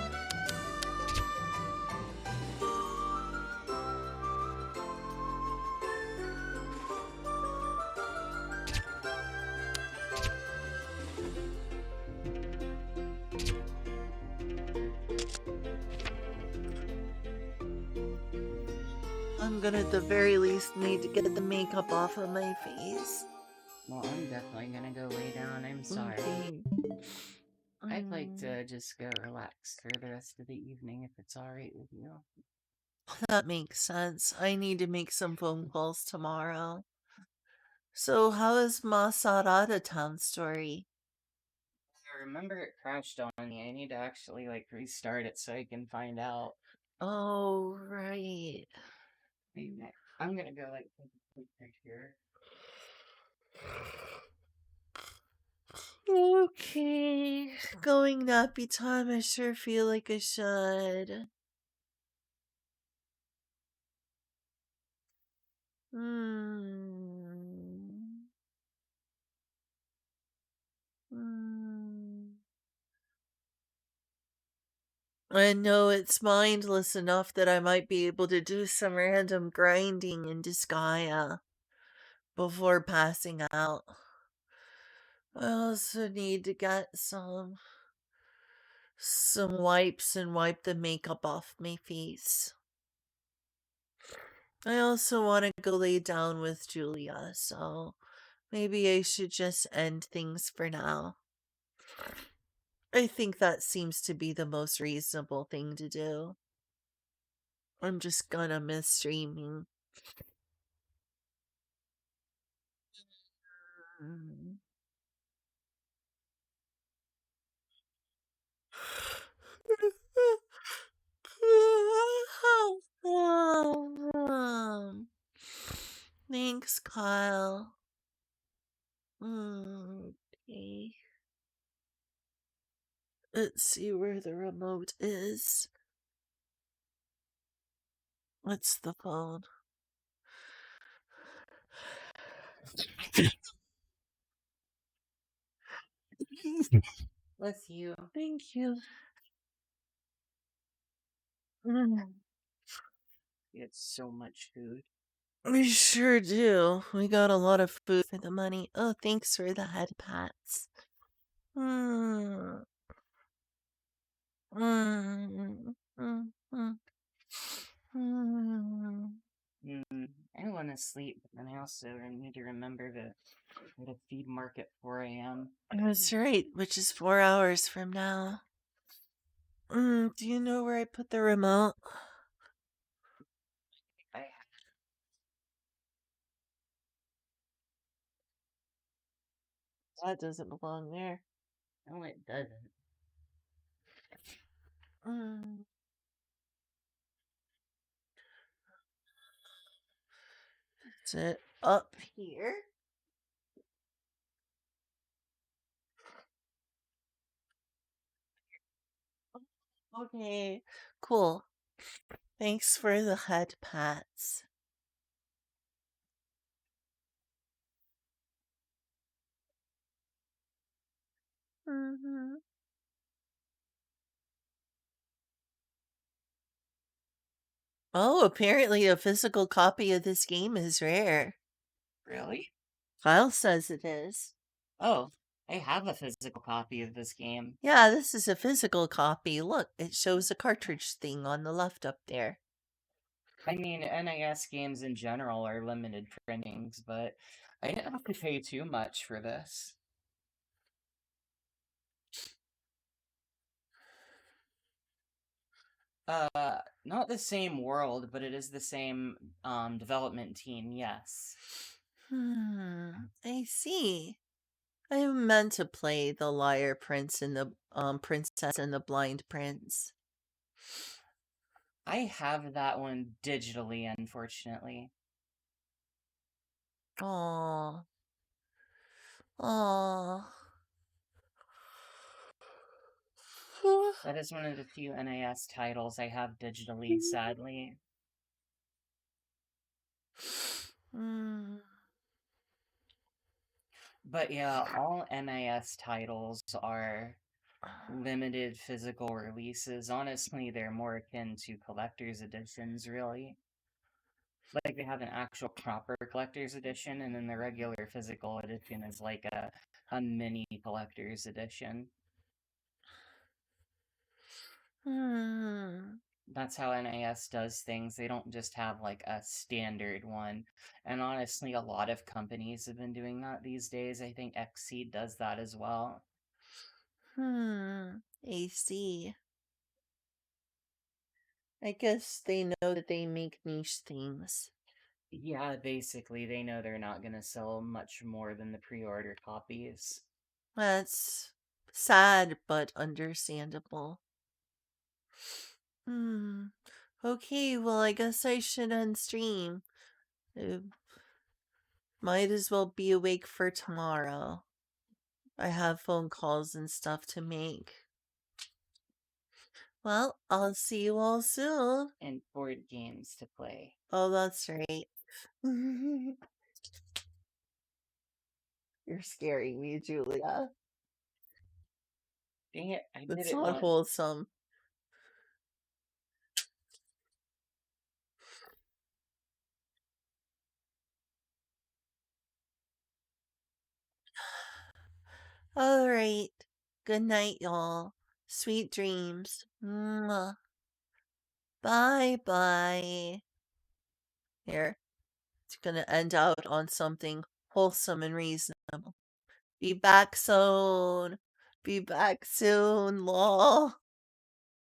I'm gonna at the very least need to get the makeup off of my face. Well, I'm definitely gonna go lay down. I'm sorry. Okay. I'd like to just go relax for the rest of the evening if it's alright with you. That makes sense. I need to make some phone calls tomorrow. So, how is Masarada Town story? I remember it crashed on me. I need to actually, restart it so I can find out. Oh, right. I'm gonna go, take a quick picture. Okay. Going nappy time, I sure feel like I should. Hmm. Hmm. I know it's mindless enough that I might be able to do some random grinding in Disgaea before passing out. I also need to get some wipes and wipe the makeup off my face. I also want to go lay down with Julia, so maybe I should just end things for now. I think that seems to be the most reasonable thing to do. I'm just gonna miss streaming. Mm. Thanks, Kyle. Okay. Let's see where the remote is. What's the phone? Bless you. Thank you. It's so much food. We sure do. We got a lot of food for the money. Oh, thanks for the head pats. Mm, mm, mm, mm, mm. I want to sleep, but then I also need to remember to go to feed mark at 4 a.m. That's right, which is 4 hours from now. Do you know where I put the remote? I That doesn't belong there. know it doesn't. Mm. Is it up here? Okay, cool. Thanks for the head pats. Hmm. Oh, apparently a physical copy of this game is rare. Really? Kyle says it is. Oh, I have a physical copy of this game. Yeah, this is a physical copy. Look, it shows a cartridge thing on the left up there. I mean, NIS games in general are limited printings, but I didn't have to pay too much for this. Not the same world, but it is the same development team, yes. I see. I meant to play the Liar Prince and the Princess and the Blind Prince. I have that one digitally, unfortunately. Aww. Aww. That is one of the few NIS titles I have digitally, sadly. Mm. But yeah, all NIS titles are limited physical releases. Honestly, they're more akin to collector's editions, really. Like, they have an actual proper collector's edition, and then the regular physical edition is like a mini collector's edition. Hmm. That's how NAS does things. They don't just have like a standard one. And honestly, a lot of companies have been doing that these days. I think Xseed does that as well. I see. I guess they know that they make niche things. Yeah, basically, they know they're not going to sell much more than the pre order copies. That's sad but understandable. Hmm. Okay, well, I guess I should end stream. Might as well be awake for tomorrow. I have phone calls and stuff to make. Well, I'll see you all soon. And board games to play. Oh, that's right. You're scaring me, Julia. Dang it, I did That's it not once. wholesome. All right. Good night, y'all. Sweet dreams. Mwah. Bye bye. Here. It's gonna end out on something wholesome and reasonable. Be back soon. Be back soon, lol.